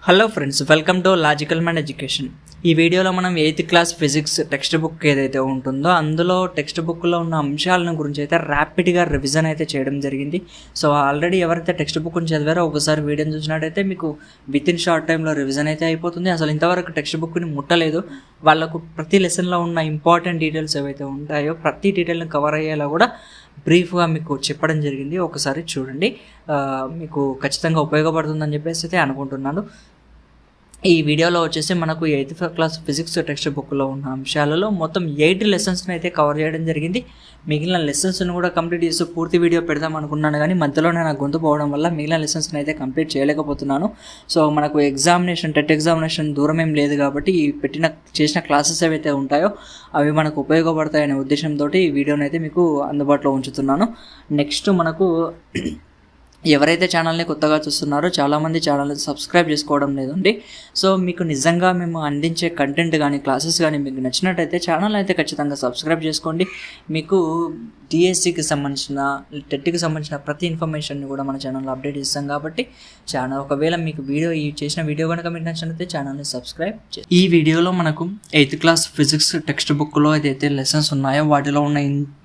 Hello friends, welcome to logical mind education. ఈ వీడియోలో మనం 8th class physics text book ఏదైతే ఉంటుందో అందులో టెక్స్ట్ బుక్లో ఉన్న అంశాలను గురించి అయితే ర్యాపిడ్గా రివిజన్ అయితే చేయడం జరిగింది. సో ఆల్రెడీ ఎవరైతే టెక్స్ట్ బుక్ని చదివారో ఒకసారి వీడియోని చూసినట్టయితే మీకు విత్ ఇన్ షార్ట్ టైంలో రివిజన్ అయితే అయిపోతుంది. అసలు ఇంతవరకు టెక్స్ట్ బుక్ని ముట్టలేదు వాళ్ళకు ప్రతి లెసన్లో ఉన్న ఇంపార్టెంట్ డీటెయిల్స్ ఏవైతే ఉంటాయో ప్రతి డీటెయిల్ని కవర్ అయ్యేలా కూడా బ్రీఫ్గా మీకు చెప్పడం జరిగింది. ఒకసారి చూడండి, మీకు ఖచ్చితంగా ఉపయోగపడుతుందని చెప్పేసి అయితే అనుకుంటున్నాను. ఈ వీడియోలో వచ్చేసి మనకు 8th క్లాస్ ఫిజిక్స్ టెక్స్ట్ బుక్లో ఉన్న అంశాలలో మొత్తం 8 లెసన్స్ని అయితే కవర్ చేయడం జరిగింది. మిగిలిన లెసన్స్ని కూడా కంప్లీట్ చేస్తూ పూర్తి వీడియో పెడదాం అనుకున్నాను, కానీ మధ్యలోనే నాకు గొంతు పోవడం వల్ల మిగిలిన లెసన్స్ని అయితే కంప్లీట్ చేయలేకపోతున్నాను. సో మనకు టెట్ ఎగ్జామినేషన్ దూరం ఏం లేదు కాబట్టి చేసిన క్లాసెస్ ఏవైతే ఉంటాయో అవి మనకు ఉపయోగపడతాయనే ఉద్దేశంతో ఈ వీడియోని అయితే మీకు అందుబాటులో ఉంచుతున్నాను. నెక్స్ట్ మనకు ఎవరైతే ఛానల్ని కొత్తగా చూస్తున్నారో చాలామంది ఛానల్ని సబ్స్క్రైబ్ చేసుకోవడం లేదండి. సో మీకు నిజంగా మేము అందించే కంటెంట్ కానీ క్లాసెస్ కానీ మీకు నచ్చినట్టయితే ఛానల్ అయితే ఖచ్చితంగా సబ్స్క్రైబ్ చేసుకోండి. మీకు డిఎస్సికి సంబంధించిన టెట్కి సంబంధించిన ప్రతి ఇన్ఫర్మేషన్ని కూడా మన ఛానల్లో అప్డేట్ ఇస్తాం కాబట్టి ఒకవేళ మీకు చేసిన వీడియో కనుక మీకు నచ్చినట్లయితే ఛానల్ని సబ్స్క్రైబ్ చేయండి. ఈ వీడియోలో మనకు 8th క్లాస్ ఫిజిక్స్ టెక్స్ట్ బుక్లో ఏదైతే లెసన్స్ ఉన్నాయో వాటిలో ఉన్న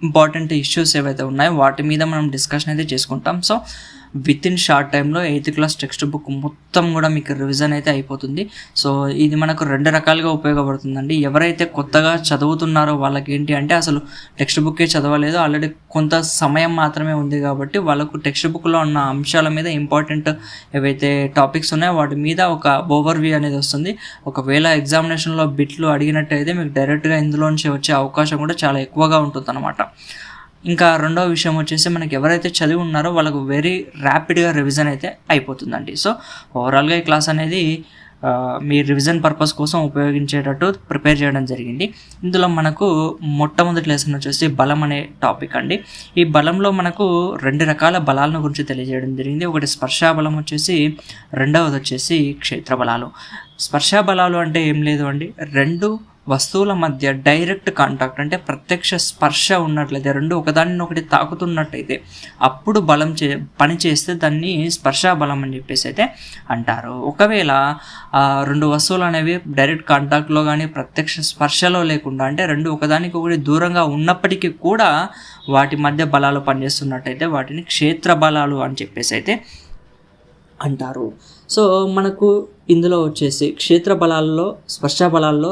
ఇంపార్టెంట్ ఇష్యూస్ ఏవైతే ఉన్నాయో వాటి మీద మనం డిస్కషన్ అయితే చేసుకుంటాం. సో విత్ ఇన్ షార్ట్ టైంలో 8th క్లాస్ టెక్స్ట్ బుక్ మొత్తం కూడా మీకు రివిజన్ అయితే అయిపోతుంది. సో ఇది మనకు 2 రకాలుగా ఉపయోగపడుతుందండి. ఎవరైతే కొత్తగా చదువుతున్నారో వాళ్ళకి ఏంటి అంటే అసలు టెక్స్ట్ బుక్కే చదవలేదు, ఆల్రెడీ కొంత సమయం మాత్రమే ఉంది కాబట్టి వాళ్ళకు టెక్స్ట్ బుక్లో ఉన్న అంశాల మీద ఇంపార్టెంట్ ఏవైతే టాపిక్స్ ఉన్నాయో వాటి మీద ఒక ఓవర్వ్యూ అనేది వస్తుంది. ఒకవేళ ఎగ్జామినేషన్లో బిట్లు అడిగినట్టయితే మీకు డైరెక్ట్గా ఇందులోంచి వచ్చే అవకాశం కూడా చాలా ఎక్కువగా ఉంటుంది అన్నమాట. ఇంకా రెండవ విషయం వచ్చేసి మనకి ఎవరైతే చదివి ఉన్నారో వాళ్ళకు వెరీ ర్యాపిడ్గా రివిజన్ అయితే అయిపోతుందండి. సో ఓవరాల్గా ఈ క్లాస్ అనేది మీ రివిజన్ పర్పస్ కోసం ఉపయోగించేటట్టు ప్రిపేర్ చేయడం జరిగింది. ఇందులో మనకు మొట్టమొదటి లెసన్ వచ్చేసి బలం అనే టాపిక్ అండి. ఈ బలంలో మనకు 2 రకాల బలాలను గురించి తెలియజేయడం జరిగింది. ఒకటి స్పర్శా బలం వచ్చేసి, రెండవది వచ్చేసి క్షేత్ర బలాలు. స్పర్శా బలాలు అంటే ఏం లేదు అండి, 2 వస్తువుల మధ్య డైరెక్ట్ కాంటాక్ట్ అంటే ప్రత్యక్ష స్పర్శ ఉన్నట్లయితే, 2 ఒకదానినొకటి తాకుతున్నట్టయితే అప్పుడు పని చేస్తే దాన్ని స్పర్శా బలం అని చెప్పేసి అయితే అంటారు. ఒకవేళ 2 వస్తువులు అనేవి డైరెక్ట్ కాంటాక్ట్లో కానీ ప్రత్యక్ష స్పర్శలో లేకుండా అంటే 2 ఒకదానికొకటి దూరంగా ఉన్నప్పటికీ కూడా వాటి మధ్య బలాలు పనిచేస్తున్నట్టయితే వాటిని క్షేత్ర బలాలు అని చెప్పేసి అయితే అంటారు. సో మనకు ఇందులో వచ్చేసి క్షేత్ర బలాల్లో, స్పర్శ బలాల్లో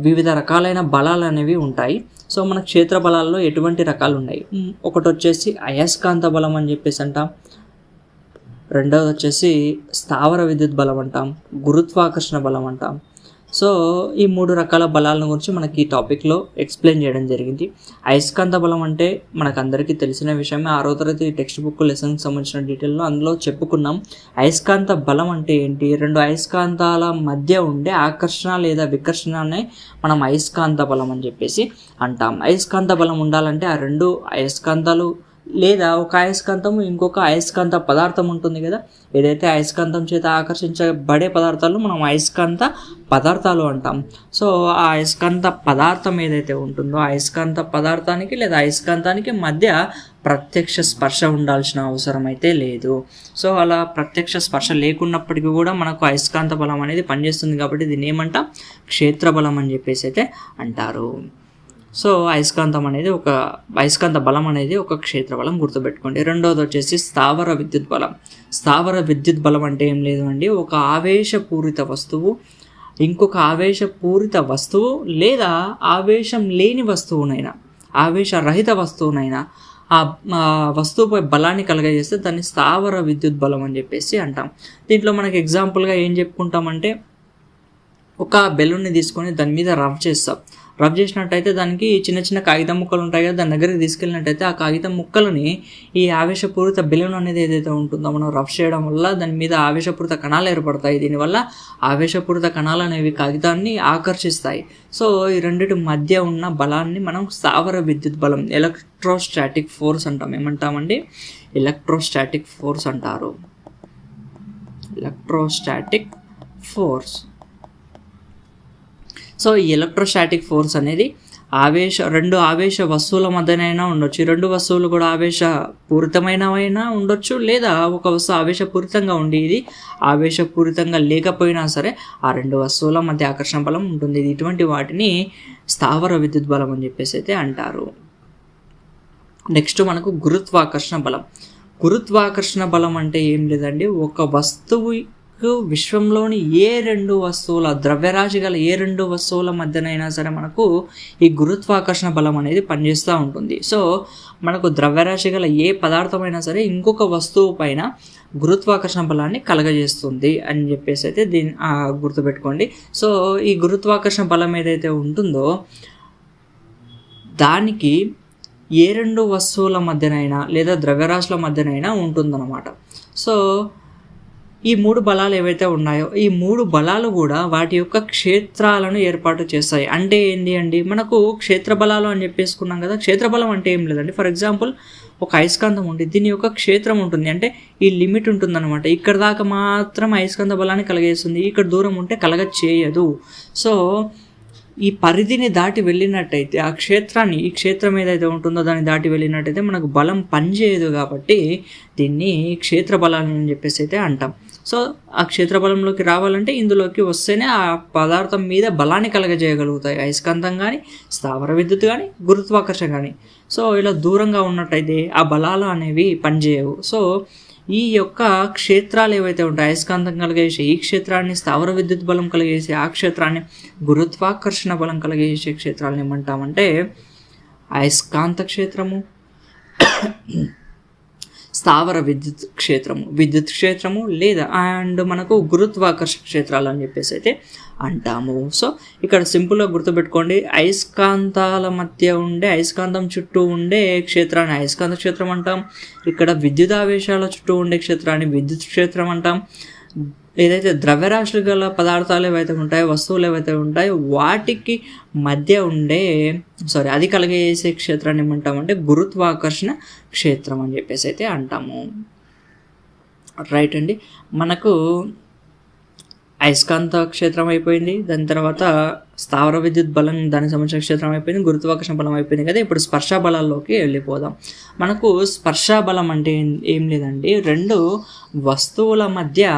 వివిధ రకాలైన బలాలు అనేవి ఉంటాయి. సో మన క్షేత్ర బలాల్లో ఎటువంటి రకాలు ఉన్నాయి, ఒకటి వచ్చేసి అయస్కాంత బలం అని చెప్పేసి అంటాం, రెండవది వచ్చేసి స్థావర విద్యుత్ బలం అంటాం, గురుత్వాకర్షణ బలం అంటాం. సో ఈ 3 రకాల బలాలను గురించి మనకి ఈ టాపిక్లో ఎక్స్ప్లెయిన్ చేయడం జరిగింది. అయస్కాంత బలం అంటే మనకు అందరికీ తెలిసిన విషయమే, 6వ తరగతి టెక్స్ట్ బుక్ లెసన్కి సంబంధించిన డీటెయిల్లో అందులో చెప్పుకున్నాం. అయస్కాంత బలం అంటే ఏంటి, 2 అయస్కాంతాల మధ్య ఉండే ఆకర్షణ లేదా వికర్షణనే మనం అయస్కాంత బలం అని చెప్పేసి అంటాం. అయస్కాంత బలం ఉండాలంటే ఆ 2 అయస్కాంతాలు లేదా ఒక అయస్కాంతం ఇంకొక అయస్కాంత పదార్థం ఉంటుంది కదా, ఏదైతే అయస్కాంతం చేత ఆకర్షించబడే పదార్థాలు మనం అయస్కాంత పదార్థాలు అంటాం. సో ఆ అయస్కాంత పదార్థం ఏదైతే ఉంటుందో అయస్కాంత పదార్థానికి లేదా అయస్కాంతానికి మధ్య ప్రత్యక్ష స్పర్శ ఉండాల్సిన అవసరం అయితే లేదు. సో అలా ప్రత్యక్ష స్పర్శ లేకున్నప్పటికీ కూడా మనకు అయస్కాంత బలం అనేది పనిచేస్తుంది కాబట్టి దీన్ని ఏమంటాం, క్షేత్ర బలం అని చెప్పేసి అయితే అంటారు. సో అయస్కాంత బలం అనేది ఒక క్షేత్ర బలం, గుర్తుపెట్టుకోండి. రెండవది వచ్చేసి స్థావర విద్యుత్ బలం. స్థావర విద్యుత్ బలం అంటే ఏం లేదు అండి, ఒక ఆవేశపూరిత వస్తువు ఇంకొక ఆవేశపూరిత వస్తువు లేదా ఆవేశం లేని వస్తువునైనా, ఆవేశరహిత వస్తువునైనా ఆ వస్తువుపై బలాన్ని కలగజేస్తే దాన్ని స్థావర విద్యుత్ బలం అని చెప్పేసి అంటాం. దీంట్లో మనకి ఎగ్జాంపుల్గా ఏం చెప్పుకుంటామంటే, ఒక బెలూన్ని తీసుకొని దాని మీద రబ్ చేసినట్టయితే దానికి చిన్న చిన్న కాగితం ముక్కలు ఉంటాయి కదా, దాని దగ్గరికి తీసుకెళ్ళినట్టయితే ఆ కాగితం ముక్కలని ఈ ఆవేశపూరిత బెలూన్ అనేది ఏదైతే ఉంటుందో మనం రబ్ చేయడం వల్ల దాని మీద ఆవేశపూరిత కణాలు ఏర్పడతాయి. దీనివల్ల ఆవేశపూరిత కణాలు అనేవి కాగితాన్ని ఆకర్షిస్తాయి. సో ఈ రెండిటి మధ్య ఉన్న బలాన్ని మనం స్థావర విద్యుత్ బలం, ఎలక్ట్రోస్టాటిక్ ఫోర్స్ అంటాం. ఏమంటామండి, ఎలక్ట్రోస్టాటిక్ ఫోర్స్ అంటారు. Electrostatic force. సో ఈ ఎలక్ట్రోస్టాటిక్ ఫోర్స్ అనేది రెండు ఆవేశ వస్తువుల మధ్యనైనా ఉండొచ్చు. ఈ రెండు వస్తువులు కూడా ఆవేశపూరితమైనవైనా ఉండొచ్చు, లేదా ఒక వస్తువు ఆవేశపూరితంగా ఉండి ఇది ఆవేశపూరితంగా లేకపోయినా సరే ఆ రెండు వస్తువుల మధ్య ఆకర్షణ బలం ఉంటుంది. ఇటువంటి వాటిని స్థావర విద్యుత్ బలం అని చెప్పేసి అయితే అంటారు. నెక్స్ట్ మనకు గురుత్వాకర్షణ బలం. గురుత్వాకర్షణ బలం అంటే ఏం లేదండి, ఒక వస్తువు విశ్వంలోని ఏ రెండు వస్తువుల ద్రవ్యరాశి గల ఏ రెండు వస్తువుల మధ్యనైనా సరే మనకు ఈ గురుత్వాకర్షణ బలం అనేది పనిచేస్తూ ఉంటుంది. సో మనకు ద్రవ్యరాశి గల ఏ పదార్థమైనా సరే ఇంకొక వస్తువు పైన గురుత్వాకర్షణ బలాన్ని కలగజేస్తుంది అని చెప్పేసి అయితే దీన్ని గుర్తుపెట్టుకోండి. సో ఈ గురుత్వాకర్షణ బలం ఏదైతే ఉంటుందో దానికి ఏ రెండు వస్తువుల మధ్యనైనా లేదా ద్రవ్యరాశుల మధ్యనైనా ఉంటుందన్నమాట. సో ఈ మూడు బలాలు ఏవైతే ఉన్నాయో ఈ మూడు బలాలు కూడా వాటి యొక్క క్షేత్రాలను ఏర్పాటు చేస్తాయి. అంటే ఏంటి అండి, మనకు క్షేత్ర బలాలు అని చెప్పేసుకున్నాం కదా. క్షేత్ర బలం అంటే ఏం లేదండి, ఫర్ ఎగ్జాంపుల్ ఒక అయస్కాంతం ఉంది, దీని యొక్క క్షేత్రం ఉంటుంది, అంటే ఈ లిమిట్ ఉంటుందన్నమాట. ఇక్కడ దాకా మాత్రం అయస్కాంత బలాన్ని కలగజేస్తుంది, ఇక్కడ దూరం ఉంటే కలగ చేయదు. సో ఈ పరిధిని దాటి వెళ్ళినట్టయితే ఆ క్షేత్రాన్ని, ఈ క్షేత్రం ఏదైతే ఉంటుందో దాన్ని దాటి వెళ్ళినట్టయితే మనకు బలం పనిచేయదు. కాబట్టి దీన్ని క్షేత్ర బలాన్ని అని చెప్పేసి అయితే అంటాం. సో ఆ క్షేత్ర బలంలోకి రావాలంటే ఇందులోకి వస్తేనే ఆ పదార్థం మీద బలాన్ని కలగజేయగలుగుతాయి, అయస్కాంతం కానీ, స్థావర విద్యుత్ కానీ, గురుత్వాకర్షణ కానీ. సో ఇలా దూరంగా ఉన్నట్టయితే ఆ బలాలు అనేవి పనిచేయవు. సో ఈ యొక్క క్షేత్రాలు ఏవైతే ఉంటాయో అయస్కాంతం కలిగేసే ఈ క్షేత్రాన్ని, స్థావర విద్యుత్ బలం కలిగేసే ఆ క్షేత్రాన్ని, గురుత్వాకర్షణ బలం కలిగేసే క్షేత్రాలను ఏమంటామంటే అయస్కాంత క్షేత్రము, స్థావర విద్యుత్ క్షేత్రము లేదా అండ్ మనకు గురుత్వాకర్షణ క్షేత్రాలు అని చెప్పేసి అయితే అంటాము. సో ఇక్కడ సింపుల్గా గుర్తుపెట్టుకోండి, అయస్కాంతాల మధ్య ఉండే, అయస్కాంతం చుట్టూ ఉండే క్షేత్రాన్ని అయస్కాంత క్షేత్రం అంటాం. ఇక్కడ విద్యుదావేశాల చుట్టూ ఉండే క్షేత్రాన్ని విద్యుత్ క్షేత్రం అంటాం. ఏదైతే ద్రవ్యరాశులు గల పదార్థాలు ఏవైతే ఉంటాయో, వస్తువులు ఏవైతే ఉంటాయో వాటికి మధ్య ఉండే అది కలిగేసే క్షేత్రాన్ని ఏమంటామంటే గురుత్వాకర్షణ క్షేత్రం అని చెప్పేసి అయితే అంటాము. రైట్ అండి, మనకు అయస్కాంత క్షేత్రం అయిపోయింది, దాని తర్వాత స్థావర విద్యుత్ బలం దానికి సంబంధించిన క్షేత్రం అయిపోయింది, గురుత్వాకర్షణ బలం అయిపోయింది కదా. ఇప్పుడు స్పర్శ బలాల్లోకి వెళ్ళిపోదాం. మనకు స్పర్శ బలం అంటే ఏం లేదండి, రెండు వస్తువుల మధ్య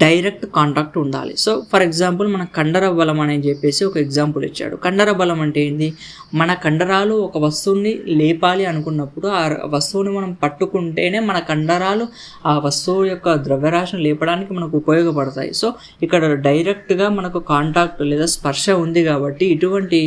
డైరెక్ట్ కాంటాక్ట్ ఉండాలి. సో ఫర్ ఎగ్జాంపుల్ మన కండర బలం అని చెప్పేసి ఒక ఎగ్జాంపుల్ ఇచ్చాడు. కండర బలం అంటే ఏంది, మన కండరాలు ఒక వస్తువుని లేపాలి అనుకున్నప్పుడు ఆ వస్తువుని మనం పట్టుకుంటేనే మన కండరాలు ఆ వస్తువు యొక్క ద్రవ్యరాశిని లేపడానికి మనకు ఉపయోగపడతాయి. సో ఇక్కడ డైరెక్ట్గా మనకు కాంటాక్ట్ లేదా స్పర్శ ఉంది కాబట్టి ఇటువంటి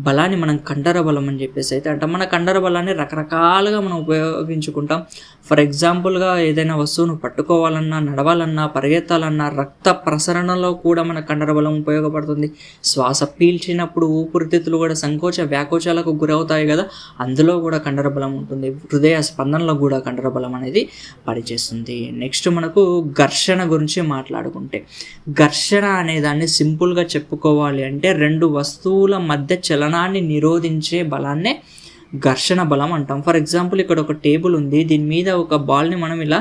బలాన్ని మనం కండర బలం అని చెప్పేసి అయితే అంటాం. మన కండర బలాన్ని రకరకాలుగా మనం ఉపయోగించుకుంటాం. ఫర్ ఎగ్జాంపుల్గా ఏదైనా వస్తువును పట్టుకోవాలన్నా, నడవాలన్నా, పరిగెత్తాలన్నా, రక్త ప్రసరణలో కూడా మన కండర బలం ఉపయోగపడుతుంది. శ్వాస పీల్చినప్పుడు ఊపిరితిత్తులు కూడా సంకోచ వ్యాకోచాలకు గురవుతాయి కదా, అందులో కూడా కండర బలం ఉంటుంది. హృదయ స్పందనలో కూడా కండర బలం అనేది పనిచేస్తుంది. నెక్స్ట్ మనకు ఘర్షణ గురించి మాట్లాడుకుంటే, ఘర్షణ అనే దాన్ని సింపుల్గా చెప్పుకోవాలి అంటే రెండు వస్తువుల మధ్య చలనాన్ని నిరోధించే బలాన్నే ఘర్షణ బలం అంటాం. ఫర్ ఎగ్జాంపుల్ ఇక్కడ ఒక టేబుల్ ఉంది, దీని మీద ఒక బాల్ని మనం ఇలా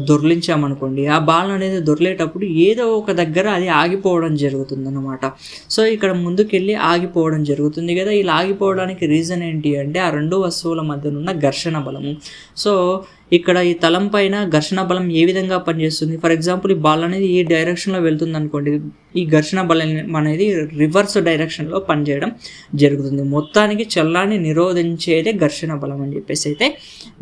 దొర్లించామనుకోండి, ఆ బాల్ అనేది దొర్లేటప్పుడు ఏదో ఒక దగ్గర అది ఆగిపోవడం జరుగుతుంది అన్నమాట. సో ఇక్కడ ముందుకెళ్ళి ఆగిపోవడం జరుగుతుంది కదా. ఇలా ఆగిపోవడానికి రీజన్ ఏంటి అంటే ఆ రెండు వస్తువుల మధ్య ఉన్న ఘర్షణ బలము. సో ఇక్కడ ఈ తలం పైన ఘర్షణ బలం ఏ విధంగా పనిచేస్తుంది, ఫర్ ఎగ్జాంపుల్ ఈ బాల్ అనేది ఈ డైరెక్షన్లో వెళ్తుంది అనుకోండి, ఈ ఘర్షణ బలం అనేది రివర్స్ డైరెక్షన్లో పనిచేయడం జరుగుతుంది. మొత్తానికి చలనాన్ని నిరోధించేదే ఘర్షణ బలం అని చెప్పేసి అయితే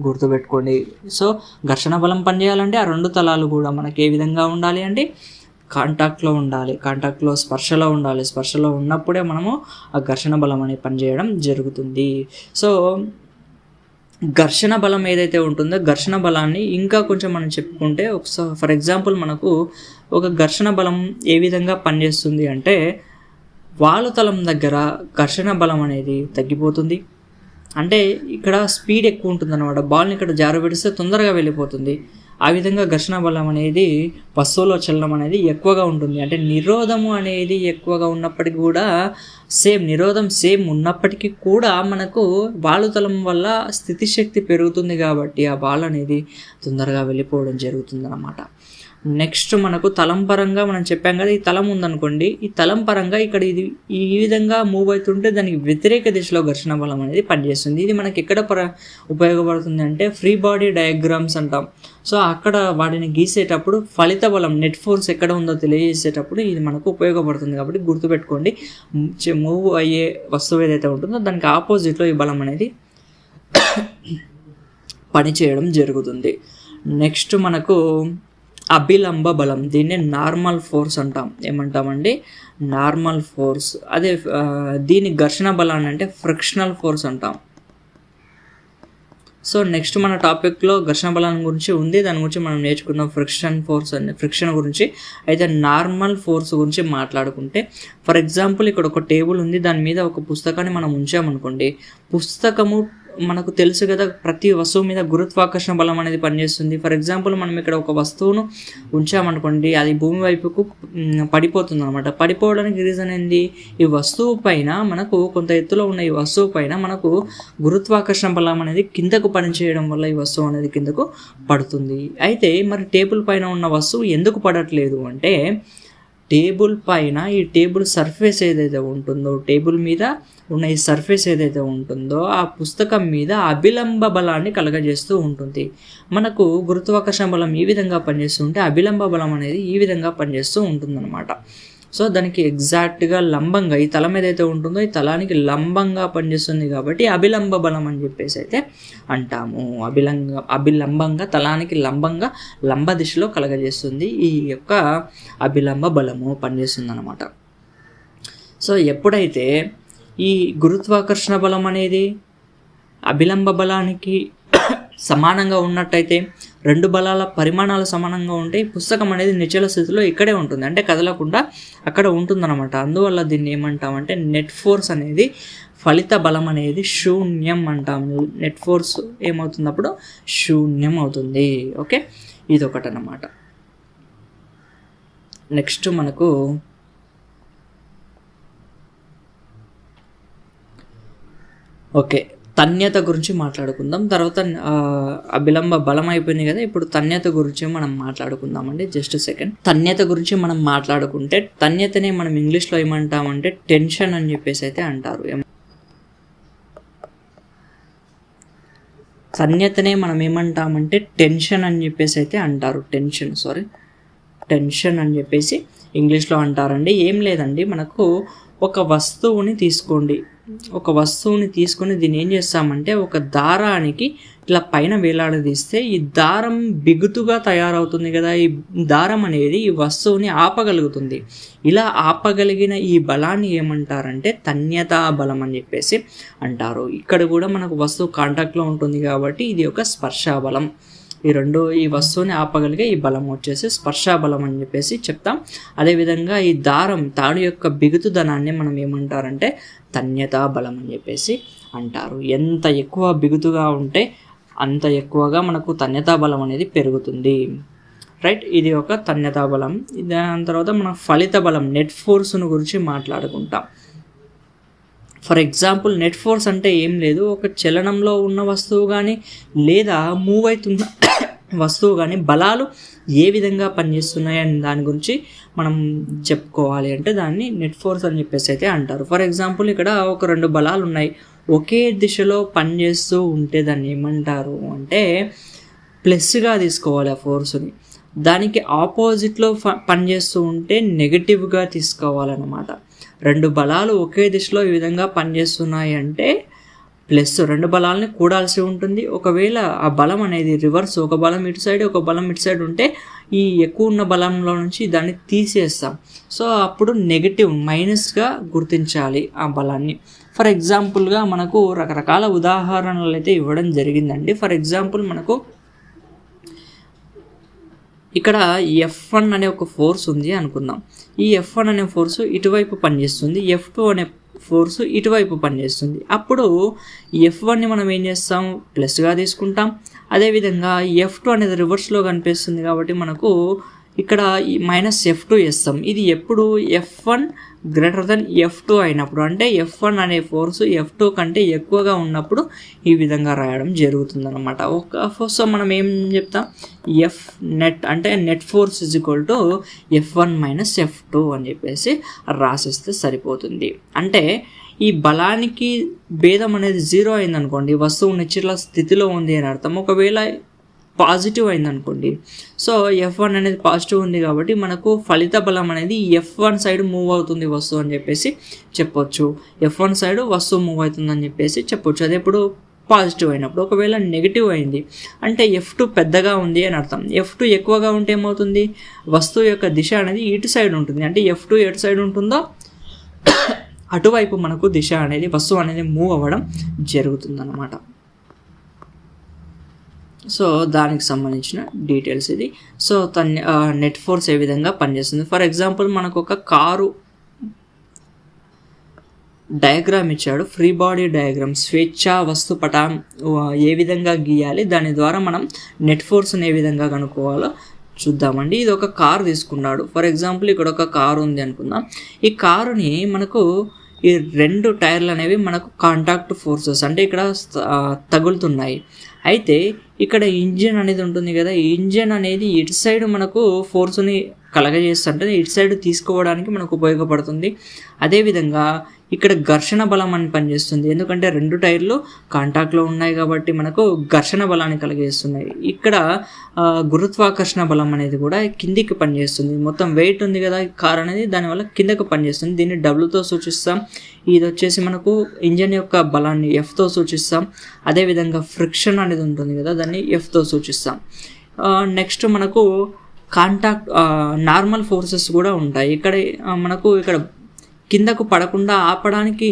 గుర్తుపెట్టుకోండి. సో ఘర్షణ బలం పనిచేయాలంటే ఆ రెండు తలాలు కూడా మనకి ఏ విధంగా ఉండాలి అంటే కాంటాక్ట్లో ఉండాలి, కాంటాక్ట్లో స్పర్శలో ఉండాలి. స్పర్శలో ఉన్నప్పుడే మనము ఆ ఘర్షణ బలం అనేది పనిచేయడం జరుగుతుంది. సో ఘర్షణ బలం ఏదైతే ఉంటుందో ఘర్షణ బలాన్ని ఇంకా కొంచెం మనం చెప్పుకుంటే, ఫర్ ఎగ్జాంపుల్ మనకు ఒక ఘర్షణ బలం ఏ విధంగా పనిచేస్తుంది అంటే వాలుతలం దగ్గర ఘర్షణ బలం అనేది తగ్గిపోతుంది. అంటే ఇక్కడ స్పీడ్ ఎక్కువ ఉంటుంది అన్నమాట, బాల్ని ఇక్కడ జారబెడిస్తే తొందరగా వెళ్ళిపోతుంది. ఆ విధంగా ఘర్షణ బలం అనేది వస్తువులో చలనం అనేది ఎక్కువగా ఉంటుంది. అంటే నిరోధము అనేది ఎక్కువగా ఉన్నప్పటికీ కూడా నిరోధం సేమ్ ఉన్నప్పటికీ కూడా మనకు వాలుతలం వల్ల స్థితిశక్తి పెరుగుతుంది కాబట్టి ఆ బాల్ అనేది తొందరగా వెళ్ళిపోవడం జరుగుతుంది అన్నమాట. నెక్స్ట్ మనకు తలం పరంగా మనం చెప్పాం కదా, ఈ తలం ఉందనుకోండి, ఈ తలం పరంగా ఇక్కడ ఇది ఈ విధంగా మూవ్ అవుతుంటే దానికి వ్యతిరేక దిశలో ఘర్షణ బలం అనేది పనిచేస్తుంది. ఇది మనకి ఎక్కడ ఉపయోగపడుతుంది అంటే ఫ్రీ బాడీ డయాగ్రామ్స్ అంటాం. సో అక్కడ వాటిని గీసేటప్పుడు ఫలిత బలం నెట్ ఫోర్స్ ఎక్కడ ఉందో తెలియజేసేటప్పుడు ఇది మనకు ఉపయోగపడుతుంది. కాబట్టి గుర్తుపెట్టుకోండి, మూవ్ అయ్యే వస్తువు ఏదైతే ఉంటుందో దానికి ఆపోజిట్లో ఈ బలం అనేది పనిచేయడం జరుగుతుంది. నెక్స్ట్ మనకు అభిలంబ బలం, దీన్ని నార్మల్ ఫోర్స్ అంటాం. ఏమంటామండి? Normal force. అదే దీని ఘర్షణ బలాన్ని అంటే ఫ్రిక్షనల్ ఫోర్స్ అంటాం. సో నెక్స్ట్ మన టాపిక్లో ఘర్షణ బలం గురించి ఉంది, దాని గురించి మనం నేర్చుకుందాం ఫ్రిక్షన్ గురించి. అయితే నార్మల్ ఫోర్స్ గురించి మాట్లాడుకుంటే, ఫర్ ఎగ్జాంపుల్ ఇక్కడ ఒక టేబుల్ ఉంది, దాని మీద ఒక పుస్తకాన్ని మనం ఉంచామనుకోండి, పుస్తకము మనకు తెలుసు కదా, ప్రతి వస్తువు మీద గురుత్వాకర్షణ బలం అనేది పనిచేస్తుంది. ఫర్ ఎగ్జాంపుల్ మనం ఇక్కడ ఒక వస్తువును ఉంచామనుకోండి, అది భూమి వైపుకు పడిపోతుంది అనమాట. పడిపోవడానికి రీజన్ ఏంది? ఈ వస్తువు పైన మనకు కొంత ఎత్తులో ఉన్న ఈ వస్తువు పైన మనకు గురుత్వాకర్షణ బలం అనేది కిందకు పనిచేయడం వల్ల ఈ వస్తువు అనేది కిందకు పడుతుంది. అయితే మరి టేబుల్ పైన ఉన్న వస్తువు ఎందుకు పడట్లేదు అంటే, టేబుల్ పైన ఈ టేబుల్ సర్ఫేస్ ఏదైతే ఉంటుందో, టేబుల్ మీద ఉన్న ఈ సర్ఫేస్ ఏదైతే ఉంటుందో ఆ పుస్తకం మీద అభిలంబ బలాన్ని కలగజేస్తూ ఉంటుంది. మనకు గురుత్వాకర్షణ బలం ఈ విధంగా పనిచేస్తుంటే అభిలంబ బలం అనేది ఈ విధంగా పనిచేస్తూ ఉంటుందన్నమాట. సో దానికి ఎగ్జాక్ట్గా లంబంగా ఈ తలం ఏదైతే ఉంటుందో ఈ తలానికి లంబంగా పనిచేస్తుంది కాబట్టి అభిలంబ బలం అని చెప్పేసి అయితే అంటాము. అభిలంబంగా తలానికి లంబంగా లంబ దిశలో కలగజేస్తుంది ఈ యొక్క అభిలంబ బలము పనిచేస్తుంది అన్నమాట. సో ఎప్పుడైతే ఈ గురుత్వాకర్షణ బలం అనేది అభిలంబ బలానికి సమానంగా ఉన్నట్టయితే, రెండు బలాల పరిమాణాలు సమానంగా ఉంటే పుస్తకం అనేది నిశ్చల స్థితిలో ఇక్కడే ఉంటుంది, అంటే కదలకుండా అక్కడ ఉంటుందన్నమాట. అందువల్ల దీన్ని ఏమంటామంటే నెట్ ఫోర్స్ అనేది ఫలిత బలం అనేది శూన్యం అంటాము. నెట్ ఫోర్స్ ఏమవుతుంది అప్పుడు? శూన్యం అవుతుంది. ఓకే, ఇది ఒకటి అన్నమాట. నెక్స్ట్ మనకు ఓకే తన్యత గురించి మాట్లాడుకుందాం. తర్వాత అభిలంబ బలం అయిపోయింది కదా, ఇప్పుడు తన్యత గురించి మనం మాట్లాడుకుందామండి. Just second. తన్యత గురించి మనం మాట్లాడుకుంటే, తన్యతని మనం ఇంగ్లీష్లో ఏమంటామంటే టెన్షన్ అని చెప్పేసి అయితే అంటారు. తన్యతనే మనం ఏమంటామంటే టెన్షన్ అని చెప్పేసి అయితే అంటారు. టెన్షన్ అని చెప్పేసి ఇంగ్లీష్లో అంటారండి. ఏం లేదండి, మనకు ఒక వస్తువుని తీసుకొని దీన్ని ఏం చేస్తామంటే ఒక దారానికి ఇట్లా పైన వేలాడదీస్తే ఈ దారం బిగుతుగా తయారవుతుంది కదా. ఈ దారం అనేది ఈ వస్తువుని ఆపగలుగుతుంది. ఇలా ఆపగలిగిన ఈ బలాన్ని ఏమంటారంటే తన్యతా బలం అని చెప్పేసి అంటారు. ఇక్కడ కూడా మనకు వస్తువు కాంటాక్ట్లో ఉంటుంది కాబట్టి ఇది ఒక స్పర్శా బలం. ఈ వస్తువుని ఆపగలిగే ఈ బలం వచ్చేసి స్పర్శా బలం అని చెప్పేసి చెప్తాం. అదేవిధంగా ఈ తాడు యొక్క బిగుతుదనాన్ని మనం ఏమంటారంటే తన్యతా బలం అని చెప్పేసి అంటారు. ఎంత ఎక్కువ బిగుతుగా ఉంటే అంత ఎక్కువగా మనకు తన్యతా బలం అనేది పెరుగుతుంది. రైట్, ఇది ఒక తన్యతా బలం. దాని తర్వాత మనం ఫలిత బలం నెట్ ఫోర్స్ను గురించి మాట్లాడుకుంటాం. ఫర్ ఎగ్జాంపుల్ నెట్ ఫోర్స్ అంటే ఏం లేదు, ఒక చలనంలో ఉన్న వస్తువు కానీ లేదా మూవ్ అవుతున్న వస్తువు కానీ బలాలు ఏ విధంగా పనిచేస్తున్నాయి అని దాని గురించి మనం చెప్పుకోవాలి అంటే దాన్ని నెట్ ఫోర్స్ అని చెప్పేసి అయితే అంటారు. ఫర్ ఎగ్జాంపుల్ ఇక్కడ ఒక రెండు బలాలు ఉన్నాయి, ఒకే దిశలో పనిచేస్తూ ఉంటే దాన్ని ఏమంటారు అంటే ప్లస్గా తీసుకోవాలి ఆ ఫోర్స్ని. దానికి ఆపోజిట్లో పనిచేస్తూ ఉంటే నెగటివ్గా తీసుకోవాలన్నమాట. రెండు బలాలు ఒకే దిశలో ఈ విధంగా పనిచేస్తున్నాయి అంటే ప్లస్, రెండు బలాలని కూడాల్సి ఉంటుంది. ఒకవేళ ఆ బలం అనేది రివర్స్, ఒక బలం ఇటు సైడ్ ఒక బలం ఇటు సైడ్ ఉంటే ఈ ఎక్కువ ఉన్న బలంలో నుంచి దాన్ని తీసేస్తాం. సో అప్పుడు నెగటివ్ మైనస్గా గుర్తించాలి ఆ బలాన్ని. ఫర్ ఎగ్జాంపుల్గా మనకు రకరకాల ఉదాహరణలు అయితే ఇవ్వడం జరిగిందండి. ఫర్ ఎగ్జాంపుల్ మనకు ఇక్కడ F1 అనే ఒక ఫోర్స్ ఉంది అనుకుందాం. ఈ F1 అనే ఫోర్సు ఇటువైపు పనిచేస్తుంది, F2 అనే ఫోర్సు ఇటువైపు పనిచేస్తుంది. అప్పుడు F1ని మనం ఏం చేస్తాం, ప్లస్గా తీసుకుంటాం. అదేవిధంగా F2 అనేది రివర్స్లో కనిపిస్తుంది కాబట్టి మనకు ఇక్కడ -F2 వేస్తాం. ఇది ఎప్పుడు F1 > F2 అయినప్పుడు, అంటే F1 అనే ఫోర్స్ F2 కంటే ఎక్కువగా ఉన్నప్పుడు ఈ విధంగా రాయడం జరుగుతుందన్నమాట. సో మనం ఏం చెప్తాం, F నెట్ అంటే నెట్ ఫోర్స్ F1 - F2 అని చెప్పేసి రాసేస్తే సరిపోతుంది. అంటే ఈ బలానికి భేదం అనేది 0 అయిందనుకోండి, వస్తువు నిశ్చల స్థితిలో ఉంది అని అర్థం. ఒకవేళ పాజిటివ్ అయిందనుకోండి, సో F1 అనేది పాజిటివ్ ఉంది కాబట్టి మనకు ఫలిత బలం అనేది F1 సైడ్ మూవ్ అవుతుంది వస్తువు అని చెప్పేసి చెప్పొచ్చు. F1 సైడ్ వస్తువు మూవ్ అవుతుంది అని చెప్పేసి చెప్పొచ్చు. అది ఎప్పుడు పాజిటివ్ అయినప్పుడు. ఒకవేళ నెగిటివ్ అయింది అంటే F2 పెద్దగా ఉంది అని అర్థం. F2 ఎక్కువగా ఉంటే ఏమవుతుంది, వస్తువు యొక్క దిశ అనేది ఇటు సైడ్ ఉంటుంది. అంటే F2 ఎటు సైడ్ ఉంటుందో అటువైపు మనకు దిశ అనేది, వస్తువు అనేది మూవ్ అవ్వడం జరుగుతుందన్నమాట. సో దానికి సంబంధించిన డీటెయిల్స్ ఇది. సో నెట్ ఫోర్స్ ఏ విధంగా పనిచేస్తుంది. ఫర్ ఎగ్జాంపుల్ మనకు ఒక కారు డయాగ్రామ్ ఇచ్చాడు, ఫ్రీ బాడీ డయాగ్రామ్, స్వేచ్ఛా వస్తు పటం ఏ విధంగా గీయాలి, దాని ద్వారా మనం నెట్ ఫోర్స్ని ఏ విధంగా కనుక్కోవాలో చూద్దామండి. ఇది ఒక కారు తీసుకున్నాడు. ఫర్ ఎగ్జాంపుల్ ఇక్కడ ఒక కారు ఉంది అనుకుందాం. ఈ కారుని మనకు ఈ 2 టైర్లు అనేవి మనకు కాంటాక్ట్ ఫోర్సెస్, అంటే ఇక్కడ తగులుతున్నాయి. అయితే ఇక్కడ ఇంజిన్ అనేది ఉంటుంది కదా, ఈ ఇంజిన్ అనేది ఇటు సైడ్ మనకు ఫోర్స్ని కలగజేస్తుంటే ఇటు సైడ్ తీసుకోవడానికి మనకు ఉపయోగపడుతుంది. అదేవిధంగా ఇక్కడ ఘర్షణ బలం అని పనిచేస్తుంది, ఎందుకంటే 2 టైర్లు కాంటాక్ట్లో ఉన్నాయి కాబట్టి మనకు ఘర్షణ బలాన్ని కలిగేస్తున్నాయి. ఇక్కడ గురుత్వాకర్షణ బలం అనేది కూడా కిందికి పనిచేస్తుంది. మొత్తం వెయిట్ ఉంది కదా కార్ అనేది, దానివల్ల కిందకి పనిచేస్తుంది. దీన్ని Wతో సూచిస్తాం. ఇది వచ్చేసి మనకు ఇంజన్ యొక్క బలాన్ని Fతో సూచిస్తాం. అదేవిధంగా ఫ్రిక్షన్ అనేది ఉంటుంది కదా, దాన్ని Fతో సూచిస్తాం. నెక్స్ట్ మనకు నార్మల్ ఫోర్సెస్ కూడా ఉంటాయి. మనకు ఇక్కడ కిందకు పడకుండా ఆపడానికి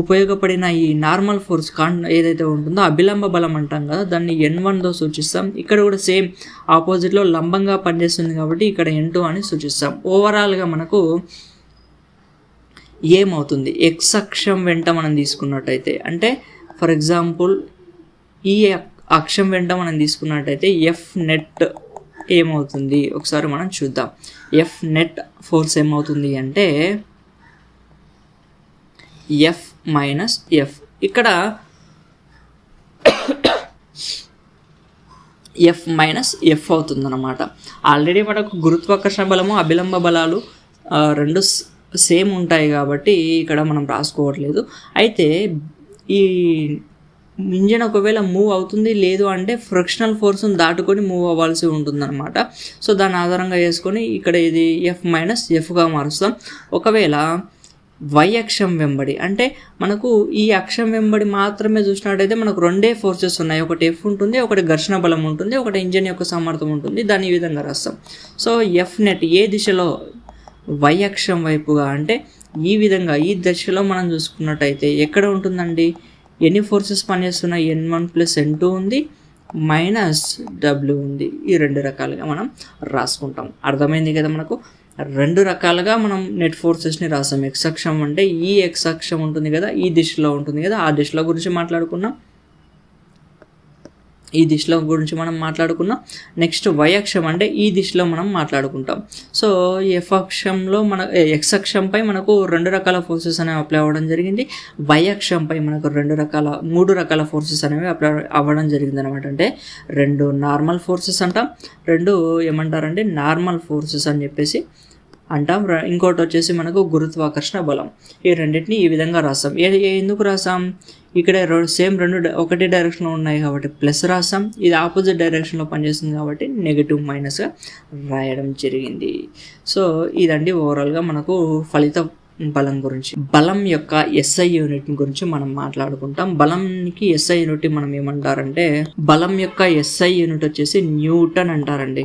ఉపయోగపడిన ఈ నార్మల్ ఫోర్స్ ఏదైతే ఉంటుందో అభిలంబ బలం అంటాం కదా, దాన్ని N1తో సూచిస్తాం. ఇక్కడ కూడా సేమ్ ఆపోజిట్లో లంబంగా పనిచేస్తుంది కాబట్టి ఇక్కడ N2 అని సూచిస్తాం. ఓవరాల్గా మనకు ఏమవుతుంది, X అక్షం వెంట మనం తీసుకున్నట్టయితే, అంటే ఫర్ ఎగ్జాంపుల్ ఈ అక్షం వెంట మనం తీసుకున్నట్టయితే F నెట్ ఏమవుతుంది ఒకసారి మనం చూద్దాం. F నెట్ ఫోర్స్ ఏమవుతుంది అంటే F - F. ఇక్కడ F - F అవుతుందన్నమాట. ఆల్రెడీ మనకు గురుత్వాకర్షణ బలము అభిలంబ బలాలు 2 సేమ్ ఉంటాయి కాబట్టి ఇక్కడ మనం రాసుకోవట్లేదు. అయితే ఈ ఇంజన్ ఒకవేళ మూవ్ అవుతుంది లేదు అంటే ఫ్రిక్షనల్ ఫోర్స్ని దాటుకొని మూవ్ అవ్వాల్సి ఉంటుందన్నమాట. సో దాని ఆధారంగా చేసుకొని ఇక్కడ ఇది F - Fగా మారుస్తాం. ఒకవేళ Y అక్షం వెంబడి, అంటే మనకు ఈ అక్షం వెంబడి మాత్రమే చూసినట్టయితే మనకు 2 ఫోర్సెస్ ఉన్నాయి. ఒకటి F ఉంటుంది, ఒకటి ఘర్షణ బలం ఉంటుంది, ఒకటి ఇంజన్ యొక్క సామర్థ్యం ఉంటుంది. దాన్ని ఈ విధంగా రాస్తాం. సో F నెట్ ఏ దిశలో, Y అక్షం వైపుగా, అంటే ఈ విధంగా ఈ దిశలో మనం చూసుకున్నట్టయితే ఎక్కడ ఉంటుందండి, ఎన్ని ఫోర్సెస్ పనిచేస్తున్నాయి, N1 + N2 ఉంది, -W ఉంది. ఈ 2 రకాలుగా మనం రాసుకుంటాం. అర్థమైంది కదా మనకు. 2 రకాలుగా మనం నెట్ ఫోర్సెస్ని రాసాం. X అక్షం అంటే ఈ X అక్షం ఉంటుంది కదా, ఈ దిశలో ఉంటుంది కదా, ఆ దిశలో గురించి మాట్లాడుకున్నాం. ఈ దిశలో గురించి మనం మాట్లాడుకున్నాం. నెక్స్ట్ Y అక్షం అంటే ఈ దిశలో మనం మాట్లాడుకుంటాం. సో F అక్షంలో X అక్షంపై మనకు 2 రకాల ఫోర్సెస్ అనేవి అప్లై అవ్వడం జరిగింది. Y అక్షంపై మనకు 3 రకాల ఫోర్సెస్ అనేవి అప్లై అవ్వడం జరిగింది అనమాట. అంటే 2 నార్మల్ ఫోర్సెస్ అంటాం, 2 ఏమంటారంటే నార్మల్ ఫోర్సెస్ అని చెప్పేసి అంటాం. ఇంకోటి వచ్చేసి మనకు గురుత్వాకర్షణ బలం. ఈ రెండింటిని ఈ విధంగా రాసాం. ఎందుకు రాసాం, ఇక్కడ సేమ్ 2 ఒకటి డైరెక్షన్లో ఉన్నాయి కాబట్టి ప్లస్ రాసాం. ఇది ఆపోజిట్ డైరెక్షన్లో పనిచేస్తుంది కాబట్టి నెగిటివ్ మైనస్గా రాయడం జరిగింది. సో ఇదండి ఓవరాల్గా మనకు ఫలిత బలం గురించి. బలం యొక్క SI యూనిట్ గురించి మనం మాట్లాడుకుంటాం. బలంకి SI యూనిట్ మనం ఏమంటారంటే, బలం యొక్క SI యూనిట్ వచ్చేసి న్యూటన్ అంటారండి.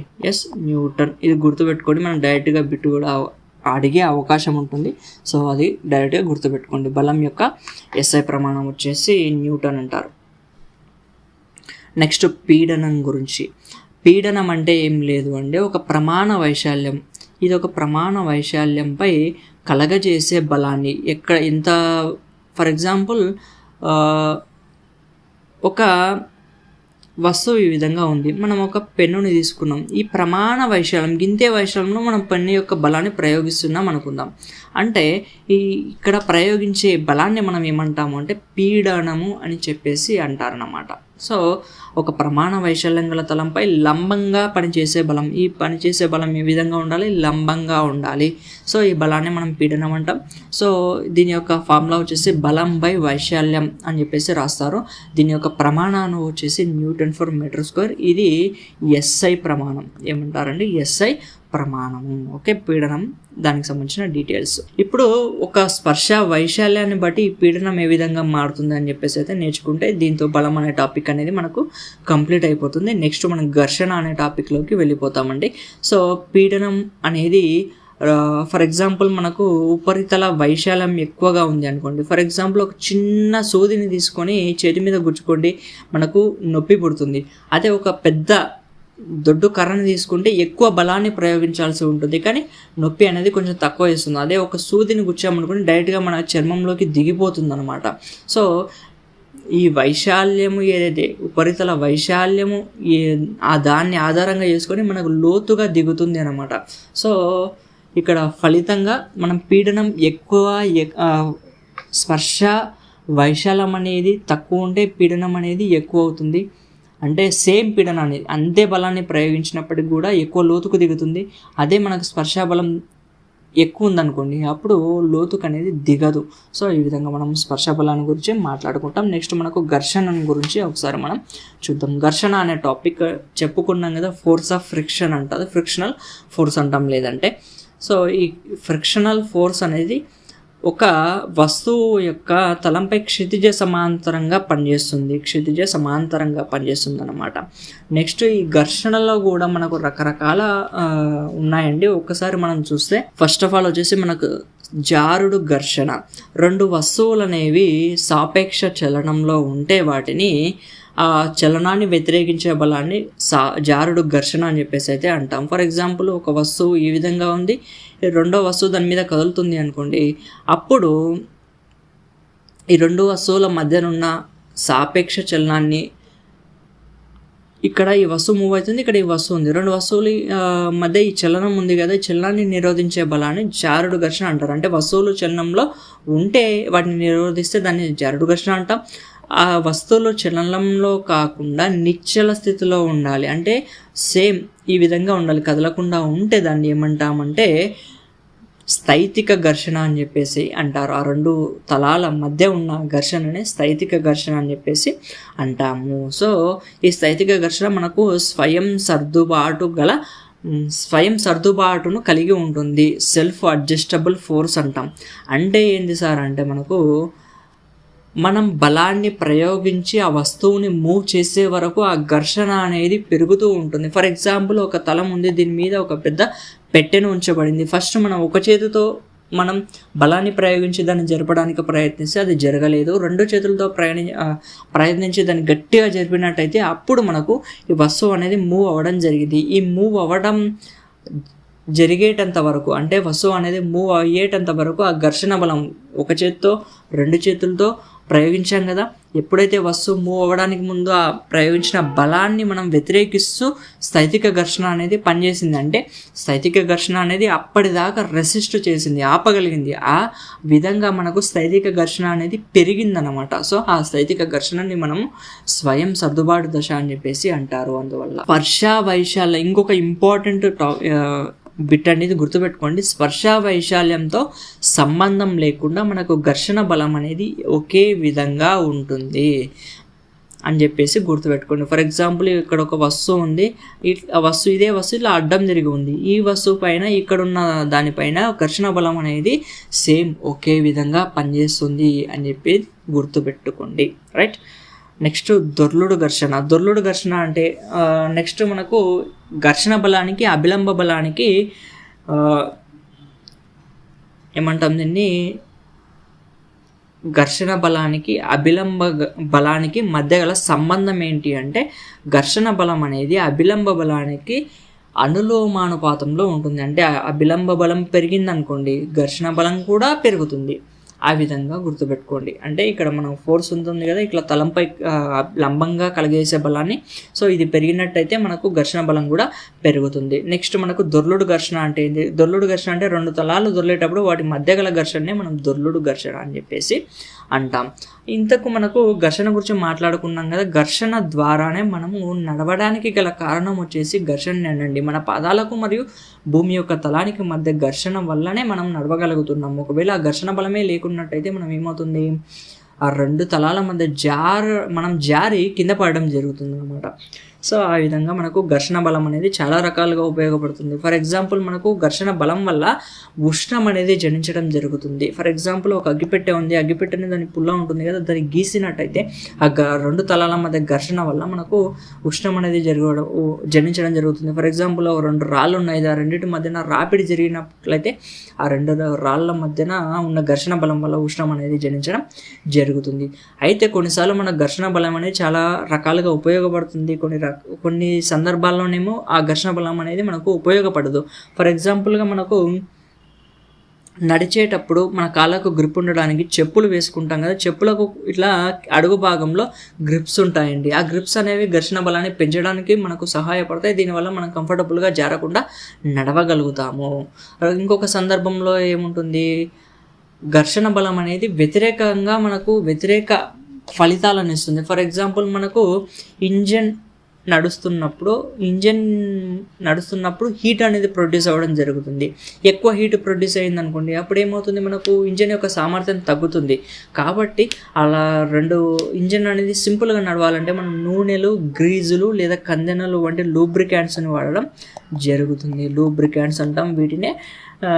న్యూటన్. ఇది గుర్తుపెట్టుకోండి. మనం డైరెక్ట్గా బిట్ కూడా అడిగే అవకాశం ఉంటుంది. సో అది డైరెక్ట్గా గుర్తుపెట్టుకోండి. బలం యొక్క SI ప్రమాణం వచ్చేసి న్యూటన్ అంటారు. నెక్స్ట్ పీడనం గురించి. పీడనం అంటే ఏం లేదు అండి, ఒక ప్రమాణ వైశాల్యం. ఇది ఒక ప్రమాణ వైశాల్యంపై కలగజేసే బలాన్ని ఫర్ ఎగ్జాంపుల్ ఒక వస్తువు ఈ విధంగా ఉంది. మనం ఒక పెన్నుని తీసుకున్నాం. ఈ ప్రమాణ వైశాల్యం గింతే వైశాల్యంలో మనం పెన్ను యొక్క బలాన్ని ప్రయోగిస్తున్నాం అనుకుందాం. అంటే ఇక్కడ ప్రయోగించే బలాన్ని మనం ఏమంటాము అంటే పీడనము అని చెప్పేసి అంటారన్నమాట. సో ఒక ప్రమాణ వైశాల్యం గల తలంపై లంబంగా పనిచేసే బలం, ఈ పనిచేసే బలం ఏ విధంగా ఉండాలి, లంబంగా ఉండాలి. సో ఈ బలాన్ని మనం పీడనం అంటాం. సో దీని యొక్క ఫార్ములా వచ్చేసి బలం బై వైశాల్యం అని చెప్పేసి రాస్తారు. దీని యొక్క ప్రమాణాన్ని వచ్చేసి Nm/m². ఇది SI ప్రమాణం. ఏమంటారండి, SI ప్రమాణము. ఓకే, పీడనం దానికి సంబంధించిన డీటెయిల్స్. ఇప్పుడు ఒక స్పర్శ వైశాల్యాన్ని బట్టి ఈ పీడనం ఏ విధంగా మారుతుంది అని చెప్పేసి అయితే నేర్చుకుంటే దీంతో బలం అనే టాపిక్ అనేది మనకు కంప్లీట్ అయిపోతుంది. నెక్స్ట్ మనం ఘర్షణ అనే టాపిక్లోకి వెళ్ళిపోతామండి. సో పీడనం అనేది ఫర్ ఎగ్జాంపుల్ మనకు ఉపరితల వైశాల్యం ఎక్కువగా ఉంది అనుకోండి. ఫర్ ఎగ్జాంపుల్ ఒక చిన్న సూదిని తీసుకొని చేతి మీద గుచ్చుకోండి, మనకు నొప్పి పుడుతుంది. అదే ఒక పెద్ద దొడ్డు కర్రని తీసుకుంటే ఎక్కువ బలాన్ని ప్రయోగించాల్సి ఉంటుంది, కానీ నొప్పి అనేది కొంచెం తక్కువ వేస్తుంది. అదే ఒక సూదిని గుచ్చామనుకుని డైరెక్ట్గా మన చర్మంలోకి దిగిపోతుంది అనమాట. సో ఈ వైశాల్యము ఏదైతే ఉపరితల వైశాల్యము దాన్ని ఆధారంగా చేసుకొని మనకు లోతుగా దిగుతుంది అనమాట. సో ఇక్కడ ఫలితంగా మనం పీడనం ఎక్కువ, స్పర్శ వైశాల్యం అనేది తక్కువ ఉంటే పీడనం అనేది ఎక్కువ అవుతుంది. అంటే సేమ్ పీడనాన్ని అంతే బలాన్ని ప్రయోగించినప్పటికి కూడా ఎక్కువ లోతుకు దిగుతుంది. అదే మనకు స్పర్శ బలం ఎక్కువ ఉందనుకోండి, అప్పుడు లోతుకు అనేది దిగదు. సో ఈ విధంగా మనం స్పర్శ బలాన్ని గురించి మాట్లాడుకుంటాం. నెక్స్ట్ మనకు ఘర్షణ గురించి ఒకసారి మనం చూద్దాం. ఘర్షణ అనే టాపిక్ చెప్పుకున్నాం కదా, ఫోర్స్ ఆఫ్ ఫ్రిక్షన్ అంటారు, ఫ్రిక్షనల్ ఫోర్స్ అంటాం లేదంటే. సో ఈ ఫ్రిక్షనల్ ఫోర్స్ అనేది ఒక వస్తువు యొక్క తలంపై క్షితిజ సమాంతరంగా పనిచేస్తుంది అన్నమాట. నెక్స్ట్ ఈ ఘర్షణలో కూడా మనకు రకరకాల ఉన్నాయండి. ఒక్కసారి మనం చూస్తే ఫస్ట్ ఆఫ్ ఆల్ వచ్చేసి మనకు జారుడు ఘర్షణ. రెండు వస్తువులు అనేవి సాపేక్ష చలనంలో ఉంటే వాటిని ఆ చలనాన్ని వ్యతిరేకించే బలాన్ని జారుడు ఘర్షణ అని చెప్పేసి అయితే అంటాం. ఫర్ ఎగ్జాంపుల్ ఒక వస్తువు ఈ విధంగా ఉంది, రెండో వస్తువు దాని మీద కదులుతుంది అనుకోండి. అప్పుడు ఈ రెండు వస్తువుల మధ్యనున్న సాపేక్ష చలనాన్ని, ఇక్కడ ఈ వస్తువు మూవ్ అవుతుంది, ఇక్కడ ఈ వస్తువు ఉంది, రెండు వస్తువుల మధ్య ఈ చలనం ఉంది కదా, ఈ చలనాన్ని నిరోధించే బలాన్ని జారుడు ఘర్షణ అంటారు. అంటే వస్తువులు చలనంలో ఉంటే వాటిని నిరోధిస్తే దాన్ని జారుడు ఘర్షణ అంటాం. ఆ వస్తువులు చలనంలో కాకుండా నిశ్చల స్థితిలో ఉండాలి, అంటే సేమ్ ఈ విధంగా ఉండాలి, కదలకుండా ఉంటే దాన్ని ఏమంటామంటే స్థైతిక ఘర్షణ అని చెప్పేసి అంటారు. ఆ రెండు తలాల మధ్య ఉన్న ఘర్షణనే స్థైతిక ఘర్షణ అని చెప్పేసి అంటాము. సో ఈ స్థైతిక ఘర్షణ మనకు స్వయం సర్దుబాటును కలిగి ఉంటుంది. సెల్ఫ్ అడ్జస్టబుల్ ఫోర్స్ అంటాం. అంటే ఏంది సార్ అంటే మనకు మనం బలాన్ని ప్రయోగించి ఆ వస్తువుని మూవ్ చేసే వరకు ఆ ఘర్షణ అనేది పెరుగుతూ ఉంటుంది. ఫర్ ఎగ్జాంపుల్ ఒక తలం ఉంది, దీని మీద ఒక పెద్ద పెట్టెను ఉంచబడింది. ఫస్ట్ మనం ఒక చేతితో మనం బలాన్ని ప్రయోగించి దాన్ని జరపడానికి ప్రయత్నిస్తే అది జరగలేదు. రెండు చేతులతో ప్రయత్నించి దాన్ని గట్టిగా జరిపినట్టయితే అప్పుడు మనకు ఈ వస్తువు అనేది మూవ్ అవ్వడం జరిగింది. ఈ మూవ్ అవ్వడం జరిగేటంత వరకు, అంటే వస్తువు అనేది మూవ్ అయ్యేటంత వరకు ఆ ఘర్షణ బలం ఒక చేతితో రెండు చేతులతో ప్రయోగించాం కదా. ఎప్పుడైతే వస్తువు మూవ్ అవ్వడానికి ముందు ఆ ప్రయోగించిన బలాన్ని మనం వ్యతిరేకిస్తూ స్థైతిక ఘర్షణ అనేది పనిచేసింది. అంటే స్థైతిక ఘర్షణ అనేది అప్పటిదాకా రెసిస్ట్ చేసింది, ఆపగలిగింది. ఆ విధంగా మనకు స్థైతిక ఘర్షణ అనేది పెరిగిందనమాట. సో ఆ స్థైతిక ఘర్షణని మనం స్వయం సర్దుబాటు దశ అని చెప్పేసి అంటారు. అందువల్ల స్పర్శ వైశాల్యం ఇంకొక ఇంపార్టెంట్ బిట్ అనేది గుర్తుపెట్టుకోండి. స్పర్శ వైశాల్యంతో సంబంధం లేకుండా మనకు ఘర్షణ బలం అనేది ఒకే విధంగా ఉంటుంది అని చెప్పేసి గుర్తుపెట్టుకోండి. ఫర్ ఎగ్జాంపుల్ ఇక్కడ ఒక వస్తువు ఉంది, ఇదే వస్తువు ఇలా అడ్డం తిరిగి ఉంది. ఈ వస్తువు పైన ఇక్కడున్న దానిపైన ఘర్షణ బలం అనేది సేమ్ ఒకే విధంగా పనిచేస్తుంది అని చెప్పి గుర్తుపెట్టుకోండి. రైట్. నెక్స్ట్ దొర్లుడు ఘర్షణ అంటే నెక్స్ట్ మనకు ఘర్షణ బలానికి అభిలంబ బలానికి ఏమంటాం దీన్ని, ఘర్షణ బలానికి అభిలంబ బలానికి మధ్య గల సంబంధం ఏంటి అంటే ఘర్షణ బలం అనేది అభిలంబ బలానికి అనులోమానుపాతంలో ఉంటుంది. అంటే అభిలంబ బలం పెరిగిందనుకోండి ఘర్షణ బలం కూడా పెరుగుతుంది. ఆ విధంగా గుర్తుపెట్టుకోండి. అంటే ఇక్కడ మనం ఫోర్స్ ఉంటుంది కదా, ఇట్లా తలంపై లంబంగా కలగేసే బలాన్ని, సో ఇది పెరిగినట్టయితే మనకు ఘర్షణ బలం కూడా పెరుగుతుంది. నెక్స్ట్ మనకు దొర్లుడు ఘర్షణ అంటే ఏంటి? దొర్లుడు ఘర్షణ అంటే రెండు తలాలు దొర్లేటప్పుడు వాటి మధ్య గల ఘర్షణనే మనం దొర్లుడు ఘర్షణ అని చెప్పేసి అంటాం. ఇంతకు మనకు ఘర్షణ గురించి మాట్లాడుకున్నాం కదా, ఘర్షణ ద్వారానే మనము నడవడానికి గల కారణం వచ్చేసి ఘర్షణ అండి. మన పాదాలకు మరియు భూమి యొక్క తలానికి మధ్య ఘర్షణ వల్లనే మనం నడవగలుగుతున్నాం. ఒకవేళ ఆ ఘర్షణ బలమే లేకున్నట్టయితే మనం ఏమవుతుంది, ఆ రెండు తలాల మధ్య మనం జారి కింద పడడం జరుగుతుంది అనమాట. సో ఆ విధంగా మనకు ఘర్షణ బలం అనేది చాలా రకాలుగా ఉపయోగపడుతుంది. ఫర్ ఎగ్జాంపుల్ మనకు ఘర్షణ బలం వల్ల ఉష్ణం అనేది జనించడం జరుగుతుంది. ఫర్ ఎగ్జాంపుల్ ఒక అగ్గిపెట్టె ఉంది, అగ్గిపెట్టెని దాని పుల్ల ఉంటుంది కదా, దాన్ని గీసినట్టయితే ఆ రెండు తలాల మధ్య ఘర్షణ వల్ల మనకు ఉష్ణం అనేది జనించడం జరుగుతుంది. ఫర్ ఎగ్జాంపుల్ రెండు రాళ్ళు ఉన్నాయి, ఆ రెండింటి మధ్యన రాపిడి జరిగినట్లయితే ఆ రెండు రాళ్ళ మధ్యన ఉన్న ఘర్షణ బలం వల్ల ఉష్ణం అనేది జనించడం జరుగుతుంది. అయితే కొన్నిసార్లు మన ఘర్షణ బలం అనేది చాలా రకాలుగా ఉపయోగపడుతుంది. కొన్ని సందర్భాల్లోనేమో ఆ ఘర్షణ బలం అనేది మనకు ఉపయోగపడదు. ఫర్ ఎగ్జాంపుల్గా మనకు నడిచేటప్పుడు మన కాళ్ళకు గ్రిప్ ఉండడానికి చెప్పులు వేసుకుంటాం కదా, చెప్పులకు ఇట్లా అడుగు భాగంలో గ్రిప్స్ ఉంటాయండి. ఆ గ్రిప్స్ అనేవి ఘర్షణ బలాన్ని పెంచడానికి మనకు సహాయపడతాయి. దీనివల్ల మనం కంఫర్టబుల్గా జారకుండా నడవగలుగుతాము. ఇంకొక సందర్భంలో ఏముంటుంది, ఘర్షణ బలం అనేది వ్యతిరేక ఫలితాలను ఇస్తుంది. ఫర్ ఎగ్జాంపుల్ మనకు ఇంజన్ నడుస్తున్నప్పుడు హీట్ అనేది ప్రొడ్యూస్ అవ్వడం జరుగుతుంది. ఎక్కువ హీట్ ప్రొడ్యూస్ అయింది అనుకోండి, అప్పుడు ఏమవుతుంది, మనకు ఇంజన్ యొక్క సామర్థ్యం తగ్గుతుంది. కాబట్టి అలా ఇంజన్ అనేది సింపుల్గా నడవాలంటే మనం నూనెలు, గ్రీజులు లేదా కందెనలు వంటి లూబ్రికాంట్స్ని వాడడం జరుగుతుంది. లూబ్రికాంట్స్ అంటాం వీటినే.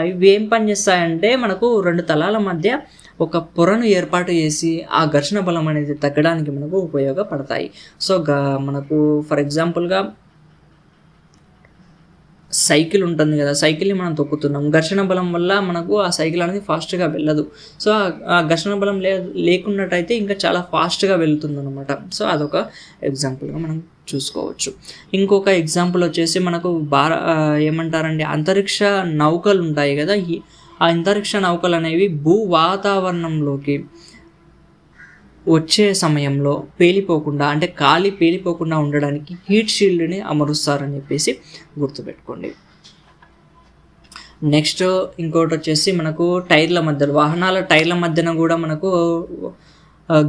ఇవి ఏం పని చేస్తాయంటే మనకు రెండు తలాల మధ్య ఒక పొరను ఏర్పాటు చేసి ఆ ఘర్షణ బలం అనేది తగ్గడానికి మనకు ఉపయోగపడతాయి. సో మనకు ఫర్ ఎగ్జాంపుల్గా సైకిల్ ఉంటుంది కదా, సైకిల్ని మనం తొక్కుతున్నాం, ఘర్షణ బలం వల్ల మనకు ఆ సైకిల్ అనేది ఫాస్ట్గా వెళ్ళదు. సో ఆ ఘర్షణ బలం లేకున్నట్టయితే ఇంకా చాలా ఫాస్ట్గా వెళ్తుంది అనమాట. సో అదొక ఎగ్జాంపుల్గా మనం చూసుకోవచ్చు. ఇంకొక ఎగ్జాంపుల్ వచ్చేసి మనకు ఏమంటారండి, అంతరిక్ష నౌకలు ఉంటాయి కదా, ఆ అంతరిక్ష నౌకలు అనేవి భూ వాతావరణంలోకి వచ్చే సమయంలో పేలిపోకుండా ఉండడానికి హీట్ షీల్డ్ని అమరుస్తారని చెప్పేసి గుర్తుపెట్టుకోండి. నెక్స్ట్ ఇంకోటి వచ్చేసి మనకు వాహనాల టైర్ల మధ్యన కూడా మనకు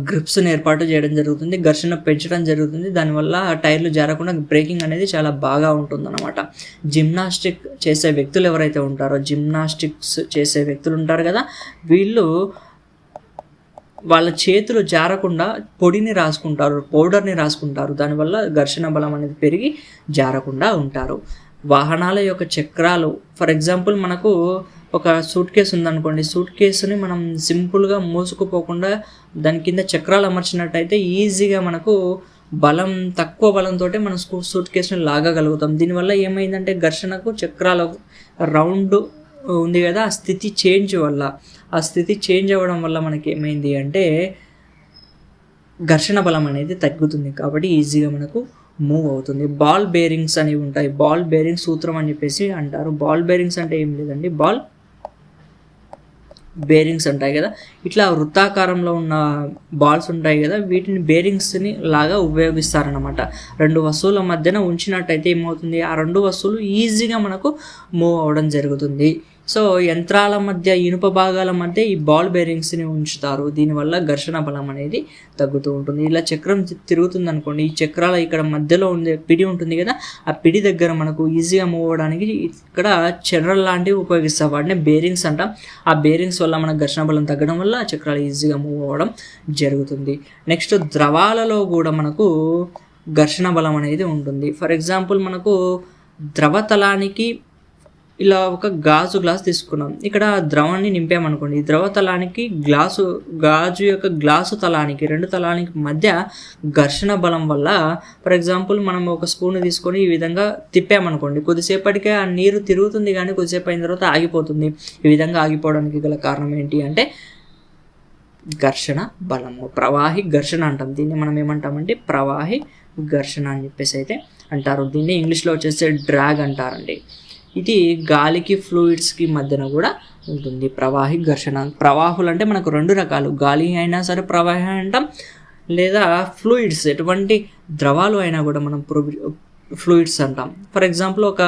గ్రిప్స్ని ఏర్పాటు చేయడం జరుగుతుంది, ఘర్షణ పెంచడం జరుగుతుంది. దానివల్ల టైర్లు జారకుండా బ్రేకింగ్ అనేది చాలా బాగా ఉంటుందన్నమాట. జిమ్నాస్టిక్స్ చేసే వ్యక్తులు ఉంటారు కదా, వీళ్ళు వాళ్ళ చేతులు జారకుండా పౌడర్ని రాసుకుంటారు. దానివల్ల ఘర్షణ బలం అనేది పెరిగి జారకుండా ఉంటారు. వాహనాల యొక్క చక్రాలు, ఫర్ ఎగ్జాంపుల్ మనకు ఒక సూట్ కేసు ఉందనుకోండి, సూట్ కేసుని మనం సింపుల్గా మోసుకుపోకుండా దాని కింద చక్రాలు అమర్చినట్టయితే ఈజీగా మనకు తక్కువ బలంతో మనం సూట్ కేసుని లాగగలుగుతాం. దీనివల్ల ఏమైందంటే ఘర్షణకు చక్రాల రౌండ్ ఉంది కదా, ఆ స్థితి చేంజ్ అవ్వడం వల్ల మనకి ఏమైంది అంటే ఘర్షణ బలం అనేది తగ్గుతుంది. కాబట్టి ఈజీగా మనకు మూవ్ అవుతుంది. బాల్ బేరింగ్స్ అనేవి ఉంటాయి. బాల్ బేరింగ్ సూత్రం అని చెప్పేసి అంటారు. బాల్ బేరింగ్స్ అంటే ఏం లేదండి, బాల్ బేరింగ్స్ ఉంటాయి కదా, ఇట్లా వృత్తాకారంలో ఉన్న బాల్స్ ఉంటాయి కదా, వీటిని బేరింగ్స్ని లాగా ఉపయోగిస్తారనమాట. రెండు వస్తువుల మధ్యన ఉంచినట్టయితే ఏమవుతుంది, ఆ రెండు వస్తువులు ఈజీగా మనకు మూవ్ అవ్వడం జరుగుతుంది. సో యంత్రాల మధ్య, ఇనుప భాగాల మధ్య ఈ బాల్ బేరింగ్స్ని ఉంచుతారు. దీనివల్ల ఘర్షణ బలం అనేది తగ్గుతూ ఉంటుంది. ఇలా చక్రం తిరుగుతుంది అనుకోండి, ఈ చక్రాల ఇక్కడ మధ్యలో ఉండే పిడి ఉంటుంది కదా, ఆ పిడి దగ్గర మనకు ఈజీగా మూవ్ అవ్వడానికి ఇక్కడ చర్రలు లాంటివి ఉపయోగిస్తారు. వాటిని బేరింగ్స్ అంటాం. ఆ బేరింగ్స్ వల్ల మనకు ఘర్షణ బలం తగ్గడం వల్ల ఆ చక్రాలు ఈజీగా మూవ్ అవ్వడం జరుగుతుంది. నెక్స్ట్ ద్రవాలలో కూడా మనకు ఘర్షణ బలం అనేది ఉంటుంది. ఫర్ ఎగ్జాంపుల్ మనకు ద్రవతలానికి ఇలా ఒక గ్లాస్ తీసుకున్నాం, ఇక్కడ ద్రవాన్ని నింపామనుకోండి, ఈ ద్రవ తలానికి గాజు యొక్క గ్లాసు తలానికి, రెండు తలానికి మధ్య ఘర్షణ బలం వల్ల, ఫర్ ఎగ్జాంపుల్ మనం ఒక స్పూన్ తీసుకొని ఈ విధంగా తిప్పామనుకోండి, కొద్దిసేపటికే ఆ నీరు తిరుగుతుంది కానీ కొద్దిసేపు అయిన తర్వాత ఆగిపోతుంది. ఈ విధంగా ఆగిపోవడానికి గల కారణం ఏంటి అంటే ఘర్షణ బలము, ప్రవాహి ఘర్షణ అంటాం. దీన్ని మనం ఏమంటామంటే ప్రవాహి ఘర్షణ అని చెప్పేసి అయితే అంటారు. దీన్ని ఇంగ్లీష్లో వచ్చేసి డ్రాగ్ అంటారండి. ఇది గాలికి ఫ్లూయిడ్స్కి మధ్యన కూడా ఉంటుంది ప్రవాహి ఘర్షణ. ప్రవాహులు అంటే మనకు రెండు రకాలు, గాలి అయినా సరే ప్రవాహి అంటాం, లేదా ఫ్లూయిడ్స్ ఎటువంటి ద్రవాలు అయినా కూడా మనం ఫ్లూయిడ్స్ అంటాం. ఫర్ ఎగ్జాంపుల్ ఒక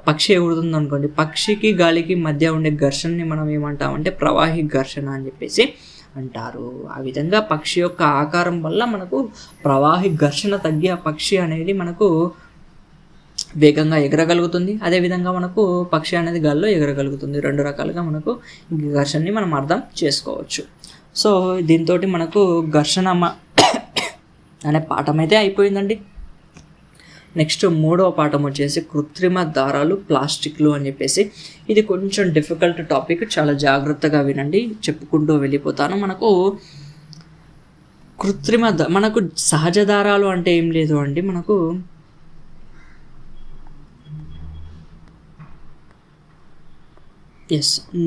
పక్షి ఎగురుతుంది అనుకోండి, పక్షికి గాలికి మధ్య ఉండే ఘర్షణని మనం ఏమంటామంటే ప్రవాహి ఘర్షణ అని చెప్పేసి అంటారు. ఆ విధంగా పక్షి యొక్క ఆకారం వల్ల మనకు ప్రవాహి ఘర్షణ తగ్గి ఆ పక్షి అనేది మనకు వేగంగా ఎగరగలుగుతుంది. అదేవిధంగా మనకు పక్షి అనేది గాల్లో ఎగరగలుగుతుంది. రెండు రకాలుగా మనకు ఘర్షణని మనం అర్థం చేసుకోవచ్చు. సో దీంతో మనకు ఘర్షణ అనే పాఠం అయితే అయిపోయిందండి. నెక్స్ట్ మూడవ పాఠం వచ్చేసి కృత్రిమ దారాలు, ప్లాస్టిక్లు అని చెప్పేసి. ఇది కొంచెం డిఫికల్ట్ టాపిక్, చాలా జాగ్రత్తగా వినండి, చెప్పుకుంటూ వెళ్ళిపోతాను. మనకు మనకు సహజ దారాలు అంటే ఏం లేదు అండి, మనకు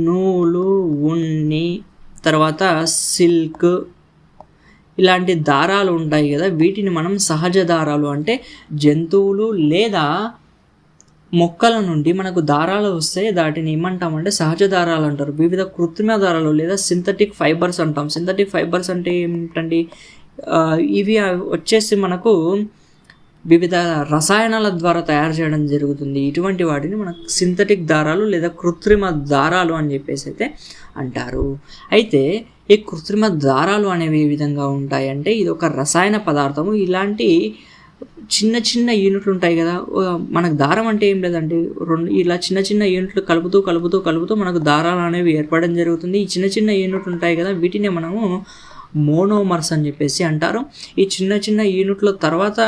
నూలు, ఉన్ని, తర్వాత సిల్క్ ఇలాంటి దారాలు ఉంటాయి కదా, వీటిని మనం సహజ దారాలు అంటే జంతువులు లేదా మొక్కల నుండి మనకు దారాలు వస్తే వాటిని ఏమంటామంటే సహజ దారాలు అంటారు. వివిధ కృత్రిమ దారాలు లేదా సింథటిక్ ఫైబర్స్ అంటాం. సింథటిక్ ఫైబర్స్ అంటే ఏమిటండి, ఇవి వచ్చేసి మనకు వివిధ రసాయనాల ద్వారా తయారు చేయడం జరుగుతుంది. ఇటువంటి వాటిని మనకు సింథటిక్ దారాలు లేదా కృత్రిమ దారాలు అని చెప్పేసి అయితే అంటారు. అయితే ఈ కృత్రిమ దారాలు అనేవి ఏ విధంగా ఉంటాయి అంటే, ఇది ఒక రసాయన పదార్థము. ఇలాంటి చిన్న చిన్న యూనిట్లు ఉంటాయి కదా, మనకు దారం అంటే ఏం లేదండి, ఇలా చిన్న చిన్న యూనిట్లు కలుపుతూ మనకు దారాలు అనేవి ఏర్పడడం జరుగుతుంది. ఈ చిన్న చిన్న యూనిట్లు ఉంటాయి కదా, వీటిని మనము మోనోమర్స్ అని చెప్పేసి అంటారు. ఈ చిన్న చిన్న యూనిట్ల తర్వాత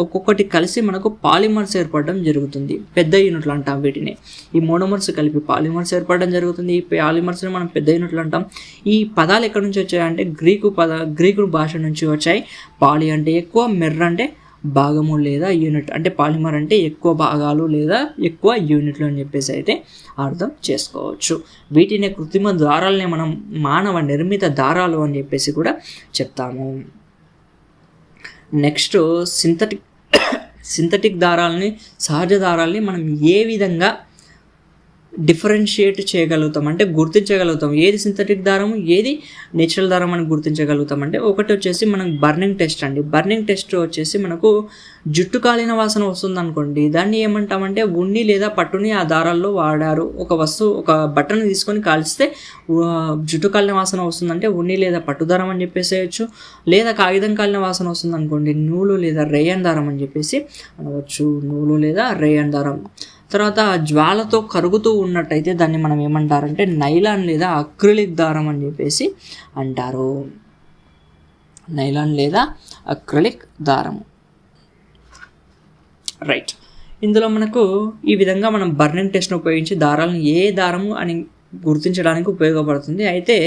ఒక్కొక్కటి కలిసి మనకు పాలిమర్స్ ఏర్పడడం జరుగుతుంది. పెద్ద యూనిట్లు అంటాం వీటిని. ఈ మోనోమర్స్ కలిపి పాలిమర్స్ ఏర్పడడం జరుగుతుంది. ఈ పాలిమర్స్ని మనం పెద్ద యూనిట్లు అంటాం. ఈ పదాలు ఎక్కడి నుంచి వచ్చాయంటే గ్రీకు భాష నుంచి వచ్చాయి. పాలి అంటే ఎక్కువ, మెర్ర అంటే భాగము లేదా యూనిట్, అంటే పాలిమర్ అంటే ఎక్కువ భాగాలు లేదా ఎక్కువ యూనిట్లు అని చెప్పేసి అయితే అర్థం చేసుకోవచ్చు. వీటిని కృత్రిమ దారాలని మనం మానవ నిర్మిత దారాలు అని చెప్పేసి కూడా చెప్తాము. నెక్స్ట్ సింథటిక్ దారాలని, సహజ దారాలని మనం ఏ విధంగా డిఫరెన్షియేట్ చేయగలుగుతాం అంటే గుర్తించగలుగుతాం, ఏది సింథటిక్ దారము ఏది నేచురల్ దారం అని గుర్తించగలుగుతాం అంటే, ఒకటి వచ్చేసి మనం బర్నింగ్ టెస్ట్ అండి. బర్నింగ్ టెస్ట్ వచ్చేసి మనకు జుట్టు కాలిన వాసన వస్తుంది అనుకోండి, దాన్ని ఏమంటామంటే ఉన్ని లేదా పట్టుని ఆ దారాల్లో వాడారు. ఒక బట్టను తీసుకొని కాల్స్తే జుట్టు కాలిన వాసన వస్తుందంటే ఉన్ని లేదా పట్టు దారం అని చెప్పేసేయచ్చు. లేదా కాగితం కాలిన వాసన వస్తుంది అనుకోండి, నూలు లేదా రేయన్ దారం అని చెప్పేసి అనవచ్చు. నూలు లేదా రేయన్ దారం. తర్వాత జ్వాలతో కరుగుతూ ఉన్నట్టయితే దాన్ని మనం ఏమంటారంటే నైలాన్ లేదా అక్రిలిక్ దారం అని చెప్పేసి అంటారు. నైలాన్ లేదా అక్రిలిక్ దారము. రైట్. ఇందులో మనకు ఈ విధంగా మనం బర్నింగ్ టెస్ట్ను ఉపయోగించి దారాలను ఏ దారము అని గుర్తించడానికి ఉపయోగపడుతుంది. అయితే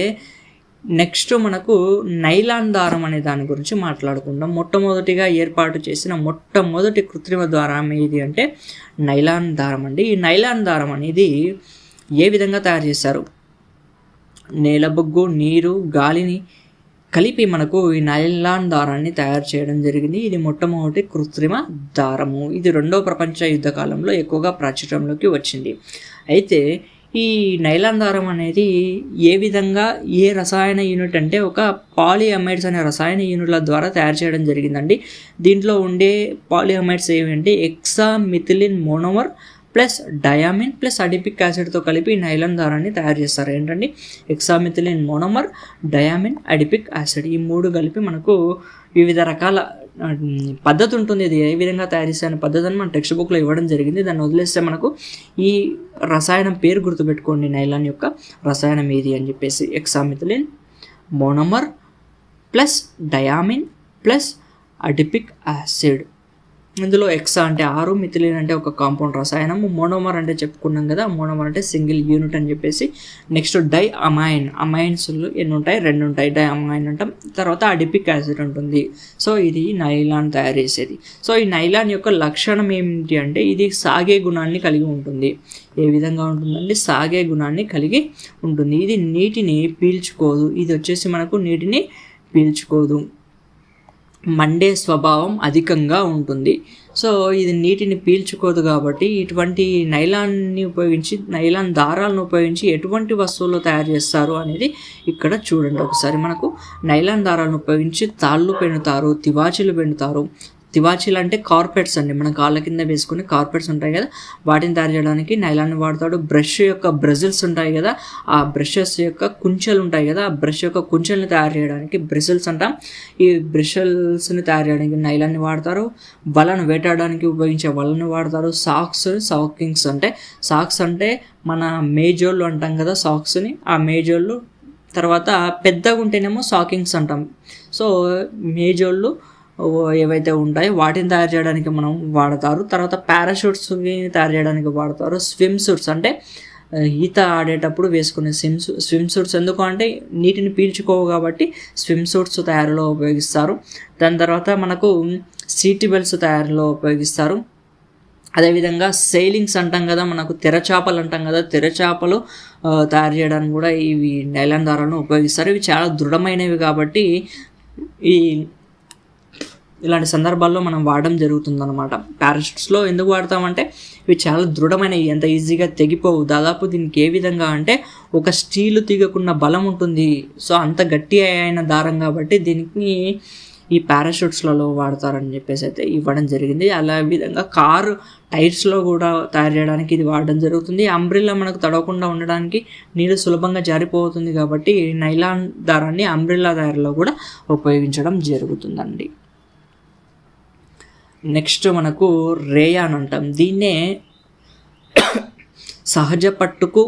నెక్స్ట్ మనకు నైలాన్ దారం అనే దాని గురించి మాట్లాడుకుందాం. మొట్టమొదటిగా ఏర్పాటు చేసిన మొట్టమొదటి కృత్రిమ దారం ఏది అంటే నైలాన్ దారం అండి. ఈ నైలాన్ దారం అనేది ఏ విధంగా తయారు చేశారు, నేలబొగ్గు, నీరు, గాలిని కలిపి మనకు ఈ నైలాన్ దారాన్ని తయారు చేయడం జరిగింది. ఇది మొట్టమొదటి కృత్రిమ దారము. ఇది 2వ ప్రపంచ యుద్ధ కాలంలో ఎక్కువగా ప్రాచుర్యంలోకి వచ్చింది. అయితే ఈ నైలాన్ దారం అనేది ఏ విధంగా ఏ రసాయన యూనిట్ అంటే ఒక పాలిఅమైడ్స్ అనే రసాయన యూనిట్ల ద్వారా తయారు చేయడం జరిగిందండి. దీంట్లో ఉండే పాలిఅమైడ్స్ ఏమంటే hexamethylene monomer plus diamine plus adipic యాసిడ్తో కలిపి నైలాన్ దారాన్ని తయారు చేస్తారు. ఏంటండి, hexamethylene monomer, diamine, adipic acid, ఈ 3 కలిపి మనకు వివిధ రకాల పద్ధతి ఉంటుంది. ఇది ఏ విధంగా తయారు చేసే పద్ధతి అని మన టెక్స్ట్ బుక్లో ఇవ్వడం జరిగింది. దాన్ని వదిలేస్తే మనకు ఈ రసాయనం పేరు గుర్తుపెట్టుకోండి, నైలాన్ యొక్క రసాయనం ఏది అని చెప్పేసి. Hexamethylene monomer plus diamine plus adipic acid. ఇందులో ఎక్సా అంటే 6, మిథిలిన్ అంటే ఒక కాంపౌండ్ రసాయనం, మోనోమర్ అంటే చెప్పుకున్నాం కదా, మోనోమర్ అంటే సింగిల్ యూనిట్ అని చెప్పేసి. నెక్స్ట్ డై అమైన్, అమైన్స్ ఎన్ని ఉంటాయి, 2 ఉంటాయి, డై అమైన్ అంటాం. తర్వాత అడిపిక్ యాసిడ్ ఉంటుంది. సో ఇది నైలాన్ తయారు చేసేది. సో ఈ నైలాన్ యొక్క లక్షణం ఏమిటి అంటే ఇది సాగే గుణాన్ని కలిగి ఉంటుంది. ఏ విధంగా ఉంటుందంటే సాగే గుణాన్ని కలిగి ఉంటుంది. ఇది నీటిని పీల్చుకోదు. ఇది వచ్చేసి మనకు నీటిని పీల్చుకోదు. మండే స్వభావం అధికంగా ఉంటుంది. సో ఇది నీటిని పీల్చుకోదు కాబట్టి ఇటువంటి నైలాన్ దారాలను ఉపయోగించి ఎటువంటి వస్తువులు తయారు చేస్తారు అనేది ఇక్కడ చూడండి ఒకసారి. మనకు నైలాన్ దారాలను ఉపయోగించి తాళ్ళు పెండుతారు, తివాచీలు పెండుతారు. తివాచీలు అంటే కార్పెట్స్ అండి, మన కాళ్ళ కింద వేసుకునే కార్పెట్స్ ఉంటాయి కదా, వాటిని తయారు చేయడానికి నైలాన్ని వాడతాడు. బ్రష్ యొక్క బ్రెజిల్స్ ఉంటాయి కదా, ఆ బ్రషెస్ యొక్క కుంచెలు ఉంటాయి కదా, ఆ బ్రష్ యొక్క కుంచెల్ని తయారు చేయడానికి బ్రెజిల్స్ అంటాం. ఈ బ్రెషల్స్ని తయారు చేయడానికి నైలాన్ని వాడతారు. వలను వేటాడడానికి ఉపయోగించే వలని వాడతారు. సాక్స్ అంటే మన మేజోళ్ళు అంటాం కదా సాక్స్ని, ఆ మేజోళ్ళు. తర్వాత పెద్దగా ఉంటేనేమో సాకింగ్స్ అంటాం. సో మేజోళ్ళు ఏవైతే ఉంటాయో వాటిని తయారు చేయడానికి మనం వాడతారు. తర్వాత పారాషూట్స్ని తయారు చేయడానికి వాడతారు. స్విమ్ సూట్స్ అంటే ఈత ఆడేటప్పుడు వేసుకునే స్విమ్ సూట్స్. ఎందుకు అంటే నీటిని పీల్చుకోవు కాబట్టి స్విమ్ సూట్స్ తయారీలో ఉపయోగిస్తారు. దాని తర్వాత మనకు సీట్ బెల్ట్స్ తయారీలో ఉపయోగిస్తారు. అదేవిధంగా సెయిలింగ్స్ అంటాం కదా, మనకు తెరచాపలు అంటాం కదా, తెరచాపలు తయారు చేయడానికి కూడా ఇవి నైలాన్ దారాలను ఉపయోగిస్తారు. ఇవి చాలా దృఢమైనవి కాబట్టి ఇలాంటి సందర్భాల్లో మనం వాడడం జరుగుతుందన్నమాట. పారాషూట్స్లో ఎందుకు వాడతామంటే ఇవి చాలా దృఢమైనవి, ఎంత ఈజీగా తెగిపోవు. దాదాపు దీనికి ఏ విధంగా అంటే ఒక స్టీలు తీగకున్న బలం ఉంటుంది. సో అంత గట్టి అయిన దారం కాబట్టి దీనికి ఈ పారాషూట్స్లలో వాడతారని చెప్పేసి అయితే ఇవ్వడం జరిగింది. అలా విధంగా కారు టైర్స్లో కూడా తయారు చేయడానికి ఇది వాడడం జరుగుతుంది. అంబ్రిల్లా మనకు తడవకుండా ఉండడానికి, నీరు సులభంగా జారిపోతుంది కాబట్టి నైలాన్ దారాన్ని అంబ్రిల్లా తయారీలో కూడా ఉపయోగించడం జరుగుతుందండి. నెక్స్ట్ మనకు రేయాన్ అంటాం. దీన్నే సహజ పట్టుకు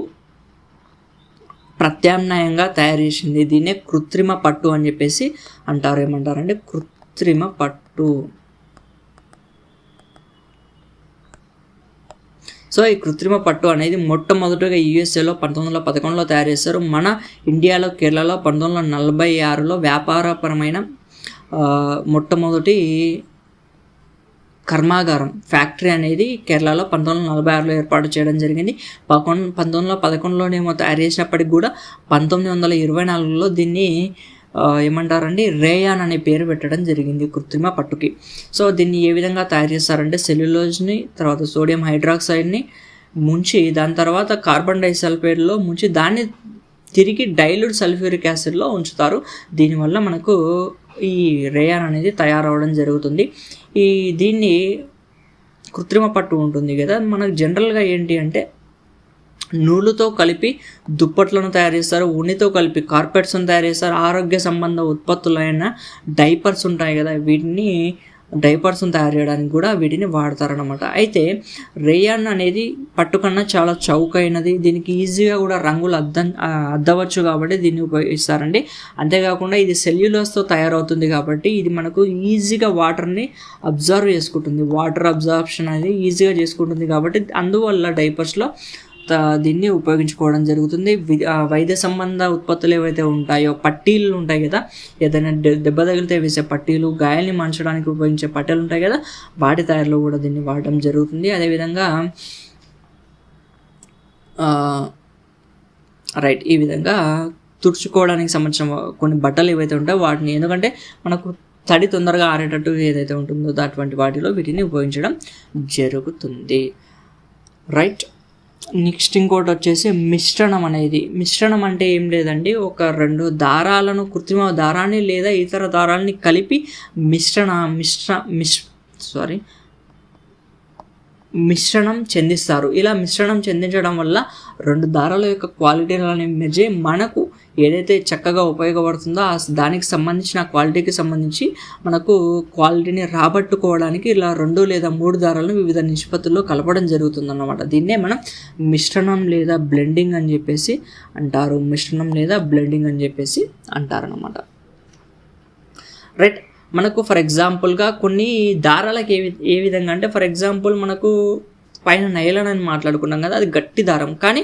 ప్రత్యామ్నాయంగా తయారు చేసింది. దీన్నే కృత్రిమ పట్టు అని చెప్పేసి అంటారు. ఏమంటారంటే కృత్రిమ పట్టు. సో ఈ కృత్రిమ పట్టు అనేది మొట్టమొదటిగా యూఎస్ఏలో 1911లో తయారు చేస్తారు. మన ఇండియాలో కేరళలో 1946లో వ్యాపారపరమైన మొట్టమొదటి కర్మాగారం ఫ్యాక్టరీ అనేది కేరళలో 1946లో ఏర్పాటు చేయడం జరిగింది. 1911లోనేమో తయారు చేసినప్పటికి కూడా 1924లో దీన్ని ఏమంటారండి రేయాన్ అనే పేరు పెట్టడం జరిగింది కృత్రిమ పట్టుకి. సో దీన్ని ఏ విధంగా తయారు చేస్తారంటే సెల్యులోజ్ని, తర్వాత సోడియం హైడ్రాక్సైడ్ని ముంచి దాని తర్వాత కార్బన్ డైసల్ఫైడ్లో ముంచి దాన్ని తిరిగి డైల్యూట్ సల్ఫ్యూరిక్ యాసిడ్లో ఉంచుతారు. దీనివల్ల మనకు ఈ రేయాన్ అనేది తయారవడం జరుగుతుంది. దీన్ని కృత్రిమ పట్టు ఉంటుంది కదా, మనకు జనరల్గా ఏంటి అంటే నూలుతో కలిపి దుప్పట్లను తయారు చేస్తారు, ఉన్నితో కలిపి కార్పెట్స్ను తయారు చేస్తారు. ఆరోగ్య సంబంధ ఉత్పత్తులైన డైపర్స్ ఉంటాయి కదా, వీటిని డైపర్స్ను తయారు చేయడానికి కూడా వీటిని వాడతారనమాట. అయితే రేయాన్ అనేది పట్టు కన్నా చాలా చౌకైనది, దీనికి ఈజీగా కూడా రంగులు అద్దవచ్చు కాబట్టి దీన్ని ఉపయోగిస్తారండి. అంతేకాకుండా ఇది సెల్యులోస్తో తయారవుతుంది కాబట్టి ఇది మనకు ఈజీగా వాటర్ని అబ్జర్వ్ చేసుకుంటుంది. వాటర్ అబ్జర్ప్షన్ అనేది ఈజీగా చేసుకుంటుంది కాబట్టి అందువల్ల డైపర్స్లో దీన్ని ఉపయోగించుకోవడం జరుగుతుంది. వైద్య సంబంధ ఉత్పత్తులు ఏవైతే ఉంటాయో, పట్టీలు ఉంటాయి కదా, ఏదైనా దెబ్బ తగిలితే వేసే పట్టీలు, గాయాల్ని మంచడానికి ఉపయోగించే పట్టీలు ఉంటాయి కదా, వాటి తయారీలో కూడా దీన్ని వాడడం జరుగుతుంది. అదేవిధంగా ఈ విధంగా తుడుచుకోవడానికి సంబంధించిన కొన్ని బట్టలు ఏవైతే ఉంటాయో వాటిని, ఎందుకంటే మనకు తడి తొందరగా ఆరేటట్టు ఏదైతే ఉంటుందో అటువంటి వాటిలో వీటిని ఉపయోగించడం జరుగుతుంది. నెక్స్ట్ ఇంకోటి వచ్చేసి మిశ్రణం అనేది. మిశ్రణం అంటే ఏం లేదండి, ఒక రెండు దారాలను, కృత్రిమ దారాన్ని లేదా ఇతర దారాలని కలిపి మిశ్రణం చెందిస్తారు. ఇలా మిశ్రణం చెందించడం వల్ల రెండు దారాల యొక్క క్వాలిటీలని మెజే మనకు ఏదైతే చక్కగా ఉపయోగపడుతుందో దానికి సంబంధించిన క్వాలిటీకి సంబంధించి మనకు క్వాలిటీని రాబట్టుకోవడానికి ఇలా 2 లేదా 3 దారాలను వివిధ నిష్పత్తుల్లో కలపడం జరుగుతుందన్నమాట. దీన్నే మనం మిశ్రణం లేదా బ్లెండింగ్ అని చెప్పేసి అంటారు. అంటారనమాట. మనకు ఫర్ ఎగ్జాంపుల్గా కొన్ని దారాలకు ఏ విధంగా అంటే, ఫర్ ఎగ్జాంపుల్ మనకు పైన నైలాన్ అని మాట్లాడుకున్నాం కదా, అది గట్టి దారం కానీ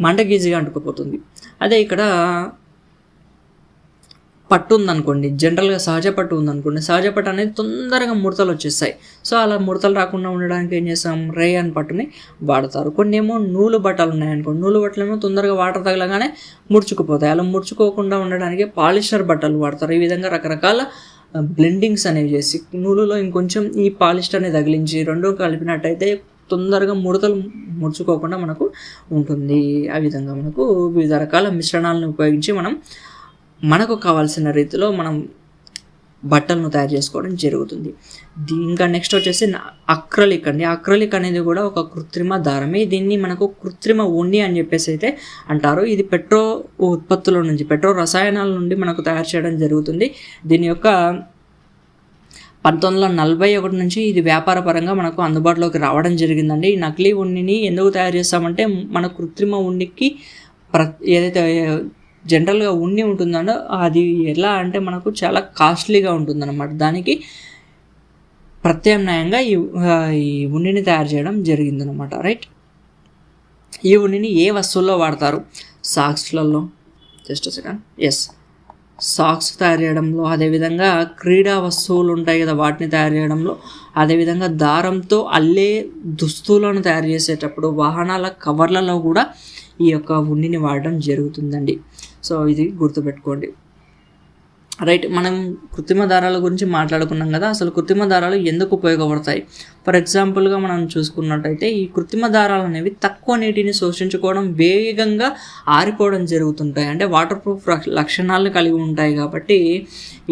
మంటకి ఈజీగా అంటుకుపోతుంది. అదే ఇక్కడ పట్టు ఉందనుకోండి, జనరల్గా సహజ పట్టు ఉందనుకోండి, సహజ పట్టు అనేది తొందరగా ముడతలు వచ్చేస్తాయి. సో అలా ముడతలు రాకుండా ఉండడానికి ఏం చేస్తాం, రేయాన్ పట్టుని వాడతారు. కొన్ని ఏమో నూలు బట్టలు ఉన్నాయనుకోండి, నూలు బట్టలు ఏమో తొందరగా వాటర్ తగలగానే ముడుచుకుపోతాయి. అలా ముడుచుకోకుండా ఉండడానికి పాలిస్టర్ బట్టలు వాడతారు. ఈ విధంగా రకరకాల బ్లెండింగ్స్ అనేవి చేసి నూలులో ఇంకొంచెం ఈ పాలిస్టర్ని తగిలించి రెండు కలిపినట్టయితే తొందరగా ముడతలు ముడుచుకోకుండా మనకు ఉంటుంది. ఆ విధంగా మనకు వివిధ రకాల మిశ్రణాలను ఉపయోగించి మనకు కావాల్సిన రీతిలో మనం బట్టలను తయారు చేసుకోవడం జరుగుతుంది. ఇంకా నెక్స్ట్ వచ్చేసి అక్రలిక్ అండి. అక్రలిక్ అనేది కూడా ఒక కృత్రిమ దారమే. దీన్ని మనకు కృత్రిమ ఉన్ని అని చెప్పేసి అయితే అంటారు. ఇది పెట్రో ఉత్పత్తుల నుంచి, పెట్రో రసాయనాల నుండి మనకు తయారు చేయడం జరుగుతుంది. దీని యొక్క 1941 నుంచి ఇది వ్యాపార పరంగా మనకు అందుబాటులోకి రావడం జరిగిందండి. ఈ నకిలీ ఉన్నిని ఎందుకు తయారు చేస్తామంటే మన కృత్రిమ ఉన్నికి ఏదైతే జనరల్గా ఉన్ని ఉంటుందో అది ఎలా అంటే మనకు చాలా కాస్ట్లీగా ఉంటుందన్నమాట. దానికి ప్రత్యామ్నాయంగా ఈ ఉన్నిని తయారు చేయడం జరిగిందనమాట. రైట్, ఈ ఉన్నిని ఏ వస్తువుల్లో వాడతారు? సాక్స్లలో, జస్ట్ సెకండ్, ఎస్, సాక్స్ తయారు చేయడంలో, అదేవిధంగా క్రీడా వస్తువులు ఉంటాయి కదా వాటిని తయారు చేయడంలో, అదేవిధంగా దారంతో అల్లే దుస్తులను తయారు చేసేటప్పుడు, వాహనాల కవర్లలో కూడా ఈ యొక్క ఉన్నిని వాడడం జరుగుతుందండి. సో ఇది గుర్తుపెట్టుకోండి. రైట్, మనం కృత్రిమ దారాల గురించి మాట్లాడుకున్నాం కదా. అసలు కృత్రిమ దారాలు ఎందుకు ఉపయోగపడతాయి? ఫర్ ఎగ్జాంపుల్గా మనం చూసుకున్నట్టయితే ఈ కృత్రిమ దారాలు అనేవి తక్కువ నీటిని శోషించుకోవడం, వేగంగా ఆరిపోవడం జరుగుతుంటాయి. అంటే వాటర్ ప్రూఫ్ లక్షణాలను కలిగి ఉంటాయి కాబట్టి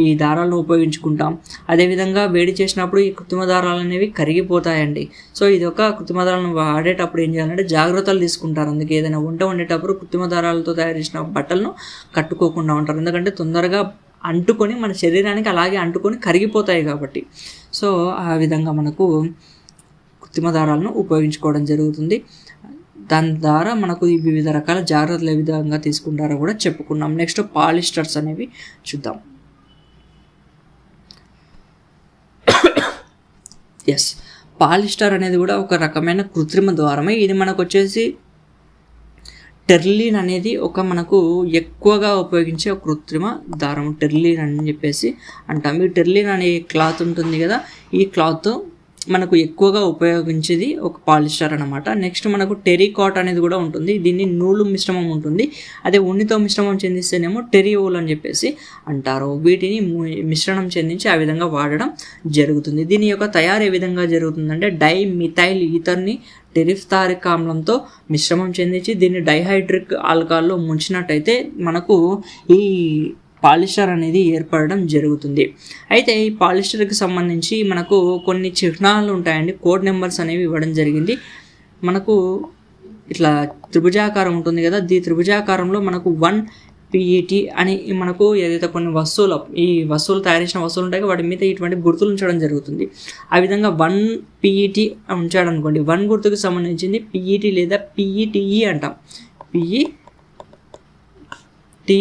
ఈ దారాలను ఉపయోగించుకుంటాం. అదేవిధంగా వేడి చేసినప్పుడు ఈ కృత్రిమ దారాలు అనేవి కరిగిపోతాయండి. సో ఇది ఒక కృత్రిమ దారాలను వాడేటప్పుడు ఏం చేయాలంటే జాగ్రత్తలు తీసుకుంటారు. అందుకే ఏదైనా వంట వండేటప్పుడు కృత్రిమ దారాలతో తయారు చేసిన బట్టలను కట్టుకోకుండా ఉంటారు. ఎందుకంటే తొందరగా అంటుకొని మన శరీరానికి అలాగే అంటుకొని కరిగిపోతాయి కాబట్టి. సో ఆ విధంగా మనకు కృత్రిమ దారాలను ఉపయోగించుకోవడం జరుగుతుంది. దాని ద్వారా మనకు ఈ వివిధ రకాల జాగ్రత్తలు ఏ విధంగా తీసుకుంటారో కూడా చెప్పుకున్నాం. నెక్స్ట్ పాలిస్టర్స్ అనేవి చూద్దాం. ఎస్, పాలిస్టర్ అనేది కూడా ఒక రకమైన కృత్రిమ ద్వారమే. ఇది మనకు వచ్చేసి టెర్లిన్ అనేది ఒక మనకు ఎక్కువగా ఉపయోగించే ఒక కృత్రిమ దారం, టెర్లిన్ అని చెప్పేసి అంటాం. ఈ టెర్లిన్ అనే క్లాత్ ఉంటుంది కదా, ఈ క్లాత్ మనకు ఎక్కువగా ఉపయోగించేది ఒక పాలిస్టర్ అనమాట. నెక్స్ట్ మనకు టెరికాట్ అనేది కూడా ఉంటుంది. దీన్ని నూలు మిశ్రమం ఉంటుంది. అదే ఉన్నితో మిశ్రమం చెందిస్తేనేమో టెరియోల్ అని చెప్పేసి అంటారు. వీటిని మిశ్రణం చెందించి ఆ విధంగా వాడడం జరుగుతుంది. దీని యొక్క తయారు ఏ విధంగా జరుగుతుందంటే డైమిథైల్ ఈథర్ని టెరిఫ్తారిక్ ఆమ్లంతో మిశ్రమం చెందించి దీన్ని డైహైడ్రిక్ ఆల్కహాల్లో ముంచినట్టయితే మనకు ఈ పాలిస్టర్ అనేది ఏర్పడడం జరుగుతుంది. అయితే ఈ పాలిస్టర్కి సంబంధించి మనకు కొన్ని చిహ్నాలు ఉంటాయండి, కోడ్ నెంబర్స్ అనేవి ఇవ్వడం జరిగింది. మనకు ఇట్లా త్రిభుజాకారం ఉంటుంది కదా, ఈ త్రిభుజాకారంలో మనకు 1 PET అని మనకు ఏదైతే కొన్ని ఈ వస్తువులు తయారు చేసిన వస్తువులు ఉంటాయి వాటి మీద ఇటువంటి గుర్తులు ఉంచడం జరుగుతుంది. ఆ విధంగా 1 PET ఉంచాడు అనుకోండి, 1 గుర్తుకు సంబంధించింది PET లేదా PETE అంటాం. PET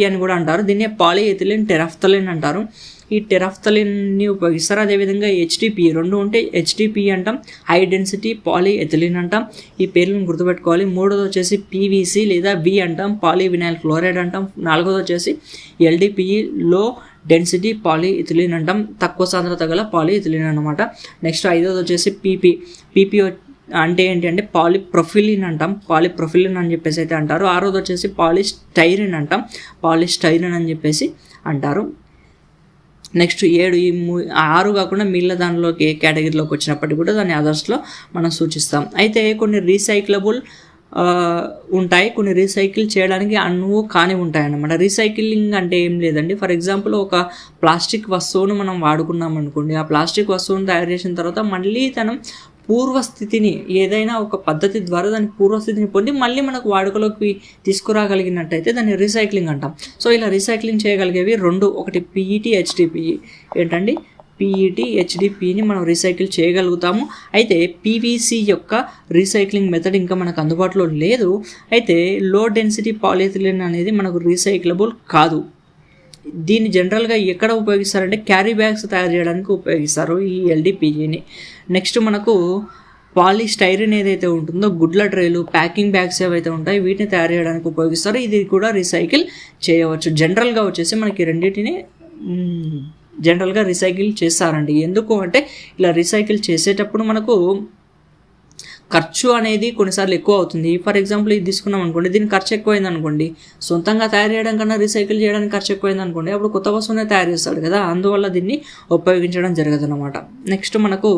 అని కూడా అంటారు. దీన్నే పాలిఎథిలిన్ టెరాఫ్థలిన్ అంటారు. ఈ టెరాఫ్థలిన్ని ఉపయోగిస్తారు. అదేవిధంగా HDPE 2 ఉంటే HDPE అంటాం, హై డెన్సిటీ పాలిఎథిలిన్ అంటాం. ఈ పేర్లను గుర్తుపెట్టుకోవాలి. మూడోది వచ్చేసి PVC లేదా V అంటాం, పాలివినైల్ క్లోరైడ్ అంటాం. నాలుగోది వచ్చేసి LDPE లో డెన్సిటీ పాలిఇథిలిన్ అంటాం, తక్కువ సాంద్రత గల పాలిఇథిలిన్ అనమాట. నెక్స్ట్ ఐదోది వచ్చేసి PP అంటే ఏంటి అంటే పాలిప్రొఫిలిన్ అంటాం, పాలిప్రొఫిలిన్ అని చెప్పేసి అయితే అంటారు. ఆరోది వచ్చేసి పాలిస్టైరిన్ అంటాం, పాలిస్టైరిన్ అని చెప్పేసి అంటారు. నెక్స్ట్ 7 ఈ 6 కాకుండా మిగిలిన దానిలోకి ఏ కేటగిరీలోకి వచ్చినప్పటికీ కూడా దాన్ని అదర్స్లో మనం సూచిస్తాం. అయితే కొన్ని రీసైక్లబుల్ ఉంటాయి, కొన్ని రీసైకిల్ చేయడానికి అనువు కాని ఉంటాయి అన్నమాట. రీసైక్లింగ్ అంటే ఏం లేదండి, ఫర్ ఎగ్జాంపుల్ ఒక ప్లాస్టిక్ వస్తువును మనం వాడుకున్నాం అనుకోండి, ఆ ప్లాస్టిక్ వస్తువును తయారు చేసిన తర్వాత మళ్ళీ పూర్వస్థితిని ఏదైనా ఒక పద్ధతి ద్వారా దాని పూర్వస్థితిని పొంది మళ్ళీ మనకు వాడుకలోకి తీసుకురాగలిగినట్టయితే దాన్ని రీసైక్లింగ్ అంటాం. సో ఇలా రీసైక్లింగ్ చేయగలిగేవి 2, ఒకటి PET, HDPE. ఏంటండి, PET, HDPEని మనం రీసైకిల్ చేయగలుగుతాము. అయితే PVC యొక్క రీసైక్లింగ్ మెథడ్ ఇంకా మనకు అందుబాటులో లేదు. అయితే లో డెన్సిటీ పాలిఎథిలిన్ అనేది మనకు రీసైక్లబుల్ కాదు. దీన్ని జనరల్గా ఎక్కడ ఉపయోగిస్తారంటే క్యారీ బ్యాగ్స్ తయారు చేయడానికి ఉపయోగిస్తారు ఈ LDPEని. నెక్స్ట్ మనకు పాలిస్టైరిన్ ఏదైతే ఉంటుందో గుడ్ల ట్రేలు, ప్యాకింగ్ బ్యాగ్స్ ఏవైతే ఉంటాయో వీటిని తయారు చేయడానికి ఉపయోగిస్తారు. ఇది కూడా రీసైకిల్ చేయవచ్చు. జనరల్గా వచ్చేసి మనకి రెండింటిని జనరల్గా రీసైకిల్ చేస్తారండి. ఎందుకు అంటే ఇలా రీసైకిల్ చేసేటప్పుడు మనకు ఖర్చు అనేది కొన్నిసార్లు ఎక్కువ అవుతుంది. ఫర్ ఎగ్జాంపుల్ ఇది తీసుకున్నాం అనుకోండి, దీనికి ఖర్చు ఎక్కువైంది అనుకోండి, సొంతంగా తయారు చేయడం కన్నా రీసైకిల్ చేయడానికి ఖర్చు ఎక్కువైంది అనుకోండి, అప్పుడు కొత్త వస్తువునే తయారు చేస్తాడు కదా, అందువల్ల దీన్ని ఉపయోగించడం జరగదు అనమాట. నెక్స్ట్ మనకు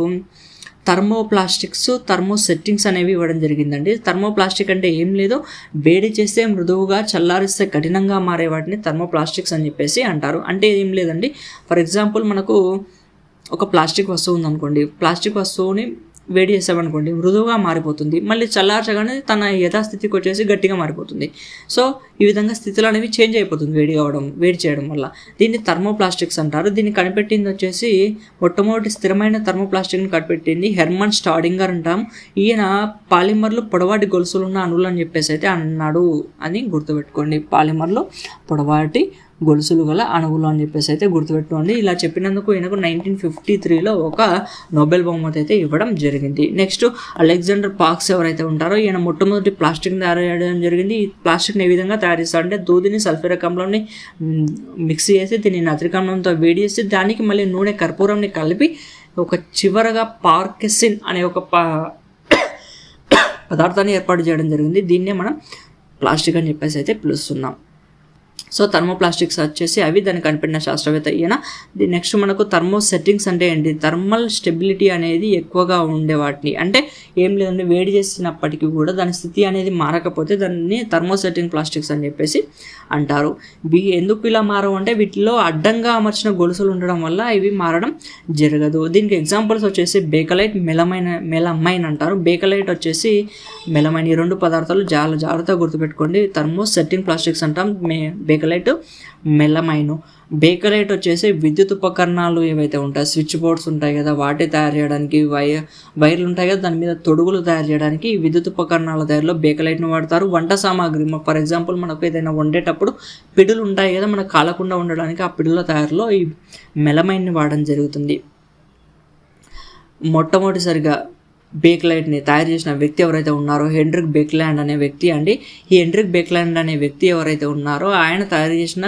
థర్మోప్లాస్టిక్స్, థర్మో సెట్టింగ్స్ అనేవి ఇవ్వడం జరిగిందండి. థర్మోప్లాస్టిక్ అంటే ఏం లేదు, వేడి చేస్తే మృదువుగా, చల్లారిస్తే కఠినంగా మారే వాటిని థర్మోప్లాస్టిక్స్ అని చెప్పేసి అంటారు. అంటే ఏం లేదండి, ఫర్ ఎగ్జాంపుల్ మనకు ఒక ప్లాస్టిక్ వస్తువు ఉందనుకోండి, ప్లాస్టిక్ వస్తువుని వేడి చేసామనుకోండి మృదువుగా మారిపోతుంది, మళ్ళీ చల్లార్చగానే తన యథాస్థితికి వచ్చేసి గట్టిగా మారిపోతుంది. సో ఈ విధంగా స్థితులు అనేవి చేంజ్ అయిపోతుంది వేడి చేయడం వల్ల. దీన్ని థర్మోప్లాస్టిక్స్ అంటారు. దీన్ని కనిపెట్టింది వచ్చేసి మొట్టమొదటి స్థిరమైన థర్మోప్లాస్టిక్ని కనిపెట్టింది హెర్మన్ స్టాడింగర్ అంటాం. ఈయన పాలిమర్లు పొడవాటి గొలుసులు ఉన్న అణువులు అని చెప్పేసి అయితే అన్నాడు అని గుర్తుపెట్టుకోండి. పాలిమర్లు పొడవాటి గొలుసులు గల అణువులు అని చెప్పేసి అయితే గుర్తుపెట్టుకోండి. ఇలా చెప్పినందుకు ఈయనకు 1953లో ఒక నోబెల్ బహుమతి అయితే ఇవ్వడం జరిగింది. నెక్స్ట్ అలెగ్జాండర్ పాక్స్ ఎవరైతే ఉంటారో ఈయన మొట్టమొదటి ప్లాస్టిక్ని తయారు చేయడం జరిగింది. ఈ ప్లాస్టిక్ని ఏ విధంగా తయారు చేస్తారంటే దూదిని సల్ఫ్యూరిక్ ఆమ్లంని మిక్స్ చేసి దీన్ని నత్రిక ఆమ్లంతో వేడి చేసి దానికి మళ్ళీ నూనె కర్పూరంని కలిపి ఒక చివరగా పార్కెసిన్ అనే ఒక పదార్థాన్ని ఏర్పాటు చేయడం జరిగింది. దీన్నే మనం ప్లాస్టిక్ అని చెప్పేసి అయితే పిలుస్తున్నాం. సో థర్మోప్లాస్టిక్స్ వచ్చేసి అవి దాన్ని కనిపెట్టిన శాస్త్రవేత్త ఈయన. నెక్స్ట్ మనకు థర్మో సెట్టింగ్స్ అంటే ఏంటి, థర్మల్ స్టెబిలిటీ అనేది ఎక్కువగా ఉండే వాటిని, అంటే ఏం లేదంటే వేడి చేసినప్పటికీ కూడా దాని స్థితి అనేది మారకపోతే దాన్ని థర్మో సెట్టింగ్ ప్లాస్టిక్స్ అని చెప్పేసి అంటారు. ఎందుకు ఇలా మారవు అంటే వీటిలో అడ్డంగా అమర్చిన గొలుసులు ఉండడం వల్ల ఇవి మారడం జరగదు. దీనికి ఎగ్జాంపుల్స్ వచ్చేసి బేకలైట్, మెలమైన్ అంటారు. బేకలైట్ వచ్చేసి మెలమైన్, ఈ రెండు పదార్థాలు చాలా జాగ్రత్తగా గుర్తుపెట్టుకోండి. థర్మో సెట్టింగ్ ప్లాస్టిక్స్ అంటాం, బేకలైట్, మెలమైన్. బేకలైట్ వచ్చేసి విద్యుత్ ఉపకరణాలు ఏవైతే ఉంటాయి, స్విచ్ బోర్డ్స్ ఉంటాయి కదా, వాటి తయారు చేయడానికి, వైర్లు ఉంటాయి కదా దాని మీద తొడుగులు తయారు చేయడానికి విద్యుత్ ఉపకరణాల తయారులో బేకలైట్ను వాడతారు. వంట సామాగ్రి, ఫర్ ఎగ్జాంపుల్ మనకు ఏదైనా వండేటప్పుడు పిడులు ఉంటాయి కదా, మనకు కాలకుండా ఉండడానికి ఆ పిడుల తయారులో ఈ మెలమైన్ని వాడడం జరుగుతుంది. మొట్టమొదటిసారిగా బేక్లైట్ని తయారు చేసిన వ్యక్తి ఎవరైతే ఉన్నారో హెన్రిక్ బేక్లాండ్ అనే వ్యక్తి అండి. ఈ హెన్రిక్ బేక్లాండ్ అనే వ్యక్తి ఎవరైతే ఉన్నారో ఆయన తయారు చేసిన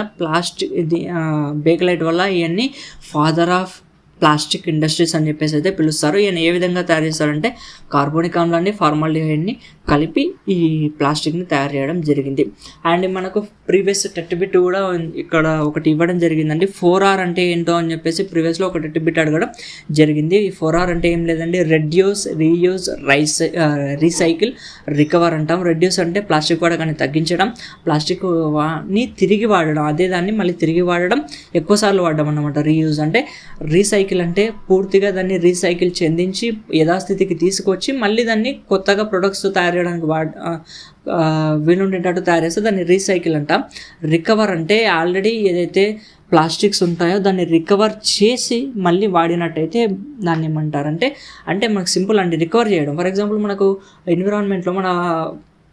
బేక్లైట్ వల్ల ఇవన్నీ ఫాదర్ ఆఫ్ ప్లాస్టిక్ ఇండస్ట్రీస్ అని చెప్పేసి అయితే పిలుస్తారు. ఈయన ఏ విధంగా తయారు చేస్తారంటే కార్బోనిక్ ఆమ్లాన్ని, ఫార్మాల్డిహైడ్ని కలిపి ఈ ప్లాస్టిక్ని తయారు చేయడం జరిగింది. అండ్ మనకు ప్రీవియస్ టెట్ బిట్ కూడా ఇక్కడ ఒకటి ఇవ్వడం జరిగిందండి. 4R అంటే ఏంటో అని చెప్పేసి ప్రీవియస్లో ఒక టెట్ బిట్ అడగడం జరిగింది. ఈ 4R అంటే ఏం లేదండి, రెడ్యూస్, రీయూజ్, రీసైకిల్, రికవర్ అంటాం. రెడ్యూస్ అంటే ప్లాస్టిక్ వాడకాన్ని తగ్గించడం, ప్లాస్టిక్ని తిరిగి వాడడం, అదే దాన్ని మళ్ళీ తిరిగి వాడడం, ఎక్కువసార్లు వాడడం అన్నమాట. రీయూజ్ అంటే, రీసైకిల్ అంటే పూర్తిగా దాన్ని రీసైకిల్ చెందించి యథాస్థితికి తీసుకొచ్చి మళ్ళీ దాన్ని కొత్తగా ప్రొడక్ట్స్ తయారు చేయడానికి వీలుండేటట్టు తయారు చేస్తే దాన్ని రీసైకిల్ అంటాం. రికవర్ అంటే ఆల్రెడీ ఏదైతే ప్లాస్టిక్స్ ఉంటాయో దాన్ని రికవర్ చేసి మళ్ళీ వాడినట్టయితే దాన్ని ఏమంటారంటే, అంటే మనకు సింపుల్ అండి, రికవర్ చేయడం. ఫర్ ఎగ్జాంపుల్ మనకు ఎన్విరాన్మెంట్లో మన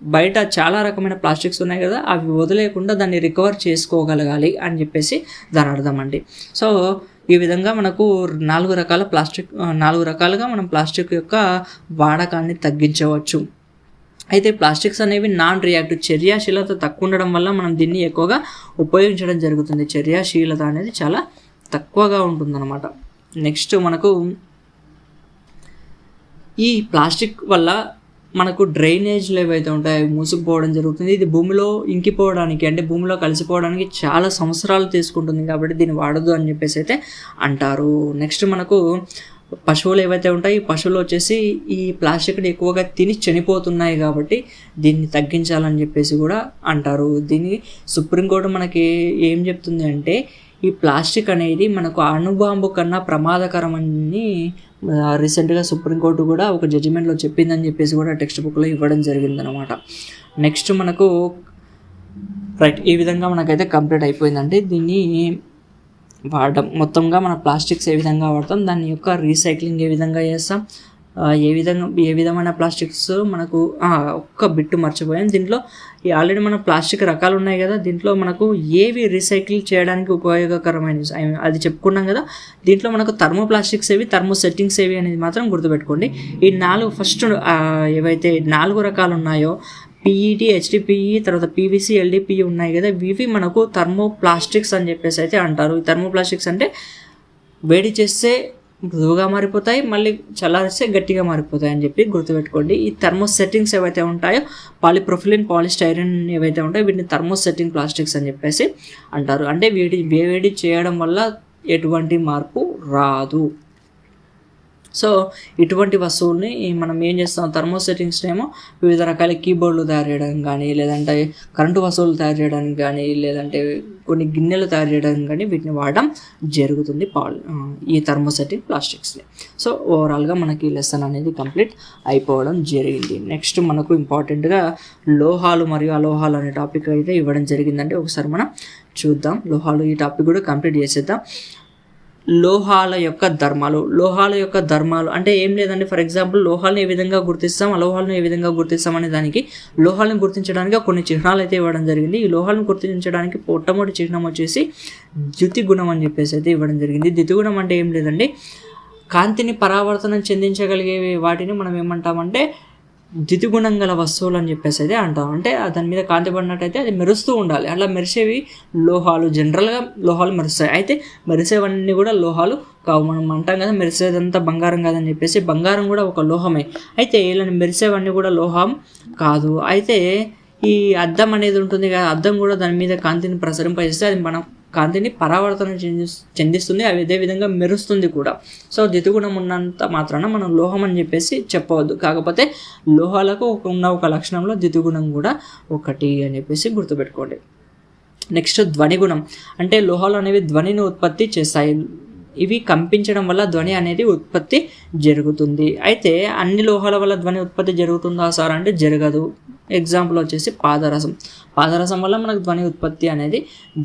బయట చాలా రకమైన ప్లాస్టిక్స్ ఉన్నాయి కదా, అవి వదిలేకుండా దాన్ని రికవర్ చేసుకోగలగాలి అని చెప్పేసి దాని అర్థం అండి. సో ఈ విధంగా మనకు 4 రకాలుగా మనం ప్లాస్టిక్ యొక్క వాడకాన్ని తగ్గించవచ్చు. అయితే ప్లాస్టిక్స్ అనేవి నాన్ రియాక్టివ్, చర్యాశీలత తక్కువ ఉండడం వల్ల మనం దీన్ని ఎక్కువగా ఉపయోగించడం జరుగుతుంది. చర్యాశీలత అనేది చాలా తక్కువగా ఉంటుందన్నమాట. నెక్స్ట్ మనకు ఈ ప్లాస్టిక్ వల్ల మనకు డ్రైనేజ్లు ఏవైతే ఉంటాయో అవి మూసుకుపోవడం జరుగుతుంది. ఇది భూమిలో ఇంకిపోవడానికి, అంటే భూమిలో కలిసిపోవడానికి చాలా సంవత్సరాలు తీసుకుంటుంది, కాబట్టి దీన్ని వాడదు అని చెప్పేసి అయితే అంటారు. నెక్స్ట్ మనకు పశువులు ఏవైతే ఉంటాయి, ఈ పశువులు వచ్చేసి ఈ ప్లాస్టిక్ని ఎక్కువగా తిని చనిపోతున్నాయి, కాబట్టి దీన్ని తగ్గించాలని చెప్పేసి కూడా అంటారు. దీన్ని సుప్రీంకోర్టు మనకి ఏం చెప్తుంది అంటే, ఈ ప్లాస్టిక్ అనేది మనకు అణుబాంబు కన్నా ప్రమాదకరం అని రీసెంట్గా సుప్రీంకోర్టు కూడా ఒక జడ్జిమెంట్లో చెప్పిందని చెప్పేసి కూడా టెక్స్ట్ బుక్లో ఇవ్వడం జరిగిందనమాట. నెక్స్ట్ మనకు ఈ విధంగా మనకైతే కంప్లీట్ అయిపోయిందండి. దీన్ని వాడడం మొత్తంగా మన ప్లాస్టిక్స్ ఏ విధంగా వాడతాం, దాని యొక్క రీసైక్లింగ్ ఏ విధంగా చేస్తాం, ఏ విధమైన ప్లాస్టిక్స్ మనకు ఒక్క బిట్టు మర్చిపోయాం. దీంట్లో ఆల్రెడీ మన ప్లాస్టిక్ రకాలు ఉన్నాయి కదా, దీంట్లో మనకు ఏవి రీసైకిల్ చేయడానికి ఉపయోగకరమైనవి అది చెప్పుకున్నాం కదా. దీంట్లో మనకు థర్మో ప్లాస్టిక్స్ ఏవి, థర్మో సెట్టింగ్స్ ఏవి అనేది మాత్రం గుర్తుపెట్టుకోండి. ఈ 4 ఫస్ట్ ఏవైతే 4 రకాలు ఉన్నాయో, PET, HDPE, తర్వాత PVC, LDPE ఉన్నాయి కదా, ఇవి మనకు థర్మో ప్లాస్టిక్స్ అని చెప్పేసి అయితే అంటారు. ఈ థర్మో ప్లాస్టిక్స్ అంటే వేడి చేస్తే మృదువుగా మారిపోతాయి, మళ్ళీ చల్లారిస్తే గట్టిగా మారిపోతాయి అని చెప్పి గుర్తుపెట్టుకోండి. ఈ థర్మోసెట్టింగ్స్ ఏవైతే ఉంటాయో పాలిప్రొఫిలిన్ పాలిస్టైరిన్ ఏవైతే ఉంటాయో వీటిని థర్మోసెట్టింగ్ ప్లాస్టిక్స్ అని చెప్పేసి అంటారు. అంటే వేడి చేయడం వల్ల ఎటువంటి మార్పు రాదు. సో ఇటువంటి వస్తువుల్ని మనం ఏం చేస్తాం, థర్మోసెట్టింగ్స్ని ఏమో వివిధ రకాల కీబోర్డులు తయారు చేయడానికి కానీ, లేదంటే కరెంటు వస్తువులు తయారు చేయడానికి కానీ, లేదంటే కొన్ని గిన్నెలు తయారు చేయడానికి కానీ వీటిని వాడడం జరుగుతుంది ఈ థర్మోసెట్టింగ్ ప్లాస్టిక్స్ని. సో ఓవరాల్గా మనకి ఈ లెసన్ అనేది కంప్లీట్ అయిపోవడం జరిగింది. నెక్స్ట్ మనకు ఇంపార్టెంట్గా లోహాలు మరియు అలోహాలు అనే టాపిక్ అయితే ఇవ్వడం జరిగిందంటే ఒకసారి మనం చూద్దాం. లోహాలు ఈ టాపిక్ కూడా కంప్లీట్ చేసేద్దాం. లోహాల యొక్క ధర్మాలు అంటే ఏం లేదండి. ఫర్ ఎగ్జాంపుల్ లోహాలను ఏ విధంగా గుర్తిస్తాం, అలోహాలను ఏ విధంగా గుర్తిస్తాం అనే దానికి లోహాలను గుర్తించడానికి కొన్ని చిహ్నాలు అయితే ఇవ్వడం జరిగింది. ఈ లోహాలను గుర్తించడానికి మొట్టమొదటి చిహ్నం వచ్చేసి ద్యుతి గుణం అని చెప్పేసి అయితే ఇవ్వడం జరిగింది. ద్యుతి గుణం అంటే ఏం లేదండి, కాంతిని పరావర్తనం చెందించగలిగే వాటిని మనం ఏమంటామంటే ద్యుతిగుణం గల వస్తువులు అని చెప్పేసి అయితే అంటాం. అంటే దాని మీద కాంతి పడినట్టయితే అది మెరుస్తూ ఉండాలి. అలా మెరిసేవి లోహాలు. జనరల్గా లోహాలు మెరుస్తాయి. అయితే మెరిసేవన్నీ కూడా లోహాలు కావు. మనం అంటాం కదా మెరిసేదంతా బంగారం కాదని చెప్పేసి, బంగారం కూడా ఒక లోహమే. అయితే ఇలా మెరిసేవన్నీ కూడా లోహం కాదు. అయితే ఈ అద్దం అనేది ఉంటుంది కదా, అద్దం కూడా దాని మీద కాంతిని ప్రసరింపజేస్తే అది మనం కాంతిని పరావర్తనం చెందిస్తుంది, అదే విధంగా మెరుస్తుంది కూడా. సో ద్యుతిగుణం ఉన్నంత మాత్రాన మనం లోహం అని చెప్పేసి చెప్పవద్దు. కాకపోతే లోహాలకు ఉన్న ఒక లక్షణంలో ద్యుతిగుణం కూడా ఒకటి అని చెప్పేసి గుర్తుపెట్టుకోండి. నెక్స్ట్ ధ్వనిగుణం అంటే లోహాలు అనేవి ధ్వనిని ఉత్పత్తి చేస్తాయి. ఇవి కంపించడం వల్ల ధ్వని అనేది ఉత్పత్తి జరుగుతుంది. అయితే అన్ని లోహాల వల్ల ధ్వని ఉత్పత్తి జరుగుతుందా సార్ అంటే జరగదు. ఎగ్జాంపుల్ వచ్చేసి పాదరసం వల్ల మనకు ధ్వని ఉత్పత్తి అనేది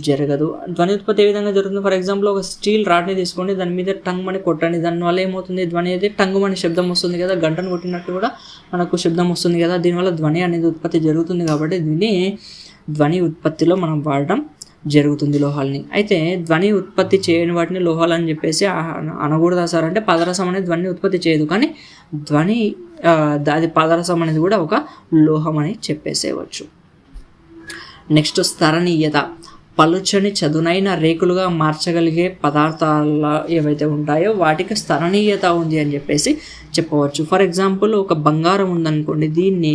జరగదు. ధ్వని ఉత్పత్తి ఏ విధంగా జరుగుతుంది, ఫర్ ఎగ్జాంపుల్ ఒక స్టీల్ రాడ్ని తీసుకోండి, దాని మీద టంగుమని కొట్టండి, దానివల్ల ఏమవుతుంది, ధ్వని అనేది టంగుమని శబ్దం వస్తుంది కదా, గంటను కొట్టినట్టు కూడా మనకు శబ్దం వస్తుంది కదా, దీనివల్ల ధ్వని అనేది ఉత్పత్తి జరుగుతుంది. కాబట్టి దీన్ని ధ్వని ఉత్పత్తిలో మనం వాడడం జరుగుతుంది లోహాలని. అయితే ధ్వని ఉత్పత్తి చేయని వాటిని లోహాలు అని చెప్పేసి అనకూడదా సార్ అంటే పాదరసం అనేది ధ్వని ఉత్పత్తి చేయదు, కానీ అది పాదరసం అనేది కూడా ఒక లోహం అని చెప్పేసేయవచ్చు. నెక్స్ట్ స్థరణీయత. పలుచని చదునైన రేకులుగా మార్చగలిగే పదార్థాలు ఏవైతే ఉంటాయో వాటికి స్థరణీయత ఉంది అని చెప్పేసి చెప్పవచ్చు. ఫర్ ఎగ్జాంపుల్ ఒక బంగారం ఉందనుకోండి, దీన్ని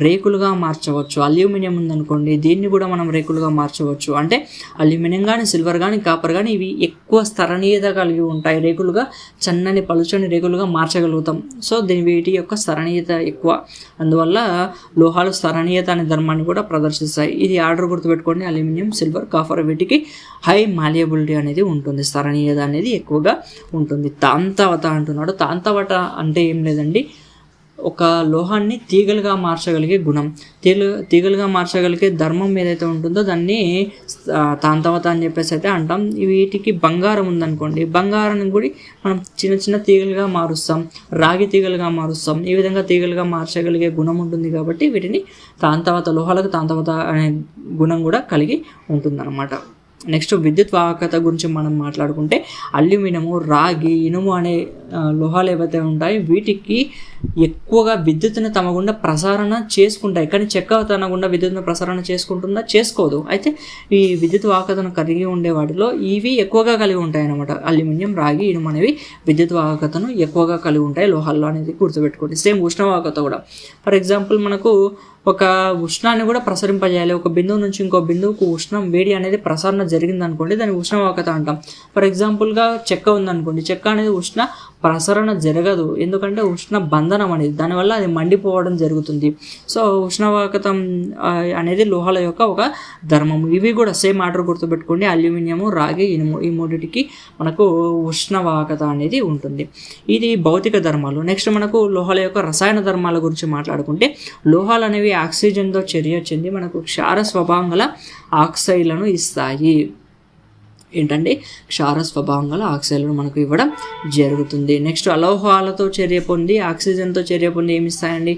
రేకులుగా మార్చవచ్చు. అల్యూమినియం ఉందనుకోండి, దీన్ని కూడా మనం రేకులుగా మార్చవచ్చు. అంటే అల్యూమినియం కానీ సిల్వర్ కానీ కాపర్ కానీ ఇవి ఎక్కువ స్థరణీయత కలిగి ఉంటాయి. రేకులుగా సన్నని పలుచని రేకులుగా మార్చగలుగుతాం. సో వీటి యొక్క స్థరణీయత ఎక్కువ. అందువల్ల లోహాలు స్థరణీయత అనే ధర్మాన్ని కూడా ప్రదర్శిస్తాయి. ఇది ఆర్డర్ గుర్తుపెట్టుకోండి, అల్యూమినియం సిల్వర్ కాపర్ వీటికి హై మాలియబిలిటీ అనేది ఉంటుంది, స్థరణీయత అనేది ఎక్కువగా ఉంటుంది. తాంతవత అంటున్నాడు. తాంతవత అంటే ఏం లేదండి, ఒక లోహాన్ని తీగలుగా మార్చగలిగే గుణం, తీగలుగా మార్చగలిగే ధర్మం ఏదైతే ఉంటుందో దాన్ని తాంతవత అని చెప్పేసి అయితే అంటాం. వీటికి బంగారం ఉందనుకోండి, బంగారాన్ని కూడా మనం చిన్న చిన్న తీగలుగా మారుస్తాం, రాగి తీగలుగా మారుస్తాం. ఈ విధంగా తీగలుగా మార్చగలిగే గుణం ఉంటుంది కాబట్టి వీటిని తాంతవత, లోహాలకు తాంతవత అనే గుణం కూడా కలిగి ఉంటుందన్నమాట. నెక్స్ట్ విద్యుత్ వాహకత గురించి మనం మాట్లాడుకుంటే అల్యూమినియము, రాగి, ఇనుము అనే లోహాలు ఏవైతే ఉంటాయో వీటికి ఎక్కువగా విద్యుత్తుని తమ గుండా ప్రసారణ చేసుకుంటాయి. కానీ చెక్క తన గుండా విద్యుత్తును ప్రసారణ చేసుకుంటుందా, చేసుకోదు. అయితే ఈ విద్యుత్ వాహకతను కలిగి ఉండే వాటిలో ఇవి ఎక్కువగా కలిగి ఉంటాయి అన్నమాట. అల్యూమినియం, రాగి, ఇనుము అనేవి విద్యుత్ వాహకతను ఎక్కువగా కలిగి ఉంటాయి లోహాల్లో అనేది గుర్తుపెట్టుకోండి. సేమ్ ఉష్ణవాహకత కూడా. ఫర్ ఎగ్జాంపుల్ మనకు ఒక ఉష్ణాన్ని కూడా ప్రసరింపజేయాలి. ఒక బిందువు నుంచి ఇంకో బిందువుకు ఉష్ణం, వేడి అనేది ప్రసరణ జరిగిందనుకోండి, దాన్ని ఉష్ణవాహకత అంటాం. ఫర్ ఎగ్జాంపుల్గా చెక్క ఉందనుకోండి, చెక్క అనేది ఉష్ణ ప్రసరణ జరగదు, ఎందుకంటే ఉష్ణ బంధనం అనేది, దానివల్ల అది మండిపోవడం జరుగుతుంది. సో ఉష్ణవాహకత అనేది లోహాల యొక్క ఒక ధర్మం. ఇవి కూడా సేమ్ ఆర్డర్ గుర్తుపెట్టుకోండి, అల్యూమినియము, రాగి, ఇనుము ఈ మూడిటికి మనకు ఉష్ణవాహకత అనేది ఉంటుంది. ఇది భౌతిక ధర్మాలు. నెక్స్ట్ మనకు లోహాల యొక్క రసాయన ధర్మాల గురించి మాట్లాడుకుంటే లోహాలు అనేవి ఆక్సిజన్తో చర్య చెంది మనకు క్షార స్వభావం గల ఆక్సైడ్లను ఇస్తాయి. ఏంటంటే క్షార స్వభావం గల ఆక్సైడ్లను మనకు ఇవ్వడం జరుగుతుంది. నెక్స్ట్ అలోహాలతో చర్య పొంది ఆక్సిజన్తో చర్య పొంది ఏమి ఇస్తాయండి,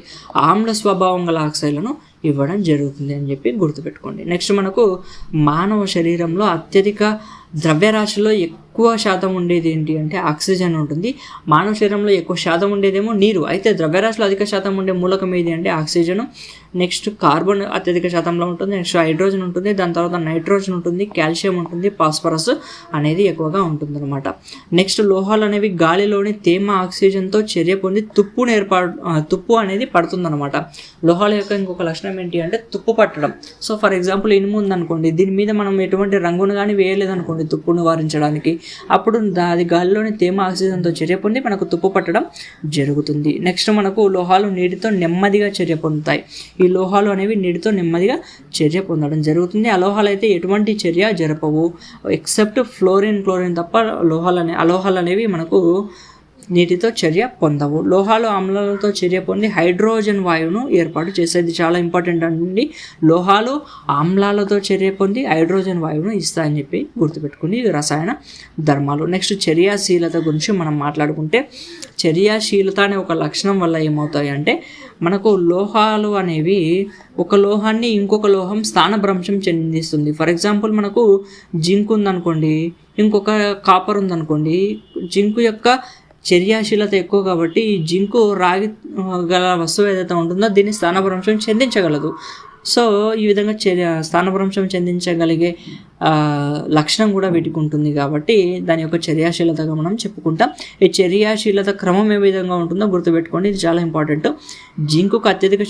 ఆమ్ల స్వభావం గల ఆక్సైడ్లను ఇవ్వడం జరుగుతుంది అని చెప్పి గుర్తుపెట్టుకోండి. నెక్స్ట్ మనకు మానవ శరీరంలో అత్యధిక ద్రవ్యరాశిలో ఎక్కువ శాతం ఉండేది ఏంటి అంటే ఆక్సిజన్ ఉంటుంది. మానవ శరీరంలో ఎక్కువ శాతం ఉండేదేమో నీరు. అయితే ద్రవ్యరాశిలో అధిక శాతం ఉండే మూలకం ఏది అంటే ఆక్సిజన్. నెక్స్ట్ కార్బన్ అత్యధిక శాతంలో ఉంటుంది. నెక్స్ట్ హైడ్రోజన్ ఉంటుంది. దాని తర్వాత నైట్రోజన్ ఉంటుంది, కాల్షియం ఉంటుంది, ఫాస్ఫరస్ అనేది ఎక్కువగా ఉంటుంది అనమాట. నెక్స్ట్ లోహాలు అనేవి గాలిలోని తేమ ఆక్సిజన్తో చర్య పొంది తుప్పు అనేది పడుతుందన్నమాట. లోహాల యొక్క ఇంకొక లక్షణం ఏంటి అంటే తుప్పు పట్టడం. సో ఫర్ ఎగ్జాంపుల్ ఇనుము ఉందనుకోండి, దీని మీద మనం ఎటువంటి రంగును కానీ వేయలేదనుకోండి తుప్పు నివారించడానికి, అప్పుడు అది గాలిలోని తేమ ఆక్సిజన్తో చర్య పొంది మనకు తుప్పు పట్టడం జరుగుతుంది. నెక్స్ట్ మనకు లోహాలు నీటితో నెమ్మదిగా చర్య పొందుతాయి. ఈ లోహాలు అనేవి నీటితో నెమ్మదిగా చర్య పొందడం జరుగుతుంది. అలోహాలు అయితే ఎటువంటి చర్య జరపవు, ఎక్సెప్ట్ క్లోరిన్ తప్ప అలోహాలు అనేవి మనకు నీటితో చర్య పొందవు. లోహాలు ఆమ్లాలతో చర్య పొంది హైడ్రోజన్ వాయువును ఏర్పాటు చేసేది చాలా ఇంపార్టెంట్ అండి. లోహాలు ఆమ్లాలతో చర్య పొంది హైడ్రోజన్ వాయువును ఇస్తాయని చెప్పి గుర్తుపెట్టుకుని రసాయన ధర్మాలు. నెక్స్ట్ చర్యాశీలత గురించి మనం మాట్లాడుకుంటే, చర్యాశీలత అనే ఒక లక్షణం వల్ల ఏమవుతాయి అంటే మనకు లోహాలు అనేవి ఒక లోహాన్ని ఇంకొక లోహం స్థానభ్రంశం చెందిస్తుంది. ఫర్ ఎగ్జాంపుల్ మనకు జింక్ ఉందనుకోండి, ఇంకొక కాపర్ ఉందనుకోండి. జింకు యొక్క చర్యాశీలత ఎక్కువ కాబట్టి ఈ జింకు రాగి గల వస్తువు ఏదైతే ఉంటుందో దీన్ని స్థానభ్రంశం చెందించగలదు. సో ఈ విధంగా స్థానభ్రంశం చెందించగలిగే లక్షణం కూడా వీటికి ఉంటుంది కాబట్టి దాని యొక్క చర్యాశీలతగా మనం చెప్పుకుంటాం. ఈ చర్యాశీలత క్రమం ఏ విధంగా ఉంటుందో గుర్తుపెట్టుకోండి, ఇది చాలా ఇంపార్టెంట్. జింకుకు అత్యధిక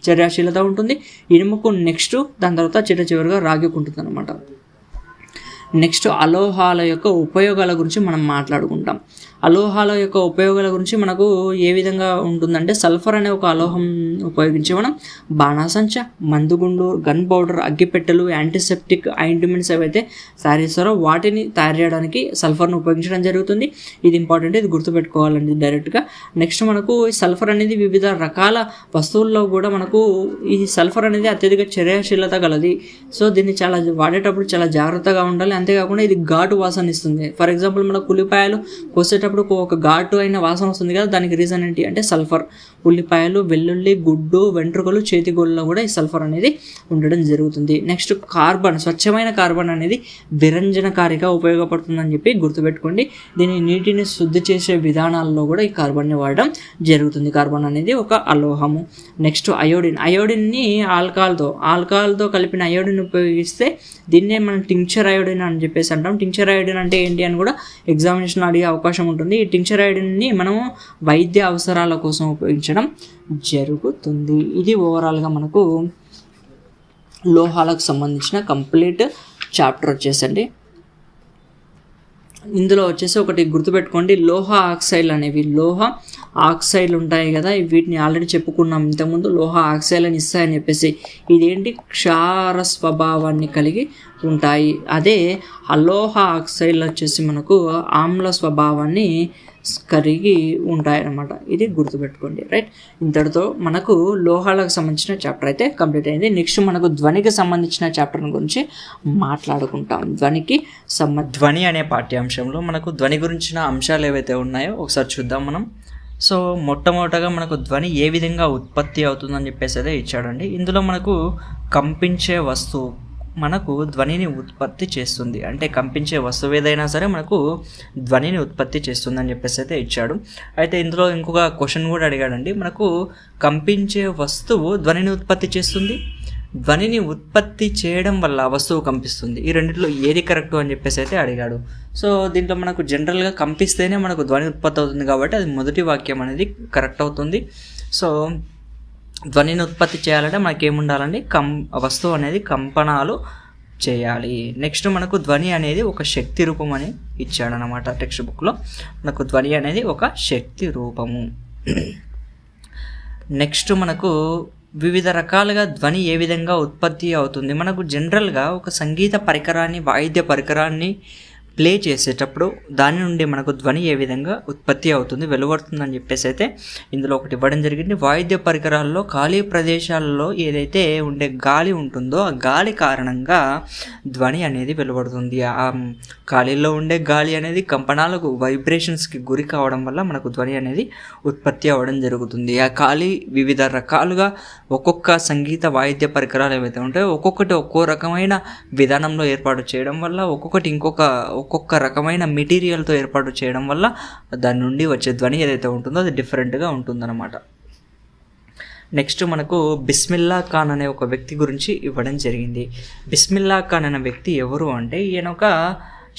చర్యాశీలత ఉంటుంది, ఇనుముకు నెక్స్ట్, దాని తర్వాత చివరిగా రాగికి ఉంటుంది అనమాట. నెక్స్ట్ అలోహాల యొక్క ఉపయోగాల గురించి మనం మాట్లాడుకుంటాం. అలోహాల యొక్క ఉపయోగాల గురించి మనకు ఏ విధంగా ఉంటుందంటే, సల్ఫర్ అనే ఒక అలోహం ఉపయోగించి మనం బాణాసంచ, మందుగుండు, గన్ పౌడర్, అగ్గిపెట్టెలు, యాంటీసెప్టిక్ ఆయింట్మెంట్స్ ఏవైతే తయారు చేస్తారో వాటిని తయారు చేయడానికి సల్ఫర్ను ఉపయోగించడం జరుగుతుంది. ఇది ఇంపార్టెంట్, ఇది గుర్తుపెట్టుకోవాలండి డైరెక్ట్గా. నెక్స్ట్ మనకు ఈ సల్ఫర్ అనేది వివిధ రకాల వస్తువుల్లో కూడా మనకు ఈ సల్ఫర్ అనేది అత్యధిక చర్యాశీలత గలది. సో దీన్ని చాలా వాడేటప్పుడు చాలా జాగ్రత్తగా ఉండాలి. అంతేకాకుండా ఇది ఘాటు వాసన ఇస్తుంది. ఫర్ ఎగ్జాంపుల్ మన ఉల్లిపాయలు కోసేటప్పుడు ఒక ఘాటు అయిన వాసన వస్తుంది కదా, దానికి రీజన్ ఏంటి అంటే సల్ఫర్. ఉల్లిపాయలు, వెల్లుల్లి, గుడ్డు, వెంట్రుకలు, చేతిగోళ్ళలో కూడా ఈ సల్ఫర్ అనేది ఉండడం జరుగుతుంది. నెక్స్ట్ కార్బన్, స్వచ్ఛమైన కార్బన్ అనేది విరంజనకారిగా ఉపయోగపడుతుందని చెప్పి గుర్తుపెట్టుకోండి. దీన్ని నీటిని శుద్ధి చేసే విధానాల్లో కూడా ఈ కార్బన్ని వాడడం జరుగుతుంది. కార్బన్ అనేది ఒక అలోహము. నెక్స్ట్ అయోడిన్ని ఆల్కహాల్తో కలిపిన అయోడిన్ ఉపయోగిస్తే దీన్నే మనం టింక్చర్ అయోడిన్ అని చెప్పేసి అంటాం. టింక్చర్ అయోడిన్ అంటే ఏంటి అని కూడా ఎగ్జామినేషన్ అడిగే అవకాశం ఉంటుంది. ఈ టింక్చర్ అయోడిన్ని మనము వైద్య అవసరాల కోసం ఉపయోగించడం జరుగుతుంది. ఇది ఓవరాల్గా మనకు లోహాలకు సంబంధించిన కంప్లీట్ చాప్టర్ వచ్చేసండి. ఇందులో వచ్చేసి ఒకటి గుర్తుపెట్టుకోండి, లోహ ఆక్సైడ్లు అనేవి ఆక్సైడ్లు ఉంటాయి కదా, వీటిని ఆల్రెడీ చెప్పుకున్నాం ఇంతకుముందు. లోహ ఆక్సైడ్లను ఇస్తాయని చెప్పేసి ఇదేంటి క్షార స్వభావాన్ని కలిగి ఉంటాయి. అదే అలోహ ఆక్సైడ్లు వచ్చేసి మనకు ఆమ్ల స్వభావాన్ని కలిగి ఉంటాయన్నమాట. ఇది గుర్తుపెట్టుకోండి, రైట్. ఇంతటితో మనకు లోహాలకు సంబంధించిన చాప్టర్ అయితే కంప్లీట్ అయింది. నెక్స్ట్ మనకు ధ్వనికి సంబంధించిన చాప్టర్ గురించి మాట్లాడుకుంటాం. ధ్వని అనే పాఠ్యాంశంలో మనకు ధ్వని గురించిన అంశాలు ఏవైతే ఉన్నాయో ఒకసారి చూద్దాం మనం. సో మొట్టమొదటగా మనకు ధ్వని ఏ విధంగా ఉత్పత్తి అవుతుందని చెప్పేసి అయితే ఇచ్చాడండి. ఇందులో మనకు కంపించే వస్తువు మనకు ధ్వనిని ఉత్పత్తి చేస్తుంది. అంటే కంపించే వస్తువు ఏదైనా సరే మనకు ధ్వనిని ఉత్పత్తి చేస్తుంది అని చెప్పేసి అయితే ఇచ్చాడు. అయితే ఇందులో ఇంకొక క్వశ్చన్ కూడా అడిగాడండి, మనకు కంపించే వస్తువు ధ్వనిని ఉత్పత్తి చేస్తుంది, ధ్వనిని ఉత్పత్తి చేయడం వల్ల వస్తువు కంపిస్తుంది, ఈ రెండిట్లో ఏది కరెక్ట్ అని చెప్పేసి అయితే అడిగాడు. సో దీంట్లో మనకు జనరల్గా కంపిస్తేనే మనకు ధ్వని ఉత్పత్తి అవుతుంది కాబట్టి అది మొదటి వాక్యం అనేది కరెక్ట్ అవుతుంది. సో ధ్వనిని ఉత్పత్తి చేయాలంటే మనకేముండాలండి, వస్తువు అనేది కంపనాలు చేయాలి. నెక్స్ట్ మనకు ధ్వని అనేది ఒక శక్తి రూపం అని ఇచ్చాడనమాట టెక్స్ట్ బుక్లో. మనకు ధ్వని అనేది ఒక శక్తి రూపము. నెక్స్ట్ మనకు వివిధ రకాలుగా ధ్వని ఏ విధంగా ఉత్పత్తి అవుతుంది. మనకు జనరల్గా ఒక సంగీత పరికరాన్ని, వాయిద్య పరికరాన్ని ప్లే చేసేటప్పుడు దాని నుండి మనకు ధ్వని ఏ విధంగా ఉత్పత్తి అవుతుంది, వెలువడుతుందని చెప్పేసి అయితే ఇందులో ఒకటి ఇవ్వడం జరిగింది. వాయిద్య పరికరాల్లో ఖాళీ ప్రదేశాలలో ఏదైతే ఉండే గాలి ఉంటుందో ఆ గాలి కారణంగా ధ్వని అనేది వెలువడుతుంది. ఆ ఖాళీలో ఉండే గాలి అనేది కంపనాలకు, వైబ్రేషన్స్కి గురి కావడం వల్ల మనకు ధ్వని అనేది ఉత్పత్తి అవ్వడం జరుగుతుంది. ఆ ఖాళీ వివిధ రకాలుగా ఒక్కొక్క సంగీత వాయిద్య పరికరాలు ఏవైతే ఉంటాయో ఒక్కొక్కటి ఒక్కో రకమైన విధానంలో ఏర్పాటు చేయడం వల్ల, ఒక్కొక్కటి ఒక్కొక్క రకమైన మెటీరియల్తో ఏర్పాటు చేయడం వల్ల దాని నుండి వచ్చే ధ్వని ఏదైతే ఉంటుందో అది డిఫరెంట్గా ఉంటుందన్నమాట. నెక్స్ట్ మనకు బిస్మిల్లా ఖాన్ అనే ఒక వ్యక్తి గురించి ఇవ్వడం జరిగింది. బిస్మిల్లా ఖాన్ అనే వ్యక్తి ఎవరు అంటే ఈయన ఒక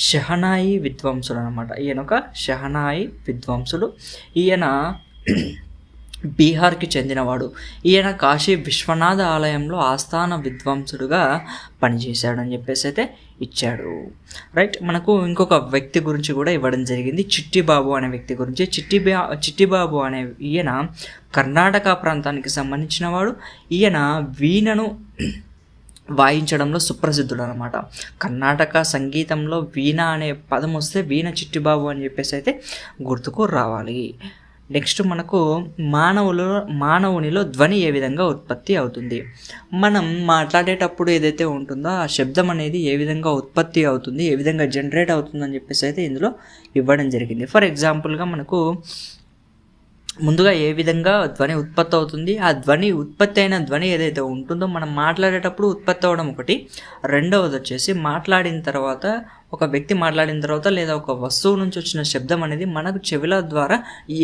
షహనాయి విద్వాంసుడు అనమాట. ఈయన బీహార్కి చెందినవాడు. ఈయన కాశీ విశ్వనాథ ఆలయంలో ఆస్థాన విద్వాంసుడుగా పనిచేశాడని చెప్పేసి అయితే ఇచ్చాడు. రైట్. మనకు ఇంకొక వ్యక్తి గురించి కూడా ఇవ్వడం జరిగింది, చిట్టిబాబు అనే వ్యక్తి గురించి. చిట్టిబాబు అనే ఈయన కర్ణాటక ప్రాంతానికి సంబంధించిన వాడు. ఈయన వీణను వాయించడంలో సుప్రసిద్ధుడు అనమాట. కర్ణాటక సంగీతంలో వీణ అనే పదం వస్తే వీణ చిట్టిబాబు అని చెప్పేసి అయితే గుర్తుకు రావాలి. నెక్స్ట్ మనకు మానవునిలో ధ్వని ఏ విధంగా ఉత్పత్తి అవుతుంది. మనం మాట్లాడేటప్పుడు ఏదైతే ఉంటుందో ఆ శబ్దం అనేది ఏ విధంగా ఉత్పత్తి అవుతుంది, ఏ విధంగా జనరేట్ అవుతుందని చెప్పేసి అయితే ఇందులో ఇవ్వడం జరిగింది. ఫర్ ఎగ్జాంపుల్గా మనకు ముందుగా ఏ విధంగా ధ్వని ఉత్పత్తి అవుతుంది, ఆ ఉత్పత్తి అయిన ధ్వని ఏదైతే ఉంటుందో మనం మాట్లాడేటప్పుడు ఉత్పత్తి అవ్వడం ఒకటి. రెండవది వచ్చేసి మాట్లాడిన తర్వాత, ఒక వ్యక్తి మాట్లాడిన తర్వాత లేదా ఒక వస్తువు నుంచి వచ్చిన శబ్దం అనేది మనకు చెవుల ద్వారా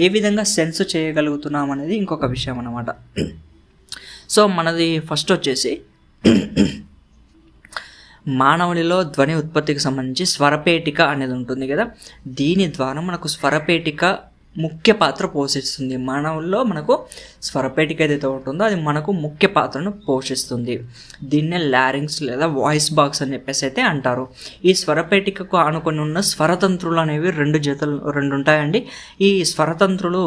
ఏ విధంగా సెన్స్ చేయగలుగుతున్నాం అనేది ఇంకొక విషయం అన్నమాట. సో మనది ఫస్ట్ వచ్చేసి మానవునిలో ధ్వని ఉత్పత్తికి సంబంధించి స్వరపేటిక అనేది ఉంటుంది కదా, దీని ద్వారా మనకు స్వరపేటిక ముఖ్య పాత్ర పోషిస్తుంది. మానవుల్లో మనకు స్వరపేటిక ఏదైతే ఉంటుందో అది మనకు ముఖ్య పాత్రను పోషిస్తుంది. దీన్నే లారింగ్స్ లేదా వాయిస్ బాక్స్ అని చెప్పేసి అయితే అంటారు. ఈ స్వరపేటికకు ఆనుకొని ఉన్న స్వరతంత్రులు అనేవి రెండు ఉంటాయండి. ఈ స్వరతంత్రులు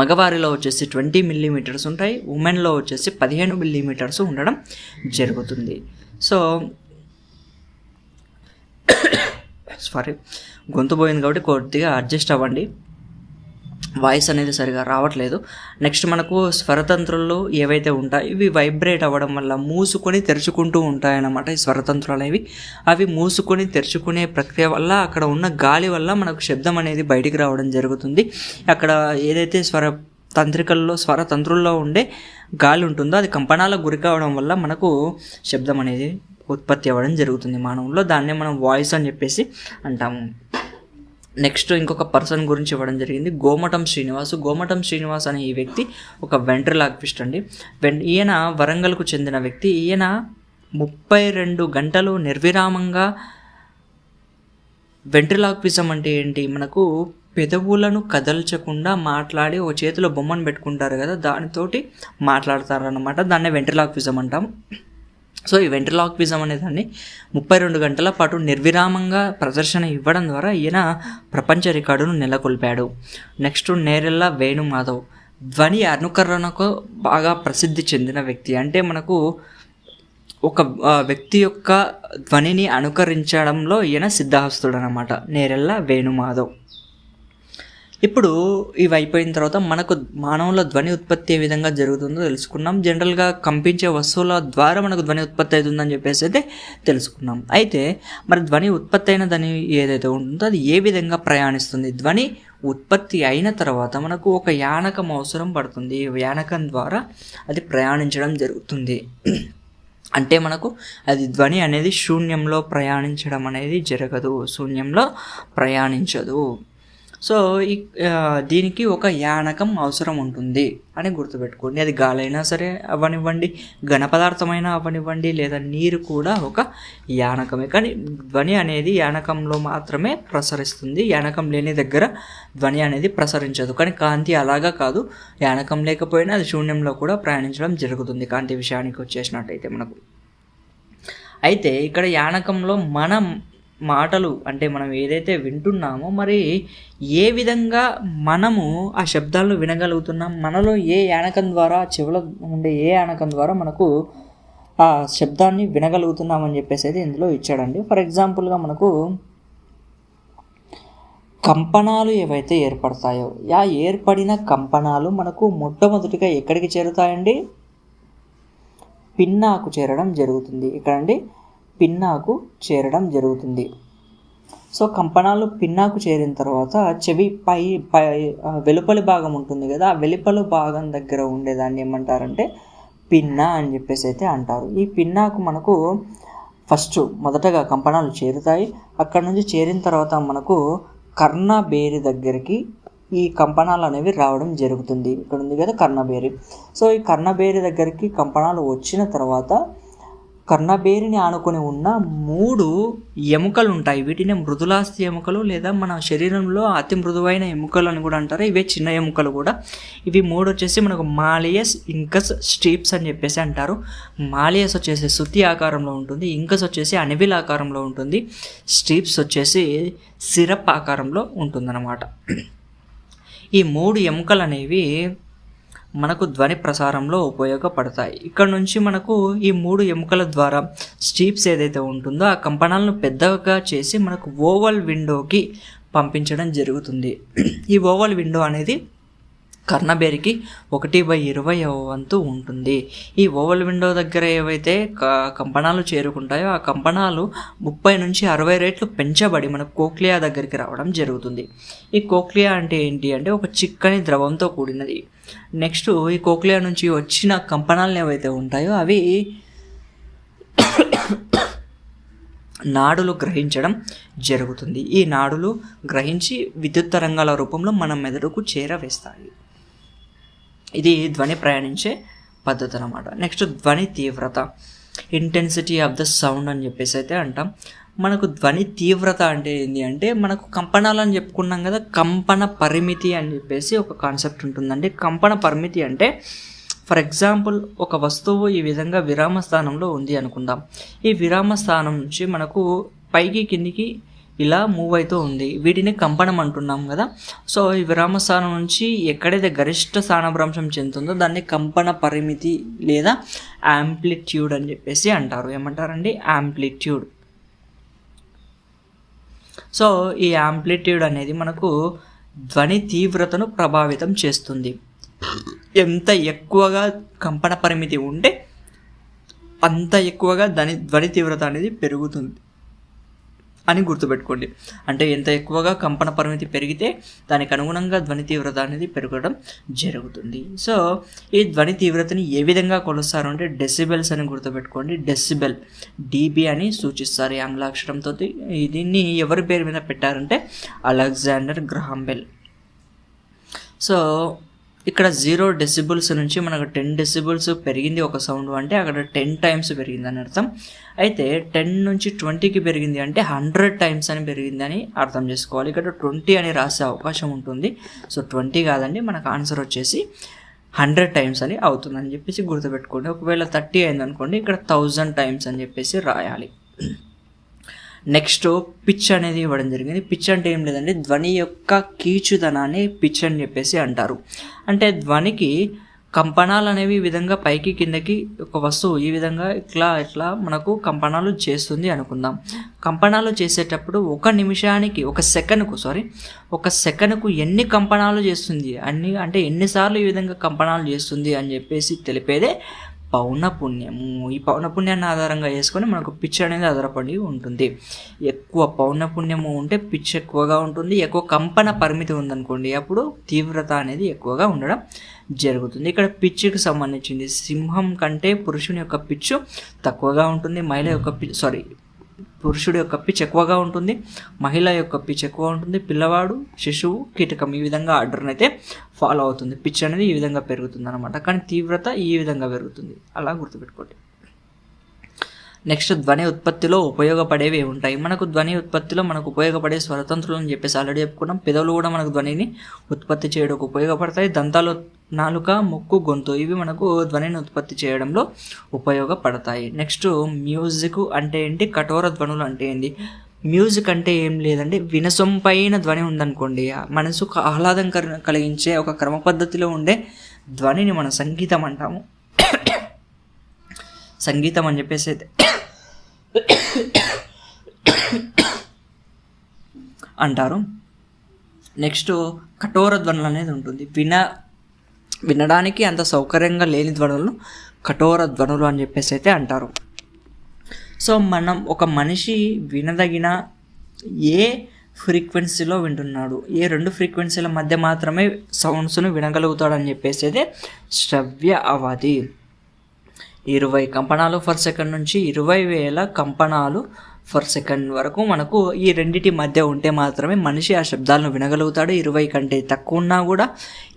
మగవారిలో వచ్చేసి 20 మిల్లీమీటర్స్ ఉంటాయి, ఉమెన్లో వచ్చేసి 15 మిల్లీమీటర్స్ ఉండడం జరుగుతుంది. సో గొంతు పోయింది కాబట్టి కొద్దిగా అడ్జస్ట్ అవ్వండి, వాయిస్ అనేది సరిగా రావట్లేదు. నెక్స్ట్ మనకు స్వరతంత్రులు ఏవైతే ఉంటాయి ఇవి వైబ్రేట్ అవ్వడం వల్ల మూసుకొని తెరుచుకుంటూ ఉంటాయన్నమాట. ఈ స్వరతంత్రాలు అనేవి అవి మూసుకొని తెరుచుకునే ప్రక్రియ వల్ల అక్కడ ఉన్న గాలి వల్ల మనకు శబ్దం అనేది బయటికి రావడం జరుగుతుంది. అక్కడ ఏదైతే స్వరతంత్రుల్లో ఉండే గాలి ఉంటుందో అది కంపనాలకు గురి కావడం వల్ల మనకు శబ్దం అనేది ఉత్పత్తి అవ్వడం జరుగుతుంది మానవుల్లో. దాన్నే మనం వాయిస్ అని చెప్పేసి అంటాము. నెక్స్ట్ ఇంకొక పర్సన్ గురించి ఇవ్వడం జరిగింది, గోమటం శ్రీనివాస్ అనే ఈ వ్యక్తి ఒక వెంట్రిలాక్విస్ట్ అండి. ఈయన వరంగల్కు చెందిన వ్యక్తి. ఈయన 32 గంటలు నిర్విరామంగా, వెంట్రిలాక్విజం అంటే ఏంటి, మనకు పెదవులను కదల్చకుండా మాట్లాడి ఒక చేతిలో బొమ్మను పెట్టుకుంటారు కదా, దానితోటి మాట్లాడతారన్నమాట. దాన్నే వెంట్రిలాక్విజం అంటాం. సో ఈ వెంట్రిలాక్విజం అనే దాన్ని 32 గంటల పాటు నిర్విరామంగా ప్రదర్శన ఇవ్వడం ద్వారా ఈయన ప్రపంచ రికార్డును నెలకొల్పాడు. నెక్స్ట్ నేరెళ్ళ వేణుమాధవ్, ధ్వని అనుకరణకు బాగా ప్రసిద్ధి చెందిన వ్యక్తి. అంటే మనకు ఒక వ్యక్తి యొక్క ధ్వనిని అనుకరించడంలో ఈయన సిద్ధహస్తుడు అనమాట, నేరెళ్ళ వేణుమాధవ్. ఇప్పుడు ఇవి అయిపోయిన తర్వాత మనకు మానవుల ధ్వని ఉత్పత్తి ఏ విధంగా జరుగుతుందో తెలుసుకున్నాం. జనరల్గా కంపించే వస్తువుల ద్వారా మనకు ధ్వని ఉత్పత్తి అవుతుందని చెప్పేసి అయితే తెలుసుకున్నాం. అయితే మరి ధ్వని ఉత్పత్తి అయిన ధ్వని ఏదైతే ఉంటుందో అది ఏ విధంగా ప్రయాణిస్తుంది. ధ్వని ఉత్పత్తి అయిన తర్వాత మనకు ఒక యానకం అవసరం పడుతుంది. యానకం ద్వారా అది ప్రయాణించడం జరుగుతుంది. అంటే మనకు అది ధ్వని అనేది శూన్యంలో ప్రయాణించడం అనేది జరగదు, శూన్యంలో ప్రయాణించదు. సో దీనికి ఒక యానకం అవసరం ఉంటుంది అని గుర్తుపెట్టుకోండి. అది గాలైనా సరే అవ్వనివ్వండి, ఘన పదార్థమైనా అవ్వనివ్వండి, లేదా నీరు కూడా ఒక యానకమే. కానీ ధ్వని అనేది యానకంలో మాత్రమే ప్రసరిస్తుంది. యానకం లేని దగ్గర ధ్వని అనేది ప్రసరించదు. కానీ కాంతి అలాగా కాదు, యానకం లేకపోయినా అది శూన్యంలో కూడా ప్రయాణించడం జరుగుతుంది కాంతి విషయానికి వచ్చేసినట్టయితే మనకు. అయితే ఇక్కడ యానకంలో మనం మాటలు అంటే మనం ఏదైతే వింటున్నామో మరి ఏ విధంగా మనము ఆ శబ్దాలను వినగలుగుతున్నాం, మనలో ఏ యానకం ద్వారా, చెవులో ఉండే ఏ యానకం ద్వారా మనకు ఆ శబ్దాన్ని వినగలుగుతున్నామని చెప్పేసి అయితే ఇందులో ఇచ్చాడండి. ఫర్ ఎగ్జాంపుల్గా మనకు కంపనాలు ఏవైతే ఏర్పడతాయో ఆ ఏర్పడిన కంపనాలు మనకు మొట్టమొదటిగా ఎక్కడికి చేరుతాయండి? పిన్నాకు చేరడం జరుగుతుంది. ఇక్కడండి పిన్నాకు చేరడం జరుగుతుంది. సో కంపనాలు పిన్నాకు చేరిన తర్వాత చెవి పై వెలుపలి భాగం ఉంటుంది కదా, ఆ వెలుపలి భాగం దగ్గర ఉండేదాన్ని ఏమంటారంటే పిన్నా అని చెప్పేసి అయితే అంటారు. ఈ పిన్నాకు మనకు మొదటగా కంపనాలు చేరుతాయి. అక్కడ నుంచి చేరిన తర్వాత మనకు కర్ణబేరి దగ్గరికి ఈ కంపనాలు అనేవి రావడం జరుగుతుంది. ఇక్కడ ఉంది కదా కర్ణబేరి. సో ఈ కర్ణబేరి దగ్గరికి కంపనాలు వచ్చిన తర్వాత కర్ణబేరిని ఆనుకొని ఉన్న 3 ఎముకలు ఉంటాయి. వీటిని మృదులాస్థి ఎముకలు లేదా మన శరీరంలో అతి మృదువైన ఎముకలు అని కూడా అంటారు. ఇవే చిన్న ఎముకలు కూడా. ఇవి 3 వచ్చేసి మనకు మాలియస్, ఇంకస్, స్టీప్స్ అని చెప్పేసి అంటారు. మాలియస్ వచ్చేసి శుతి ఆకారంలో ఉంటుంది, ఇంకస్ వచ్చేసి అణివిల్ ఆకారంలో ఉంటుంది, స్టీప్స్ వచ్చేసి సిరప్ ఆకారంలో ఉంటుందన్నమాట. ఈ 3 ఎముకలు అనేవి మనకు ధ్వని ప్రసారంలో ఉపయోగపడతాయి. ఇక్కడ నుంచి మనకు ఈ 3 ఎముకల ద్వారా స్టీప్స్ ఏదైతే ఉంటుందో ఆ కంపనాలను పెద్దగా చేసి మనకు ఓవల్ విండోకి పంపించడం జరుగుతుంది. ఈ ఓవల్ విండో అనేది కర్ణబేరికి 1/20 వంతు ఉంటుంది. ఈ ఓవల్ విండో దగ్గర ఏవైతే కంపనాలు చేరుకుంటాయో ఆ కంపనాలు 30 నుంచి 60 రెట్లు పెంచబడి మనకు కోక్లియా దగ్గరికి రావడం జరుగుతుంది. ఈ కోక్లియా అంటే ఏంటి అంటే ఒక చిక్కని ద్రవంతో కూడినది. నెక్స్ట్ ఈ కోక్లియా నుంచి వచ్చిన కంపనాలు ఏవైతే ఉంటాయో అవి నాడులు గ్రహించడం జరుగుతుంది. ఈ నాడులు గ్రహించి విద్యుత్ తరంగాల రూపంలో మన మెదడుకు చేరవేస్తాయి. ఇది ధ్వని ప్రయాణించే పద్ధతి అన్నమాట. నెక్స్ట్ ధ్వని తీవ్రత, ఇంటెన్సిటీ ఆఫ్ ద సౌండ్ అని చెప్పేసి అయితే అంటాం. మనకు ధ్వని తీవ్రత అంటే ఏంటి అంటే మనకు కంపనాలు అని చెప్పుకున్నాం కదా, కంపన పరిమితి అని చెప్పేసి ఒక కాన్సెప్ట్ ఉంటుందండి. కంపన పరిమితి అంటే ఫర్ ఎగ్జాంపుల్ ఒక వస్తువు ఈ విధంగా విరామ స్థానంలో ఉంది అనుకుందాం. ఈ విరామ స్థానం నుంచి మనకు పైకి కిందికి ఇలా మూవ్ అవుతూ ఉంది. వీటిని కంపనం అంటున్నాం కదా. సో ఈ విరామ స్థానం నుంచి ఎక్కడైతే గరిష్ట స్థానభ్రంశం చెందుతుందో దాన్ని కంపన పరిమితి లేదా యాంప్లిట్యూడ్ అని చెప్పేసి అంటారు. ఏమంటారండి? యాంప్లిట్యూడ్. సో ఈ యాంప్లిట్యూడ్ అనేది మనకు ధ్వని తీవ్రతను ప్రభావితం చేస్తుంది. ఎంత ఎక్కువగా కంపన పరిమితి ఉంటే అంత ఎక్కువగా ధ్వని తీవ్రత అనేది పెరుగుతుంది అని గుర్తుపెట్టుకోండి. అంటే ఎంత ఎక్కువగా కంపన పరిమితి పెరిగితే దానికి అనుగుణంగా ధ్వని తీవ్రత అనేది పెరగడం జరుగుతుంది. సో ఈ ధ్వని తీవ్రతని ఏ విధంగా కొలుస్తారు అంటే డెసిబెల్స్ అని గుర్తుపెట్టుకోండి. డెసిబెల్ డీబీ అని సూచిస్తారు ఆంగ్లాక్షరంతో. దీన్ని ఎవరి పేరు మీద పెట్టారంటే అలెగ్జాండర్ గ్రహాం బెల్. సో ఇక్కడ 0 డెసిబుల్స్ నుంచి మనకు 10 డెసిబుల్స్ పెరిగింది ఒక సౌండ్ అంటే అక్కడ 10 టైమ్స్ పెరిగింది అని అర్థం. అయితే 10 నుంచి 20కి పెరిగింది అంటే 100 టైమ్స్ అని పెరిగిందని అర్థం చేసుకోవాలి. ఇక్కడ 20 అని రాసే అవకాశం ఉంటుంది. సో 20 కాదండి, మనకు ఆన్సర్ వచ్చేసి 100 టైమ్స్ అని అవుతుందని చెప్పేసి గుర్తుపెట్టుకోండి. ఒకవేళ 30 అయింది అనుకోండి, ఇక్కడ 1000 టైమ్స్ అని చెప్పేసి రాయాలి. నెక్స్ట్ పిచ్ అనేది ఇవ్వడం జరిగింది. పిచ్ అంటే ఏం లేదండి, ధ్వని యొక్క కీచుదనాన్ని పిచ్ అని చెప్పేసి అంటారు. అంటే ధ్వనికి కంపనాలు అనేవి ఈ విధంగా పైకి కిందకి ఒక వస్తువు ఈ విధంగా ఇట్లా మనకు కంపనాలు చేస్తుంది అనుకుందాం. కంపనాలు చేసేటప్పుడు ఒక సెకనుకు ఎన్ని కంపనాలు చేస్తుంది అంటే ఎన్నిసార్లు ఈ విధంగా కంపనాలు చేస్తుంది అని చెప్పేసి తెలిపేదే పౌనపుణ్యము. ఈ పౌనపుణ్యాన్ని ఆధారంగా చేసుకొని మనకు పిచ్ అనేది ఆధారపడి ఉంటుంది. ఎక్కువ పౌనపుణ్యము ఉంటే పిచ్ ఎక్కువగా ఉంటుంది. ఎక్కువ కంపన పరిమితి ఉందనుకోండి అప్పుడు తీవ్రత అనేది ఎక్కువగా ఉండడం జరుగుతుంది. ఇక్కడ పిచ్కి సంబంధించింది సింహం కంటే పురుషుని యొక్క పిచ్చు తక్కువగా ఉంటుంది, పురుషుడి యొక్క పిచ్ ఎక్కువగా ఉంటుంది, మహిళ యొక్క పిచ్ ఎక్కువ ఉంటుంది, పిల్లవాడు, శిశువు, కీటకం ఈ విధంగా ఆర్డర్ని అయితే ఫాలో అవుతుంది. పిచ్ అనేది ఈ విధంగా పెరుగుతుంది అనమాట, కానీ తీవ్రత ఈ విధంగా పెరుగుతుంది. అలా గుర్తుపెట్టుకోండి. నెక్స్ట్ ధ్వని ఉత్పత్తిలో ఉపయోగపడేవి ఉంటాయి. మనకు ధ్వని ఉత్పత్తిలో మనకు ఉపయోగపడే స్వరతంత్రులు అని చెప్పేసి ఆల్రెడీ చెప్పుకున్నాం. పెదవులు కూడా మనకు ధ్వనిని ఉత్పత్తి చేయడానికి ఉపయోగపడతాయి. దంతాలు, నాలుక, ముక్కు, గొంతు ఇవి మనకు ధ్వనిని ఉత్పత్తి చేయడంలో ఉపయోగపడతాయి. నెక్స్ట్ మ్యూజిక్ అంటే ఏంటి, కఠోర ధ్వనులు అంటే ఏంటి. మ్యూజిక్ అంటే ఏం లేదండి, వినసొంపైన ధ్వని ఉందనుకోండి, మనసుకు ఆహ్లాదం కలిగించే ఒక క్రమ పద్ధతిలో ఉండే ధ్వనిని మనం సంగీతం అంటాము. సంగీతం అని చెప్పేసి అయితే అంటారు. నెక్స్ట్ కఠోర ధ్వనులు అనేది ఉంటుంది. వినడానికి అంత సౌకర్యంగా లేని ధ్వనులను కఠోర ధ్వనులు అని చెప్పేసి అయితే అంటారు. సో మనం ఒక మనిషి వినదగిన ఏ ఫ్రీక్వెన్సీలో వింటున్నాడు, ఏ 2 ఫ్రీక్వెన్సీల మధ్య మాత్రమే సౌండ్స్ను వినగలుగుతాడు అని చెప్పేసి అయితే శ్రవ్య అవధి. 20 కంపనాలు పర్ సెకండ్ నుంచి 20,000 కంపనాలు పర్ సెకండ్ వరకు మనకు ఈ రెండిటి మధ్య ఉంటే మాత్రమే మనిషి ఆ శబ్దాలను వినగలుగుతాడు. 20 కంటే తక్కువ ఉన్నా కూడా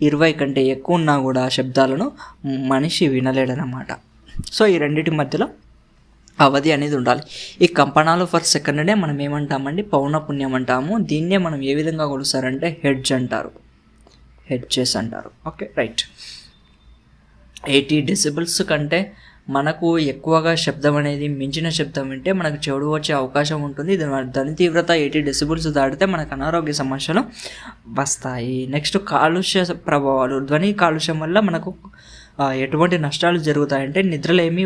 20 కంటే ఎక్కువ ఉన్నా కూడా ఆ శబ్దాలను మనిషి వినలేడనమాట. సో ఈ రెండిటి మధ్యలో అవధి అనేది ఉండాలి. ఈ కంపనాలు పర్ సెకండ్నే మనం ఏమంటామండి, పౌనపున్యం అంటాము. దీన్నే మనం ఏ విధంగా కొలుస్తారంటే హెడ్జ్ అంటారు, హెడ్జెస్ అంటారు. Okay, right. 80 డెసిబుల్స్ కంటే మనకు ఎక్కువగా శబ్దం అనేది మించిన శబ్దం వింటే మనకు చెడు వచ్చే అవకాశం ఉంటుంది. ధ్వని తీవ్రత 80 డెసిబుల్స్ దాటితే మనకు అనారోగ్య సమస్యలు వస్తాయి. నెక్స్ట్ కాలుష్య ప్రభావాలు. ధ్వని కాలుష్యం వల్ల మనకు ఎటువంటి నష్టాలు జరుగుతాయంటే నిద్రలేమి,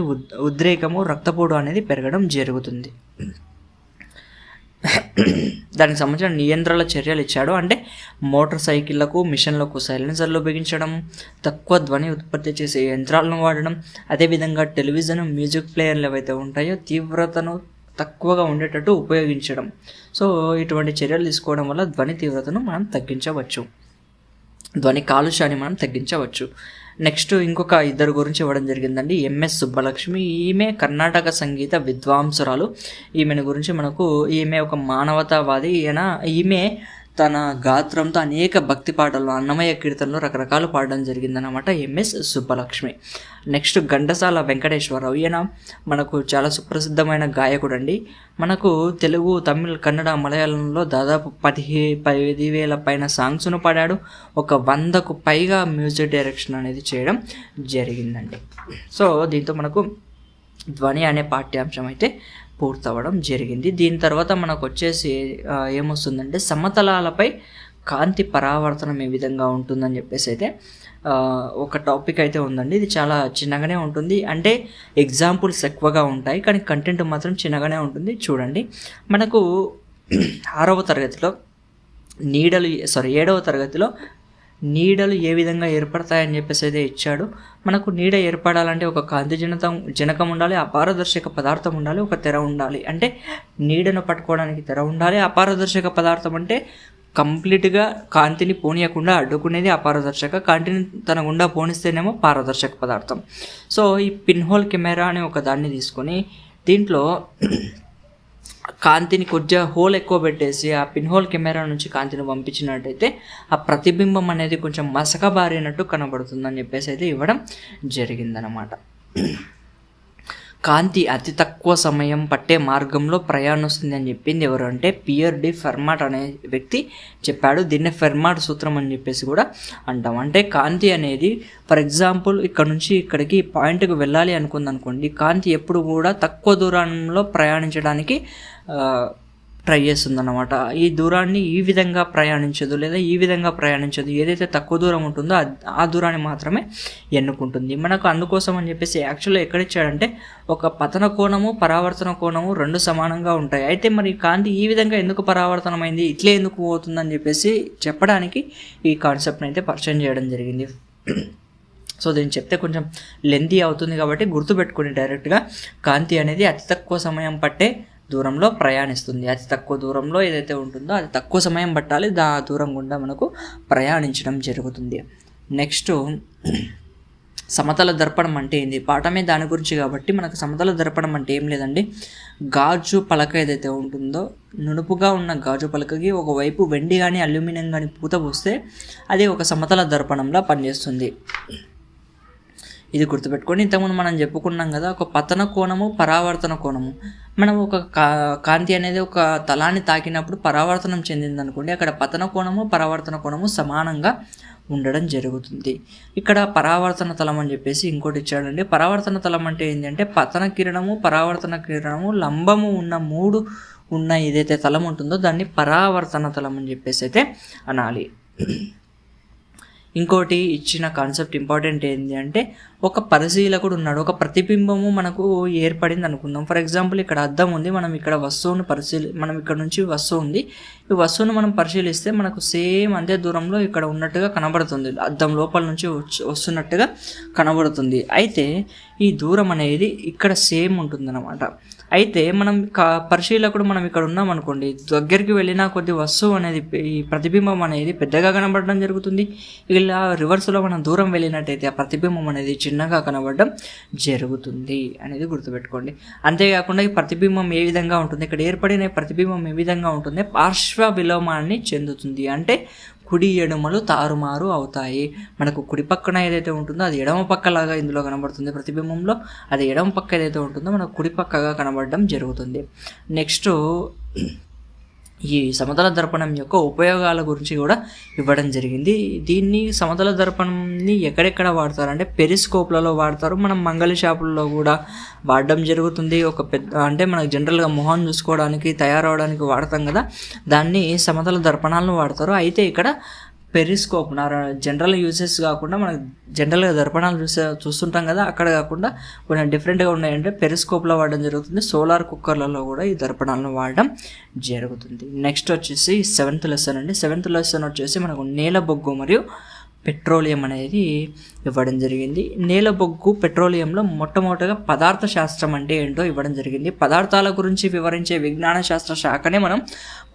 ఉద్రేకము, రక్తపోటు అనేది పెరగడం జరుగుతుంది. దానికి సంబంధించిన నియంత్రణ చర్యలు ఇచ్చాడు. అంటే మోటార్ సైకిళ్లకు, మిషన్లకు సైలెన్సర్లు బిగించడం, తక్కువ ధ్వని ఉత్పత్తి చేసే యంత్రాలను వాడడం, అదేవిధంగా టెలివిజన్, మ్యూజిక్ ప్లేయర్లు ఏవైతే ఉంటాయో తీవ్రతను తక్కువగా ఉండేటట్టు ఉపయోగించడం. సో ఇటువంటి చర్యలు తీసుకోవడం వల్ల ధ్వని తీవ్రతను మనం తగ్గించవచ్చు, ధ్వని కాలుష్యాన్ని మనం తగ్గించవచ్చు. నెక్స్ట్ ఇంకొక 2 గురించి ఇవ్వడం జరిగిందండి. ఎంఎస్ సుబ్బలక్ష్మి. ఈమె కర్ణాటక సంగీత విద్వాంసురాలు. ఈమెను గురించి ఈమె ఒక మానవతావాది. ఈమె తన గాత్రంతో అనేక భక్తి పాటలు, అన్నమయ్య కీర్తనలు రకరకాలు పాడడం జరిగిందనమాట ఎంఎస్ సుబ్బలక్ష్మి. నెక్స్ట్ ఘంటసాల వెంకటేశ్వరరావు. ఈయన మనకు చాలా సుప్రసిద్ధమైన గాయకుడు అండి. మనకు తెలుగు, తమిళ్, కన్నడ, మలయాళంలో దాదాపు 10,000 పైన సాంగ్స్ను పాడాడు. ఒక 100కు పైగా మ్యూజిక్ డైరెక్షన్ అనేది చేయడం జరిగిందండి. సో దీంతో మనకు ధ్వని అనే పాఠ్యాంశం అయితే పూర్తవడం జరిగింది. దీని తర్వాత మనకు వచ్చేసి ఏమొస్తుందంటే సమతలాలపై కాంతి పరావర్తనం ఏ విధంగా ఉంటుందని చెప్పేసి అయితే ఒక టాపిక్ అయితే ఉందండి. ఇది చాలా చిన్నగానే ఉంటుంది, అంటే ఎగ్జాంపుల్స్ ఎక్కువగా ఉంటాయి కానీ కంటెంట్ మాత్రం చిన్నగానే ఉంటుంది. చూడండి, మనకు 7వ తరగతిలో నీడలు ఏ విధంగా ఏర్పడతాయని చెప్పేసి అయితే ఇచ్చాడు. మనకు నీడ ఏర్పడాలంటే ఒక కాంతి జనకం ఉండాలి, అపారదర్శక పదార్థం ఉండాలి, ఒక తెర ఉండాలి. అంటే నీడను పట్టుకోవడానికి తెర ఉండాలి. అపారదర్శక పదార్థం అంటే కంప్లీట్గా కాంతిని పోనీయకుండా అడ్డుకునేది అపారదర్శక, కాంతిని తన గుండా పోనిస్తేనేమో పారదర్శక పదార్థం. సో ఈ పిన్ హోల్ కెమెరా అనే ఒక దాన్ని తీసుకొని దీంట్లో కాంతిని కొద్దిగా హోల్ ఎక్కువ పెట్టేసి ఆ పిన్ హోల్ కెమెరా నుంచి కాంతిని పంపించినట్టయితే ఆ ప్రతిబింబం అనేది కొంచెం మసకబారినట్టు కనబడుతుందని చెప్పేసి అయితే ఇవ్వడం జరిగిందనమాట. కాంతి అతి తక్కువ సమయం పట్టే మార్గంలో ప్రయాణిస్తుంది అని చెప్పింది ఎవరు అంటే పియర్ డి ఫెర్మాట్ అనే వ్యక్తి చెప్పాడు. దీన్నే ఫెర్మాట్ సూత్రం అని చెప్పేసి కూడా అంటాం. అంటే కాంతి అనేది ఫర్ ఎగ్జాంపుల్ ఇక్కడ నుంచి ఇక్కడికి పాయింట్కి వెళ్ళాలి అనుకుందనుకోండి, కాంతి ఎప్పుడు కూడా తక్కువ దూరంలో ప్రయాణించడానికి ట్రై చేస్తుందన్నమాట. ఈ దూరాన్ని ఈ విధంగా ప్రయాణించదు లేదా ఈ విధంగా ప్రయాణించదు. ఏదైతే తక్కువ దూరం ఉంటుందో ఆ దూరాన్ని మాత్రమే ఎన్నుకుంటుంది. మనకు అందుకోసం అని చెప్పేసి యాక్చువల్గా ఎక్కడిచ్చాడంటే ఒక పతన కోణము, పరావర్తన కోణము 2 సమానంగా ఉంటాయి. అయితే మరి కాంతి ఈ విధంగా ఎందుకు పరావర్తనమైంది, ఇట్లే ఎందుకు పోతుందని చెప్పేసి చెప్పడానికి ఈ కాన్సెప్ట్ని అయితే పరిచయం చేయడం జరిగింది. సో దీన్ని చెప్తే కొంచెం లెంతీ అవుతుంది కాబట్టి గుర్తుపెట్టుకుని డైరెక్ట్గా కాంతి అనేది అతి తక్కువ సమయం పట్టే దూరంలో ప్రయాణిస్తుంది. అతి తక్కువ దూరంలో ఏదైతే ఉంటుందో అది తక్కువ సమయం పట్టాలి, దూరం గుండా మనకు ప్రయాణించడం జరుగుతుంది. నెక్స్ట్ సమతల దర్పణం అంటే ఏంది, పాఠమే దాని గురించి కాబట్టి మనకు సమతల దర్పణం అంటే ఏం లేదండి, గాజు పలక ఏదైతే ఉంటుందో నునుపుగా ఉన్న గాజు పలకకి ఒకవైపు వెండి కానీ అల్యూమినియం కానీ పూత పూస్తే అది ఒక సమతల దర్పణంలా పనిచేస్తుంది. ఇది గుర్తుపెట్టుకొని ఇంతకుముందు మనం చెప్పుకున్నాం కదా, ఒక పతన కోణము, పరావర్తన కోణము. మనం ఒక కాంతి అనేది ఒక తలాన్ని తాకినప్పుడు పరావర్తనం చెందింది అనుకోండి, అక్కడ పతన కోణము, పరావర్తన కోణము సమానంగా ఉండడం జరుగుతుంది. ఇక్కడ పరావర్తన తలం అని చెప్పేసి ఇంకోటి ఇచ్చాడండి. పరావర్తన తలం అంటే ఏంటంటే పతన కిరణము, పరావర్తన కిరణము లంబము ఉన్న 3 ఉన్న ఏదైతే తలం ఉంటుందో దాన్ని పరావర్తన తలం అని చెప్పేసి అయితే అనాలి. ఇంకోటి ఇచ్చిన కాన్సెప్ట్ ఇంపార్టెంట్ ఏంటి అంటే ఒక పరిశీలకుడు ఉన్నాడు, ఒక ప్రతిబింబము మనకు ఏర్పడింది అనుకుందాం. ఫర్ ఎగ్జాంపుల్ ఇక్కడ అద్దం ఉంది, మనం ఇక్కడ వస్తువును మనం ఇక్కడ నుంచి వస్తువు ఉంది, ఈ వస్తువును మనం పరిశీలిస్తే మనకు సేమ్ అంతే దూరంలో ఇక్కడ ఉన్నట్టుగా కనబడుతుంది, అద్దం లోపల నుంచి వస్తున్నట్టుగా కనబడుతుంది. అయితే ఈ దూరం అనేది ఇక్కడ సేమ్ ఉంటుందన్నమాట. అయితే మనం పరిశీలకుడు మనం ఇక్కడ ఉన్నాం అనుకోండి, దగ్గరికి వెళ్ళిన కొద్ది వస్తువు అనేది ఈ ప్రతిబింబం అనేది పెద్దగా కనబడడం జరుగుతుంది. ఇలా రివర్స్లో మనం దూరం వెళ్ళినట్టయితే ఆ ప్రతిబింబం అనేది చిన్నగా కనబడడం జరుగుతుంది అనేది గుర్తుపెట్టుకోండి. అంతేకాకుండా ఈ ప్రతిబింబం ఏ విధంగా ఉంటుంది, ఇక్కడ ఏర్పడిన ప్రతిబింబం ఏ విధంగా ఉంటుంది, పార్శ్వ విలోమాన్ని చెందుతుంది. అంటే కుడి ఎడమలు తారుమారు అవుతాయి. మనకు కుడి పక్కన ఏదైతే ఉంటుందో అది ఎడమ పక్కలాగా ఇందులో కనబడుతుంది ప్రతిబింబంలో, అది ఎడమ పక్క ఏదైతే ఉంటుందో మనకు కుడి పక్కగా కనబడడం జరుగుతుంది. నెక్స్ట్ ఈ సమతల దర్పణం యొక్క ఉపయోగాల గురించి కూడా ఇవ్వడం జరిగింది. దీన్ని సమతల దర్పణంని ఎక్కడెక్కడ వాడతారంటే పెరిస్కోప్లలో వాడతారు, మనం మంగళ షాపుల్లో కూడా వాడడం జరుగుతుంది. ఒక పెద్ద అంటే మనకు జనరల్గా మొహం చూసుకోవడానికి తయారవడానికి వాడతాం కదా, దాన్ని సమతల దర్పణాలను వాడతారు. అయితే ఇక్కడ పెరిస్కోప్ జనరల్ యూసెస్ కాకుండా మనకు జనరల్గా దర్పణాలు చూస్తుంటాం కదా, అక్కడ కాకుండా కొంచెం డిఫరెంట్గా ఉన్నాయంటే పెరిస్కోప్లో వాడడం జరుగుతుంది. సోలార్ కుక్కర్లలో కూడా ఈ దర్పణాలను వాడడం జరుగుతుంది. నెక్స్ట్ వచ్చేసి 7th లెసన్ అండి. 7th లెసన్ వచ్చేసి మనకు నేల బొగ్గు మరియు పెట్రోలియం అనేది ఇవ్వడం జరిగింది. నేల బొగ్గు పెట్రోలియంలో మొట్టమొదటిగా పదార్థ శాస్త్రం అంటే ఏంటో ఇవ్వడం జరిగింది. పదార్థాల గురించి వివరించే విజ్ఞాన శాస్త్ర శాఖనే మనం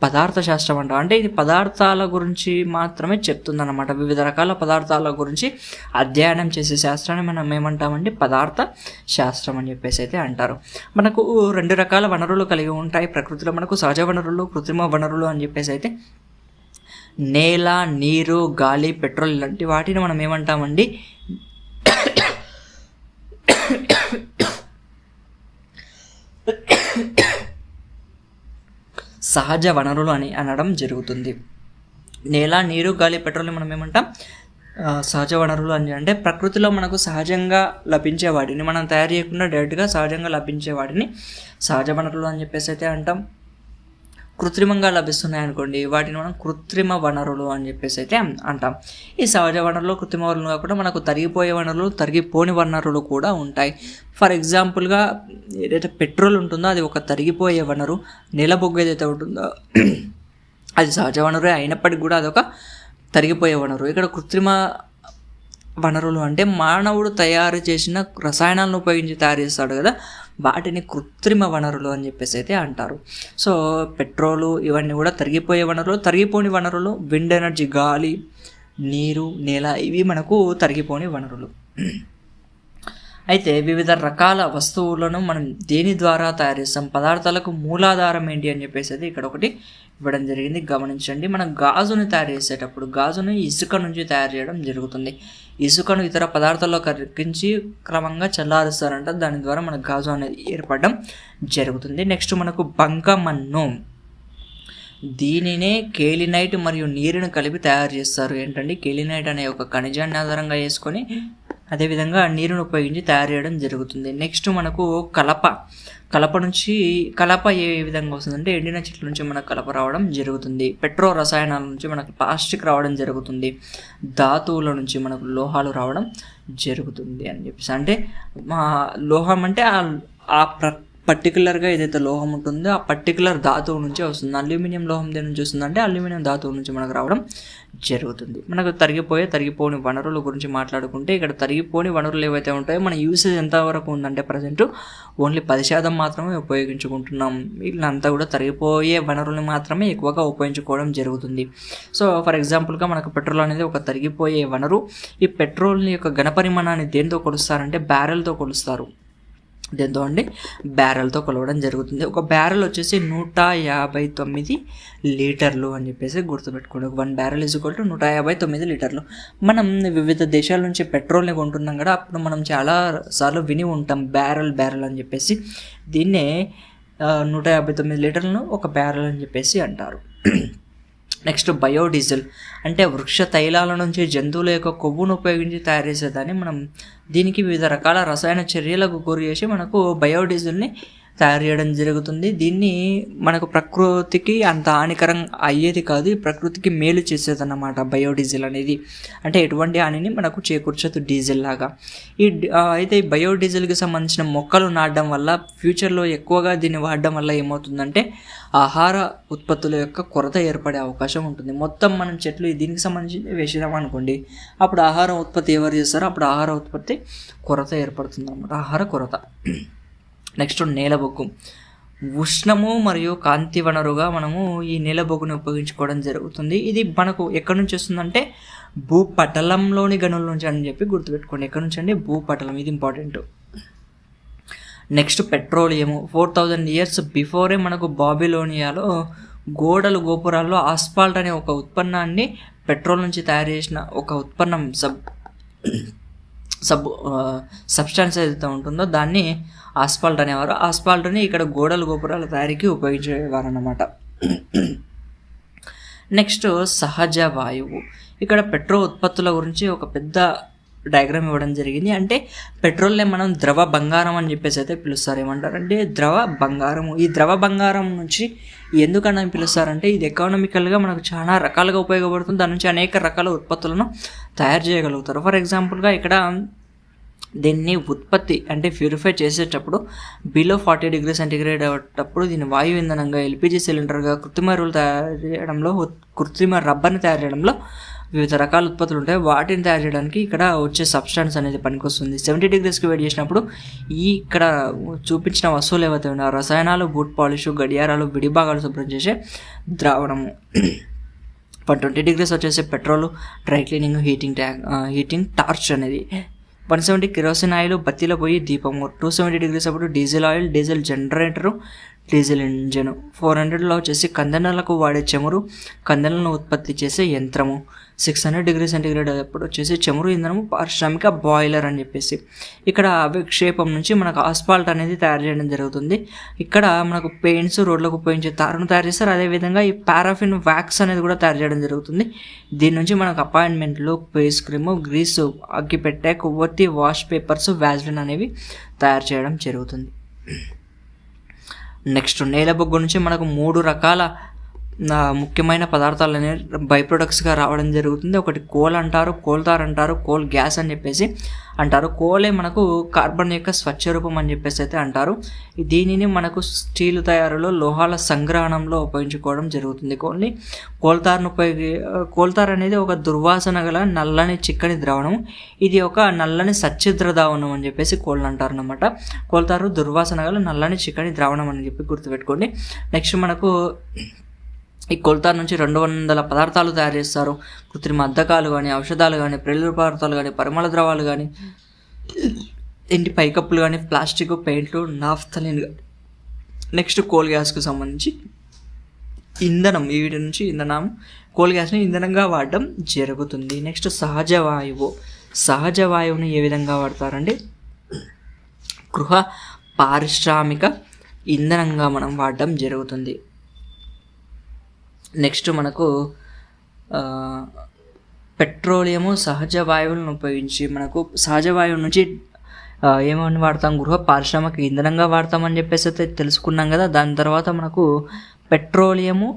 పదార్థ శాస్త్రం అంటాం. అంటే ఇది పదార్థాల గురించి మాత్రమే చెప్తుందన్నమాట. వివిధ రకాల పదార్థాల గురించి అధ్యయనం చేసే శాస్త్రాన్ని మనం ఏమంటామండి, పదార్థ శాస్త్రం అని చెప్పేసి అయితే అంటారు. మనకు 2 రకాల వనరులు కలిగి ఉంటాయి ప్రకృతిలో. మనకు సహజ వనరులు, కృత్రిమ వనరులు అని చెప్పేసి అయితే నేల, నీరు, గాలి, పెట్రోల్ ఇలాంటి వాటిని మనం ఏమంటామండి, సహజ వనరులు అని అనడం జరుగుతుంది. నేల, నీరు, గాలి, పెట్రోల్ మనం ఏమంటాం, సహజ వనరులు అని. అంటే ప్రకృతిలో మనకు సహజంగా లభించే వాటిని, మనం తయారు చేయకుండా డైరెక్ట్గా సహజంగా లభించే వాటిని సహజ వనరులు అని చెప్పేసి అయితే అంటాం. కృత్రిమంగా లభిస్తున్నాయి అనుకోండి, వాటిని మనం కృత్రిమ వనరులు అని చెప్పేసి అయితే అంటాం. ఈ సహజ వనరులు, కృత్రిమ వనరులు కాకుండా మనకు తరిగిపోయే వనరులు, తరిగిపోని వనరులు కూడా ఉంటాయి. ఫర్ ఎగ్జాంపుల్గా ఏదైతే పెట్రోల్ ఉంటుందో అది ఒక తరిగిపోయే వనరు, నేల బొగ్గు ఏదైతే ఉంటుందో అది సహజ వనరు అయినప్పటికీ కూడా అదొక తరిగిపోయే వనరు. ఇక్కడ కృత్రిమ వనరులు అంటే మానవుడు తయారు చేసిన రసాయనాలను ఉపయోగించి తయారు చేస్తాడు కదా, వాటిని కృత్రిమ వనరులు అని చెప్పేసి అయితే అంటారు. సో పెట్రోలు ఇవన్నీ కూడా తరిగిపోయే వనరులు. తరిగిపోని వనరులు విండ్ ఎనర్జీ, గాలి, నీరు, నేల, ఇవి మనకు తరిగిపోని వనరులు. అయితే వివిధ రకాల వస్తువులను మనం దేని ద్వారా తయారు చేస్తాం, పదార్థాలకు మూలాధారం ఏంటి అని చెప్పేసి అయితే ఇక్కడ ఒకటి ఇవ్వడం జరిగింది, గమనించండి. మనం గాజుని తయారు చేసేటప్పుడు గాజును ఇసుక నుంచి తయారు చేయడం జరుగుతుంది. ఇసుకను ఇతర పదార్థాల్లో కరిగించి క్రమంగా చల్లారుస్తారంట, దాని ద్వారా మనకు గాజు అనేది ఏర్పడడం జరుగుతుంది. నెక్స్ట్ మనకు బంకమన్ను, దీనినే కేలినైట్ మరియు నీరుని కలిపి తయారు చేస్తారు. ఏంటంటే కేలినైట్ అనే ఒక ఖనిజాన్ని ఆధారంగా చేసుకొని అదేవిధంగా నీరును ఉపయోగించి తయారు చేయడం జరుగుతుంది. నెక్స్ట్ మనకు కలప నుంచి కలప ఏ విధంగా వస్తుందంటే ఎండిన చెట్ల నుంచి మనకు కలప రావడం జరుగుతుంది. పెట్రో రసాయనాల నుంచి మనకు ప్లాస్టిక్ రావడం జరుగుతుంది. ధాతువుల నుంచి మనకు లోహాలు రావడం జరుగుతుంది అని చెప్పేసి. అంటే లోహం అంటే ఆ పర్టికులర్గా ఏదైతే లోహం ఉంటుందో ఆ పర్టికులర్ ధాతువు నుంచే వస్తుంది. అల్యూమినియం లోహం దేని నుంచి వస్తుందంటే అల్యూమినియం ధాతువు నుంచి మనకు రావడం జరుగుతుంది. మనకు తరిగిపోని వనరుల గురించి మాట్లాడుకుంటే ఇక్కడ తరిగిపోని వనరులు ఏవైతే ఉంటాయో మన యూసేజ్ ఎంతవరకు ఉందంటే ప్రజెంట్ ఓన్లీ 10% మాత్రమే ఉపయోగించుకుంటున్నాం. వీళ్ళంతా కూడా తరిగిపోయే వనరులు మాత్రమే ఎక్కువగా ఉపయోగించుకోవడం జరుగుతుంది. సో ఫర్ ఎగ్జాంపుల్గా మనకు పెట్రోల్ అనేది ఒక తరిగిపోయే వనరు. ఈ పెట్రోల్ని యొక్క ఘనపరిమాణాన్ని దేంతో కొలుస్తారంటే బ్యారెల్తో కొలుస్తారు. దేంతో అండి, బ్యారెల్తో కొలవడం జరుగుతుంది. ఒక బ్యారెల్ వచ్చేసి 159 లీటర్లు అని చెప్పేసి గుర్తుపెట్టుకోండి. 1 బ్యారెల్ ఈజ్ ఈక్వల్ టు 159 లీటర్లు. మనం వివిధ దేశాల నుంచి పెట్రోల్ని కొంటున్నాం కదా, అప్పుడు మనం చాలా సార్లు విని ఉంటాం బ్యారెల్ అని చెప్పేసి. దీన్నే 159 లీటర్లను ఒక బ్యారెల్ అని చెప్పేసి అంటారు. నెక్స్ట్ బయోడీజిల్ అంటే వృక్ష తైలాల నుంచి జంతువుల యొక్క కొవ్వును ఉపయోగించి తయారు చేసేదాన్ని మనం దీనికి వివిధ రకాల రసాయన చర్యలకు గురి చేసి మనకు బయోడీజిల్ని తయారు చేయడం జరుగుతుంది. దీన్ని మనకు ప్రకృతికి అంత హానికరం అయ్యేది కాదు, ఈ ప్రకృతికి మేలు చేసేదన్నమాట బయోడీజిల్ అనేది. అంటే ఎటువంటి హానిని మనకు చేకూర్చదు డీజిల్ లాగా. అయితే ఈ బయోడీజిల్కి సంబంధించిన మొక్కలు నాటడం వల్ల ఫ్యూచర్లో ఎక్కువగా దీన్ని వాడడం వల్ల ఏమవుతుందంటే ఆహార ఉత్పత్తుల యొక్క కొరత ఏర్పడే అవకాశం ఉంటుంది. మొత్తం మనం చెట్లు దీనికి సంబంధించి వేసినాం అనుకోండి, అప్పుడు ఆహార ఉత్పత్తి ఎవరు చేస్తారో అప్పుడు ఆహార ఉత్పత్తి కొరత ఏర్పడుతుంది అన్నమాట, ఆహార కొరత. నెక్స్ట్ నేలబొగ్గు. ఉష్ణము మరియు కాంతి వనరుగా మనము ఈ నేలబొగ్గుని ఉపయోగించుకోవడం జరుగుతుంది. ఇది మనకు ఎక్కడి నుంచి వస్తుందంటే భూపటలంలోని గనుల నుంచి అని చెప్పి గుర్తుపెట్టుకోండి. ఎక్కడి నుంచి అండి? భూపటలం, ఇది important. Next petroleum. 4000 years before మనకు బాబిలోనియాలో గోడలు గోపురాల్లో ఆస్పాల్ట్ అనే ఒక ఉత్పన్నాన్ని పెట్రోల్ నుంచి తయారు చేసిన ఒక ఉత్పన్నం సబ్స్టాన్స్ ఏదైతే ఉంటుందో దాన్ని ఆస్పాల్ట్ అనేవారు. ఆస్పాల్ట్ని ఇక్కడ గోడలు గోపురాల తయారీకి ఉపయోగించేవారు అన్నమాట. నెక్స్ట్ సహజ వాయువు. ఇక్కడ పెట్రోల్ ఉత్పత్తుల గురించి ఒక పెద్ద డయాగ్రామ్ ఇవ్వడం జరిగింది. అంటే పెట్రోల్నే మనం ద్రవ బంగారం అని చెప్పేసి అయితే పిలుస్తారు. ఏమంటారంటే ద్రవ బంగారము. ఈ ద్రవ బంగారం నుంచి ఎందుకన్నా పిలుస్తారంటే ఇది ఎకానమికల్గా మనకు చాలా రకాలుగా ఉపయోగపడుతుంది. దాని నుంచి అనేక రకాల ఉత్పత్తులను తయారు చేయగలుగుతారు. ఫర్ ఎగ్జాంపుల్గా ఇక్కడ దీన్ని ఉత్పత్తి అంటే ప్యూరిఫై చేసేటప్పుడు బిలో 40 degrees సెంటిగ్రేడ్ అయ్యేటప్పుడు దీన్ని వాయు ఇంధనంగా, ఎల్పిజి సిలిండర్గా, కృత్రిమ ఎరువులు తయారు చేయడంలో, కృత్రిమ రబ్బర్ని తయారు చేయడంలో వివిధ రకాల ఉత్పత్తులు ఉంటాయి. వాటిని తయారు చేయడానికి ఇక్కడ వచ్చే సబ్స్టాన్స్ అనేది పనికొస్తుంది. 70 degreesకి వేడి చేసినప్పుడు ఇక్కడ చూపించిన వస్తువులు ఏవైతే ఉన్నాయో రసాయనాలు, బూట్ పాలిష్, గడియారాలు, విడిభాగాలు శుభ్రం చేసే ద్రావణము. 120 degrees వచ్చేసి petrol, dry cleaning, heating torch అనేది. 170 కిరోసిన్ ఆయిల్, బత్తిలో పోయి దీపము. 270 degrees అప్పుడు diesel oil, diesel generator, diesel engine. 400లో వచ్చేసి కందెనలకు వాడే చమురు, కందెనలను ఉత్పత్తి చేసే యంత్రము. 600 degrees సెంటిగ్రేడ్ అప్పుడు వచ్చేసి చమురు ఇంధనము, పారిశ్రామిక బాయిలర్ అని చెప్పేసి. ఇక్కడ విక్షేపం నుంచి మనకు ఆస్పాల్ట్ అనేది తయారు చేయడం జరుగుతుంది. ఇక్కడ మనకు పెయింట్స్, రోడ్లకు ఉపయోగించే తారును తయారు చేస్తారు. అదేవిధంగా ఈ పారాఫిన్ వ్యాక్స్ అనేది కూడా తయారు చేయడం జరుగుతుంది. దీని నుంచి మనకు అపాయింట్మెంట్లు, ఫేస్ క్రీము, గ్రీసు, అగ్గిపెట్టె, కొవ్వొత్తి, వాష్ పేపర్స్, వ్యాజ్లిన్ అనేవి తయారు చేయడం జరుగుతుంది. నెక్స్ట్ నేలబొగ్గు నుంచి మనకు 3 రకాల ముఖ్యమైన పదార్థాలు అనేవి బై ప్రొడక్ట్స్గా రావడం జరుగుతుంది. ఒకటి కోల్ అంటారు, కోల్తార్ అంటారు, కోల్ గ్యాస్ అని చెప్పేసి అంటారు. కోలే మనకు కార్బన్ యొక్క స్వచ్ఛ రూపం అని చెప్పేసి అయితే అంటారు. దీనిని మనకు స్టీల్ తయారీలో, లోహాల సంగ్రహణంలో ఉపయోగించుకోవడం జరుగుతుంది. కోల్తార్ అనేది ఒక దుర్వాసన గల నల్లని చిక్కని ద్రావణం. ఇది ఒక నల్లని సచ్ఛిద్ర ద్రావణం అని చెప్పేసి కోల్ అంటారు అన్నమాట. కోల్తారు దుర్వాసన గల నల్లని చిక్కని ద్రావణం అని చెప్పి గుర్తుపెట్టుకోండి. నెక్స్ట్ మనకు ఈ కోల్తార్ నుంచి 200 పదార్థాలు తయారు చేస్తారు. కృత్రిమ అద్దకాలు కానీ, ఔషధాలు కానీ, ప్రేలుడు పదార్థాలు కానీ, పరిమళ ద్రవాలు కానీ, ఇంటి పైకప్పులు కానీ, ప్లాస్టిక్, పెయింట్లు, నాఫ్థలిన్ కానీ. నెక్స్ట్ కోల్ గ్యాస్కు సంబంధించి ఇంధనం. వీటి నుంచి ఇంధనం, కోల్ గ్యాస్ని ఇంధనంగా వాడడం జరుగుతుంది. నెక్స్ట్ సహజ వాయువు. సహజ వాయువుని ఏ విధంగా వాడతారండి? గృహ పారిశ్రామిక ఇంధనంగా మనం వాడడం జరుగుతుంది. నెక్స్ట్ మనకు పెట్రోలియము, సహజ వాయువులను ఉపయోగించి మనకు సహజ వాయువు నుంచి ఏమని వాడతాం? గృహ పారిశ్రామిక ఇంధనంగా వాడతామని చెప్పేసి అయితే తెలుసుకున్నాం కదా. దాని తర్వాత మనకు పెట్రోలియము,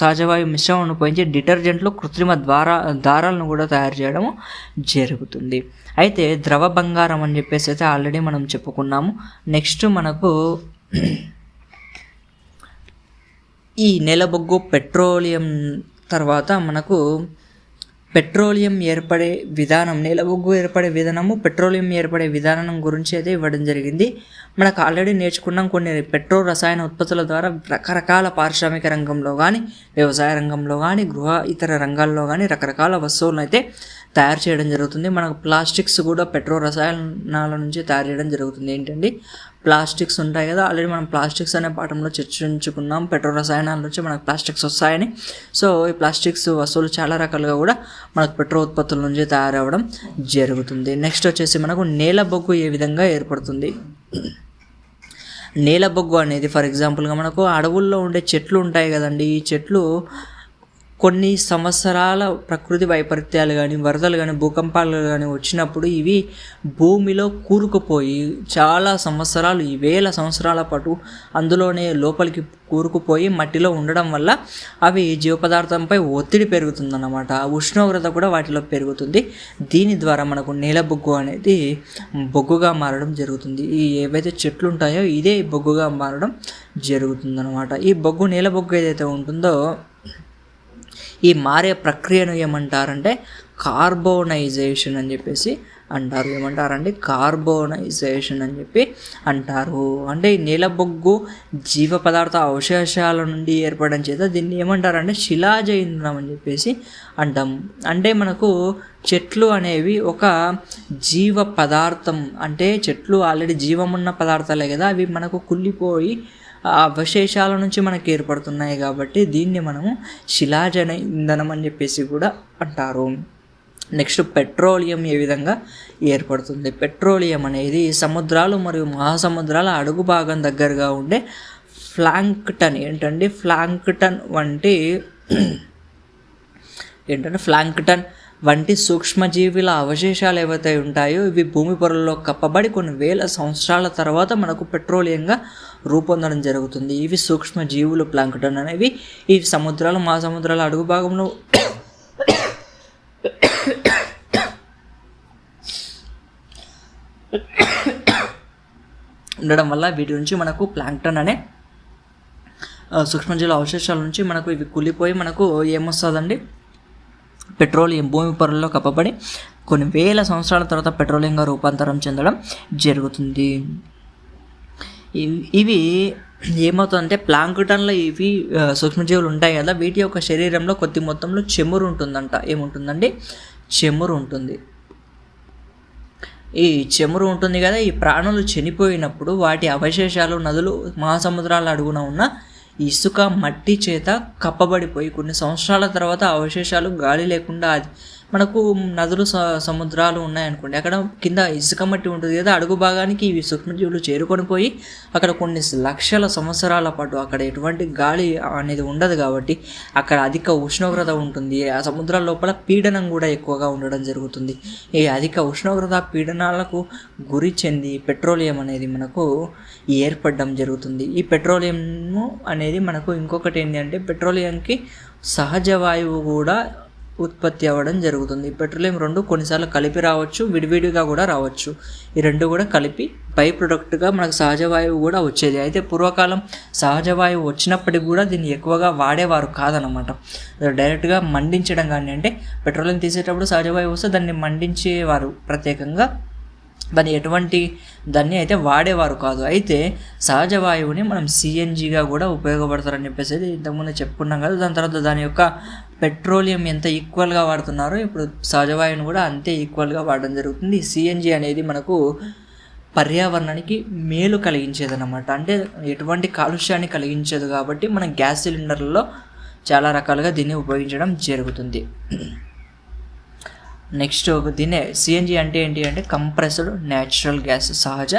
సహజవాయు మిశ్రమాన్ని ఉపయోగించి డిటర్జెంట్లు, కృత్రిమ దారాలను కూడా తయారు చేయడం జరుగుతుంది. అయితే ద్రవ బంగారం అని చెప్పేసి అయితే ఆల్రెడీ మనం చెప్పుకున్నాము. నెక్స్ట్ మనకు ఈ నేలబొగ్గు, పెట్రోలియం తర్వాత మనకు పెట్రోలియం ఏర్పడే విధానం, నేలబొగ్గు ఏర్పడే విధానము, పెట్రోలియం ఏర్పడే విధానం గురించి అయితే ఇవ్వడం జరిగింది. మనకు ఆల్రెడీ నేర్చుకున్నాం. కొన్ని పెట్రోల్ రసాయన ఉత్పత్తుల ద్వారా రకరకాల పారిశ్రామిక రంగంలో కానీ, వ్యవసాయ రంగంలో కానీ, ఇతర రంగాల్లో కానీ రకరకాల వస్తువులను అయితే తయారు చేయడం జరుగుతుంది. మనకు ప్లాస్టిక్స్ కూడా పెట్రోల్ రసాయనాల నుంచి తయారు చేయడం జరుగుతుంది. ఏంటండి? ప్లాస్టిక్స్ ఉంటాయి కదా, ఆల్రెడీ మనం ప్లాస్టిక్స్ అనే పాఠంలో చర్చించుకున్నాం. పెట్రోల్ రసాయనాల నుంచి మనకు ప్లాస్టిక్స్ వస్తాయని. సో ఈ ప్లాస్టిక్స్ వస్తువులు చాలా రకాలుగా కూడా మనకు పెట్రోల్ ఉత్పత్తుల నుంచి తయారవడం జరుగుతుంది. నెక్స్ట్ వచ్చేసి మనకు నేలబొగ్గు ఏ విధంగా ఏర్పడుతుంది? నేలబొగ్గు అనేది ఫర్ ఎగ్జాంపుల్గా మనకు అడవుల్లో ఉండే చెట్లు ఉంటాయి కదండి. ఈ చెట్లు కొన్ని సంవత్సరాల ప్రకృతి వైపరీత్యాలు కానీ, వరదలు కానీ, భూకంపాలు కానీ వచ్చినప్పుడు ఇవి భూమిలో కూరుకుపోయి చాలా సంవత్సరాలు, వేల సంవత్సరాల పాటు అందులోనే లోపలికి కూరుకుపోయి మట్టిలో ఉండడం వల్ల అవి జీవ పదార్థంపై ఒత్తిడి పెరుగుతుందన్నమాట. ఉష్ణోగ్రత కూడా వాటిలో పెరుగుతుంది. దీని ద్వారా మనకు నేల బొగ్గు అనేది బొగ్గుగా మారడం జరుగుతుంది. ఈ ఏవైతే చెట్లు ఉంటాయో ఇదే బొగ్గుగా మారడం జరుగుతుందన్నమాట. ఈ బొగ్గు, నేల బొగ్గు ఏదైతే ఉంటుందో ఈ మారే ప్రక్రియను ఏమంటారంటే కార్బోనైజేషన్ అని చెప్పేసి అంటారు. ఏమంటారంటే కార్బోనైజేషన్ అని చెప్పి అంటారు. అంటే ఈ నేల బొగ్గు జీవ పదార్థ అవశేషాల నుండి ఏర్పడడం చేత దీన్ని ఏమంటారంటే శిలాజ ఇంధనం అని చెప్పేసి అంటాం. అంటే మనకు చెట్లు అనేవి ఒక జీవ పదార్థం, అంటే చెట్లు ఆల్రెడీ జీవమున్న పదార్థాలే కదా, అవి మనకు కుళ్ళిపోయి ఆ అవశేషాల నుంచి మనకు ఏర్పడుతున్నాయి కాబట్టి దీన్ని మనము శిలాజ ఇంధనం అని చెప్పేసి కూడా అంటారు. నెక్స్ట్ పెట్రోలియం ఏ విధంగా ఏర్పడుతుంది? పెట్రోలియం అనేది సముద్రాలు మరియు మహాసముద్రాల అడుగు భాగం దగ్గరగా ఉండే ఫ్లాంక్టన్ వంటి సూక్ష్మజీవుల అవశేషాలు ఏవైతే ఉంటాయో ఇవి భూమి పొరల్లో కప్పబడి కొన్ని వేల సంవత్సరాల తర్వాత మనకు పెట్రోలియంగా రూపొందడం జరుగుతుంది. ఇవి సూక్ష్మజీవులు ప్లాంక్టన్ అనేవి ఈ సముద్రాలు, మహాసముద్రాల అడుగు భాగంలో ఉండడం వల్ల వీటి నుంచి మనకు ప్లాంక్టన్ అనే సూక్ష్మజీవుల అవశేషాల నుంచి మనకు ఇవి కూలిపోయి మనకు ఏమొస్తుందండి, పెట్రోలియం భూమి పొరల్లో కప్పబడి కొన్ని వేల సంవత్సరాల తర్వాత పెట్రోలియంగా రూపాంతరం చెందడం జరుగుతుంది. ఇవి ఏమవుతుందంటే ప్లాంక్టన్లో ఇవి సూక్ష్మజీవులు ఉంటాయి కదా, వీటి యొక్క శరీరంలో కొద్ది మొత్తంలో చెమురు ఉంటుందంట. ఏముంటుందండి? చెమురు ఉంటుంది. ఈ చెమురు ఉంటుంది కదా, ఈ ప్రాణులు చనిపోయినప్పుడు వాటి అవశేషాలు నదులు, మహాసముద్రాల అడుగున ఉన్న ఇసుక, మట్టి చేత కప్పబడిపోయి కొన్ని సంవత్సరాల తర్వాత అవశేషాలు గాలి లేకుండా మనకు నదులు, సముద్రాలు ఉన్నాయనుకోండి, అక్కడ కింద ఇసుక మట్టి ఉంటుంది కదా, అడుగు భాగానికి ఇవి సూక్ష్మజీవులు చేరుకొని పోయి అక్కడ కొన్ని లక్షల సంవత్సరాల పాటు అక్కడ ఎటువంటి గాలి అనేది ఉండదు కాబట్టి అక్కడ అధిక ఉష్ణోగ్రత ఉంటుంది. ఆ సముద్రాల లోపల పీడనం కూడా ఎక్కువగా ఉండడం జరుగుతుంది. ఈ అధిక ఉష్ణోగ్రత పీడనాలకు గురి చెంది పెట్రోలియం అనేది మనకు ఏర్పడడం జరుగుతుంది. ఈ పెట్రోలియం అనేది మనకు ఇంకొకటి ఏంటంటే పెట్రోలియంకి సహజ వాయువు కూడా ఉత్పత్తి అవ్వడం జరుగుతుంది. పెట్రోలియం రెండు కొన్నిసార్లు కలిపి రావచ్చు, విడివిడిగా కూడా రావచ్చు. ఈ రెండు కూడా కలిపి బై ప్రొడక్ట్గా మనకు సహజ వాయువు కూడా వచ్చేది. అయితే పూర్వకాలం సహజ వాయువు వచ్చినప్పటికి కూడా దీన్ని ఎక్కువగా వాడేవారు కాదనమాట. డైరెక్ట్గా మండించడం కానీ, అంటే పెట్రోలియం తీసేటప్పుడు సహజ వాయువు వస్తే దాన్ని మండించేవారు ప్రత్యేకంగా, దాన్ని అయితే వాడేవారు కాదు. అయితే సహజ వాయువుని మనం సిఎన్జిగా కూడా ఉపయోగపడతారని చెప్పేసి ఇంతకుముందు చెప్పుకున్నాం కదా. దాని తర్వాత దాని యొక్క పెట్రోలియం ఎంత ఈక్వల్గా వాడుతున్నారో ఇప్పుడు సహజ వాయువుని కూడా అంతే ఈక్వల్గా వాడడం జరుగుతుంది. సిఎన్జి అనేది మనకు పర్యావరణానికి మేలు కలిగించేదన్నమాట, అంటే ఎటువంటి కాలుష్యాన్ని కలిగించదు కాబట్టి మనం గ్యాస్ సిలిండర్లలో చాలా రకాలుగా దీన్ని ఉపయోగించడం జరుగుతుంది. నెక్స్ట్ దీన్నే సిఎన్జి అంటే ఏంటి అంటే కంప్రెస్డ్ న్యాచురల్ గ్యాస్, సహజ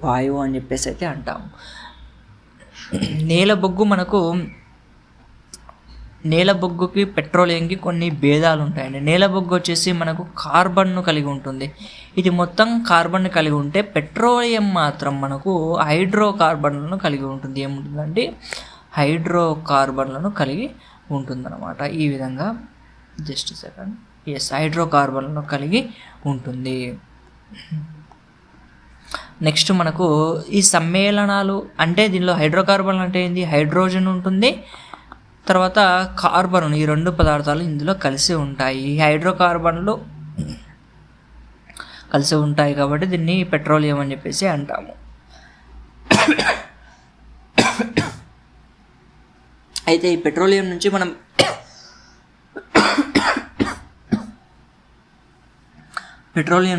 వాయువు అని చెప్పేసి అయితే అంటాము. నేల బొగ్గుకి పెట్రోలియంకి కొన్ని భేదాలు ఉంటాయండి. నేల బొగ్గు వచ్చేసి మనకు కార్బన్ను కలిగి ఉంటుంది. ఇది మొత్తం కార్బన్ కలిగి ఉంటే పెట్రోలియం మాత్రం మనకు హైడ్రోకార్బన్లను కలిగి ఉంటుంది. ఏముంటుందంటే హైడ్రోకార్బన్లను కలిగి ఉంటుందన్నమాట. ఈ విధంగా జస్ట్ సెకండ్ హైడ్రోకార్బన్లను కలిగి ఉంటుంది. నెక్స్ట్ మనకు ఈ సమ్మేళనాలు అంటే దీనిలో హైడ్రోకార్బన్ అంటే ఏంది, హైడ్రోజన్ ఉంటుంది, తర్వాత కార్బన్, ఈ రెండు పదార్థాలు ఇందులో కలిసి ఉంటాయి. ఈ హైడ్రోకార్బన్లు కలిసి ఉంటాయి కాబట్టి దీన్ని పెట్రోలియం అని చెప్పేసి అంటాము. అయితే ఈ పెట్రోలియం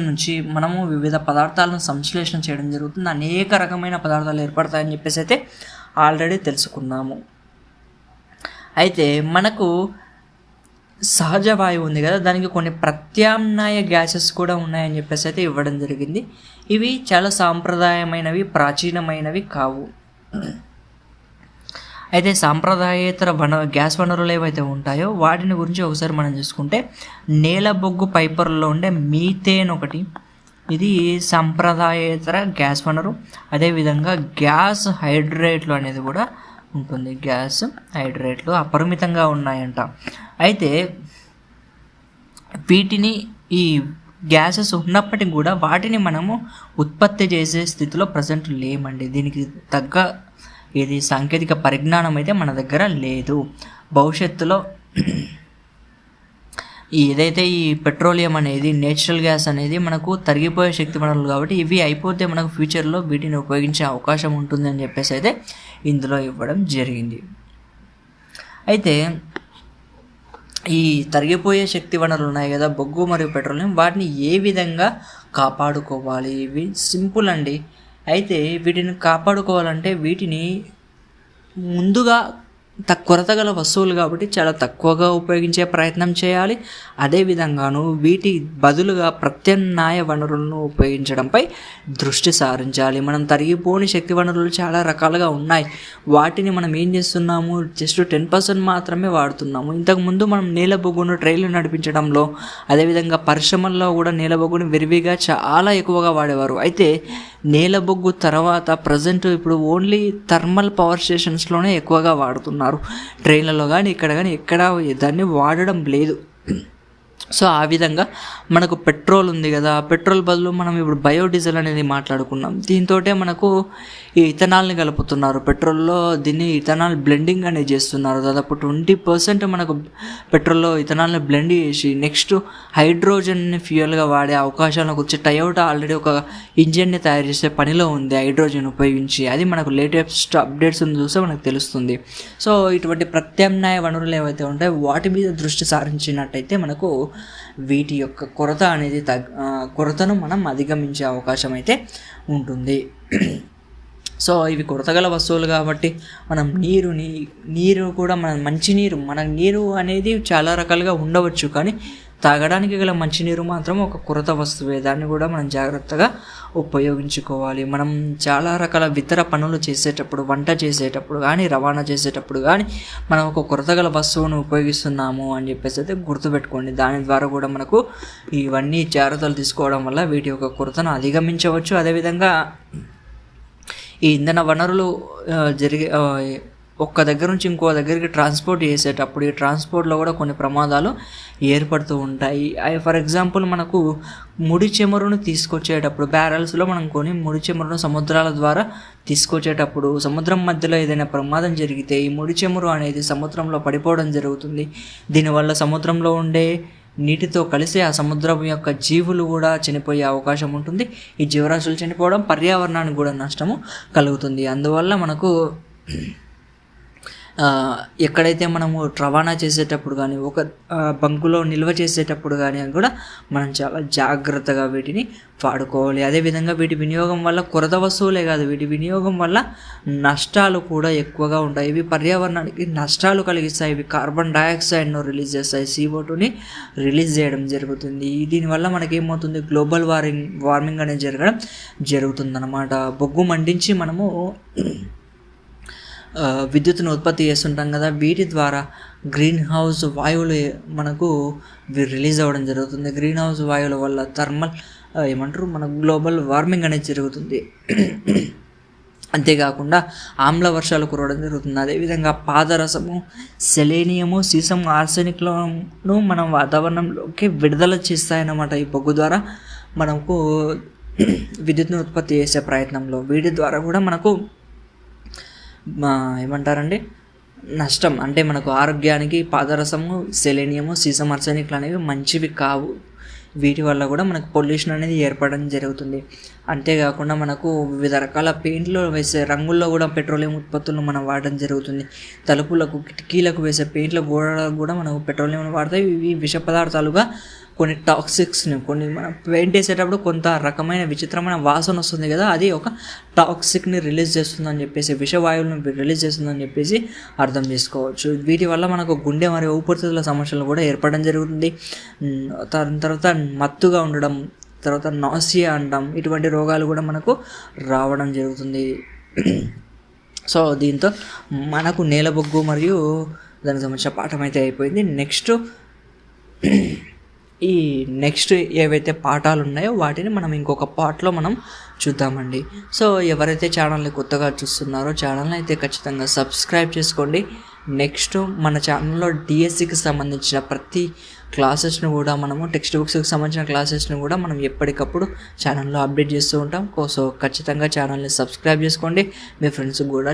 నుంచి మనము వివిధ పదార్థాలను సంశ్లేషణ చేయడం జరుగుతుంది. అనేక రకమైన పదార్థాలు ఏర్పడతాయని చెప్పేసి అయితే ఆల్రెడీ తెలుసుకున్నాము. అయితే మనకు సహజ వాయువు ఉంది కదా, దానికి కొన్ని ప్రత్యామ్నాయ గ్యాసెస్ కూడా ఉన్నాయని చెప్పేసి అయితే ఇవ్వడం జరిగింది. ఇవి చాలా సాంప్రదాయమైనవి, ప్రాచీనమైనవి కావు. అయితే సాంప్రదాయేతర గ్యాస్ వనరులు ఏవైతే ఉంటాయో వాటిని గురించి ఒకసారి మనం చూసుకుంటే నేల బొగ్గు పైపర్లో ఉండే మీథేన్ ఒకటి, ఇది సాంప్రదాయేతర గ్యాస్ వనరు. అదేవిధంగా గ్యాస్ హైడ్రేట్లు అనేది కూడా ఉంటుంది. గ్యాస్ హైడ్రేట్లు అపరిమితంగా ఉన్నాయంట. అయితే వీటిని ఈ గ్యాసెస్ ఉన్నప్పటికీ కూడా వాటిని మనము ఉత్పత్తి చేసే స్థితిలో ప్రజెంట్ లేమండి. దీనికి తగ్గ సాంకేతిక పరిజ్ఞానం అయితే మన దగ్గర లేదు. భవిష్యత్తులో ఏదైతే ఈ పెట్రోలియం అనేది, నేచురల్ గ్యాస్ అనేది మనకు తరిగిపోయే శక్తి వనరులు కాబట్టి ఇవి అయిపోతే మనకు ఫ్యూచర్లో వీటిని ఉపయోగించే అవకాశం ఉంటుంది అని చెప్పేసి అయితే ఇందులో ఇవ్వడం జరిగింది. అయితే ఈ తరిగిపోయే శక్తి వనరులు ఉన్నాయి కదా, బొగ్గు మరియు పెట్రోలియం, వాటిని ఏ విధంగా కాపాడుకోవాలి? ఇవి సింపుల్ అండి. అయితే వీటిని కాపాడుకోవాలంటే వీటిని ముందుగా కొరత గల వస్తువులు కాబట్టి చాలా తక్కువగా ఉపయోగించే ప్రయత్నం చేయాలి. అదేవిధంగాను వీటి బదులుగా ప్రత్యామ్నాయ వనరులను ఉపయోగించడంపై దృష్టి సారించాలి. మనం తరిగిపోని శక్తి వనరులు చాలా రకాలుగా ఉన్నాయి. వాటిని మనం ఏం చేస్తున్నాము, జస్ట్ 10% మాత్రమే వాడుతున్నాము. ఇంతకుముందు మనం నీల బొగ్గును ట్రైన్లు నడిపించడంలో, అదేవిధంగా పరిశ్రమల్లో కూడా నీల బొగ్గును విరివిగా చాలా ఎక్కువగా వాడేవారు. అయితే నీల బొగ్గు తర్వాత ప్రజెంట్ ఇప్పుడు ఓన్లీ థర్మల్ పవర్ స్టేషన్స్లోనే ఎక్కువగా వాడుతున్నారు. ట్రైన్లలో కానీ ఇక్కడ కానీ ఎక్కడ దాన్ని వాడడం లేదు. సో ఆ విధంగా మనకు పెట్రోల్ ఉంది కదా, పెట్రోల్ బదులు మనం ఇప్పుడు బయోడీజిల్ అనేది మాట్లాడుకున్నాం. దీంతో మనకు ఈ ఇథనాల్ని కలుపుతున్నారు. పెట్రోల్లో దీన్ని ఇథనాల్ బ్లెండింగ్ అనేది చేస్తున్నారు. దాదాపు 20% మనకు పెట్రోల్లో ఇథనాల్ని బ్లెండ్ చేసి నెక్స్ట్ హైడ్రోజన్ని ఫ్యూయల్గా వాడే అవకాశాలను గురించి టయోటా ఆల్రెడీ ఒక ఇంజిన్ని తయారు చేసే పనిలో ఉంది హైడ్రోజన్ ఉపయోగించి. అది మనకు లేటెస్ట్ అప్డేట్స్ చూస్తే మనకు తెలుస్తుంది. సో ఇటువంటి ప్రత్యామ్నాయ వనరులు ఏవైతే ఉంటాయో వాటి మీద దృష్టి సారించినట్టయితే మనకు వీటి యొక్క కొరత అనేది కొరతను మనం అధిగమించే అవకాశం అయితే ఉంటుంది. సో ఇవి కొరతగల వస్తువులు కాబట్టి మనం నీరు కూడా మన నీరు అనేది చాలా రకాలుగా ఉండవచ్చు, కానీ తాగడానికి గల మంచినీరు మాత్రం ఒక కొరత వస్తువే. దాన్ని కూడా మనం జాగ్రత్తగా ఉపయోగించుకోవాలి. మనం చాలా రకాల ఇతర పనులు చేసేటప్పుడు, వంట చేసేటప్పుడు కానీ, రవాణా చేసేటప్పుడు కానీ మనం ఒక కొరత గల వస్తువును ఉపయోగిస్తున్నాము అని చెప్పేసి అయితే గుర్తుపెట్టుకోండి. దాని ద్వారా కూడా మనకు ఇవన్నీ జాగ్రత్తలు తీసుకోవడం వల్ల వీటి యొక్క కొరతను అధిగమించవచ్చు. అదేవిధంగా ఈ ఇంధన వనరులు ఒక్క దగ్గర నుంచి ఇంకో దగ్గరికి ట్రాన్స్పోర్ట్ చేసేటప్పుడు ఈ ట్రాన్స్పోర్ట్లో కూడా కొన్ని ప్రమాదాలు ఏర్పడుతూ ఉంటాయి. ఫర్ ఎగ్జాంపుల్ మనకు ముడి చమురును తీసుకొచ్చేటప్పుడు బ్యారల్స్లో మనం కొని ముడి చమురును సముద్రాల ద్వారా తీసుకొచ్చేటప్పుడు సముద్రం మధ్యలో ఏదైనా ప్రమాదం జరిగితే ఈ ముడి చమురు అనేది సముద్రంలో పడిపోవడం జరుగుతుంది. దీనివల్ల సముద్రంలో ఉండే నీటితో కలిసి ఆ సముద్రం యొక్క జీవులు కూడా చనిపోయే అవకాశం ఉంటుంది. ఈ జీవరాశులు చనిపోవడం పర్యావరణానికి కూడా నష్టము కలుగుతుంది. అందువల్ల మనకు ఎక్కడైతే మనము రవాణా చేసేటప్పుడు కానీ, ఒక బంకులో నిల్వ చేసేటప్పుడు కానీ కూడా మనం చాలా జాగ్రత్తగా వీటిని వాడుకోవాలి. అదేవిధంగా వీటి వినియోగం వల్ల కొరత వస్తువులే కాదు, వీటి వినియోగం వల్ల నష్టాలు కూడా ఎక్కువగా ఉంటాయి. ఇవి పర్యావరణానికి నష్టాలు కలిగిస్తాయి. ఇవి కార్బన్ డైఆక్సైడ్ను రిలీజ్ చేస్తాయి, CO2ని రిలీజ్ చేయడం జరుగుతుంది. దీనివల్ల మనకేమవుతుంది, గ్లోబల్ వార్మింగ్ అనేది జరుగుతుందన్నమాట. బొగ్గు మండించి మనము విద్యుత్తును ఉత్పత్తి చేస్తుంటాం కదా, వీటి ద్వారా గ్రీన్ హౌస్ వాయువులు మనకు రిలీజ్ అవ్వడం జరుగుతుంది. గ్రీన్ హౌస్ వాయువుల వల్ల థర్మల్ మన గ్లోబల్ వార్మింగ్ అనేది జరుగుతుంది. అంతేకాకుండా ఆమ్ల వర్షాలు కురవడం జరుగుతుంది. అదేవిధంగా పాదరసము, సెలేనియము, సీసం, ఆర్సెనిక్లను మనం వాతావరణంలోకి విడుదల చేస్తాయన్నమాట. ఈ బొగ్గు ద్వారా మనకు విద్యుత్తును ఉత్పత్తి చేసే ప్రయత్నంలో వీటి ద్వారా కూడా మనకు నష్టం. అంటే మనకు ఆరోగ్యానికి పాదరసము, సెలేనియము, సీసం, ఆర్సెనిక్లు అనేవి మంచివి కావు. వీటి వల్ల కూడా మనకు పొల్యూషన్ అనేది ఏర్పడడం జరుగుతుంది. అంతేకాకుండా మనకు వివిధ రకాల పెయింట్లు వేసే రంగుల్లో కూడా పెట్రోలియం ఉత్పత్తులను మనం వాడడం జరుగుతుంది. తలుపులకు, కిటికీలకు వేసే పెయింట్ల గోడలకు కూడా మనకు పెట్రోలియం వాడతాయి. ఇవి విష పదార్థాలుగా కొన్ని టాక్సిక్స్ని, కొన్ని మనం పెయింట్ వేసేటప్పుడు కొంత రకమైన విచిత్రమైన వాసన వస్తుంది కదా, అది ఒక టాక్సిక్ని రిలీజ్ చేస్తుందని చెప్పేసి, విషవాయువులను రిలీజ్ చేస్తుందని చెప్పేసి అర్థం చేసుకోవచ్చు. వీటి వల్ల మనకు గుండె మరియు ఊపిరితిత్తుల సమస్యలు కూడా ఏర్పడడం జరుగుతుంది. తర్వాత మత్తుగా ఉండడం, తర్వాత నాసియా అంటాం, ఇటువంటి రోగాలు కూడా మనకు రావడం జరుగుతుంది. సో దీంతో మనకు నేలబొగ్గు మరియు దానికి సంబంధించిన పాఠం అయితే అయిపోయింది. నెక్స్ట్ ఏవైతే పాఠాలు ఉన్నాయో వాటిని మనం ఇంకొక పార్ట్లో మనం చూద్దామండి. సో ఎవరైతే ఛానల్ని కొత్తగా చూస్తున్నారో ఛానల్ని అయితే ఖచ్చితంగా సబ్స్క్రైబ్ చేసుకోండి. నెక్స్ట్ మన ఛానల్లో డిఎస్సికి సంబంధించిన ప్రతి క్లాసెస్ను కూడా మనము టెక్స్ట్ బుక్స్కి సంబంధించిన క్లాసెస్ను కూడా మనం ఎప్పటికప్పుడు ఛానల్లో అప్డేట్ చేస్తూ ఉంటాం. సో ఖచ్చితంగా ఛానల్ని సబ్స్క్రైబ్ చేసుకోండి, మీ ఫ్రెండ్స్కి కూడా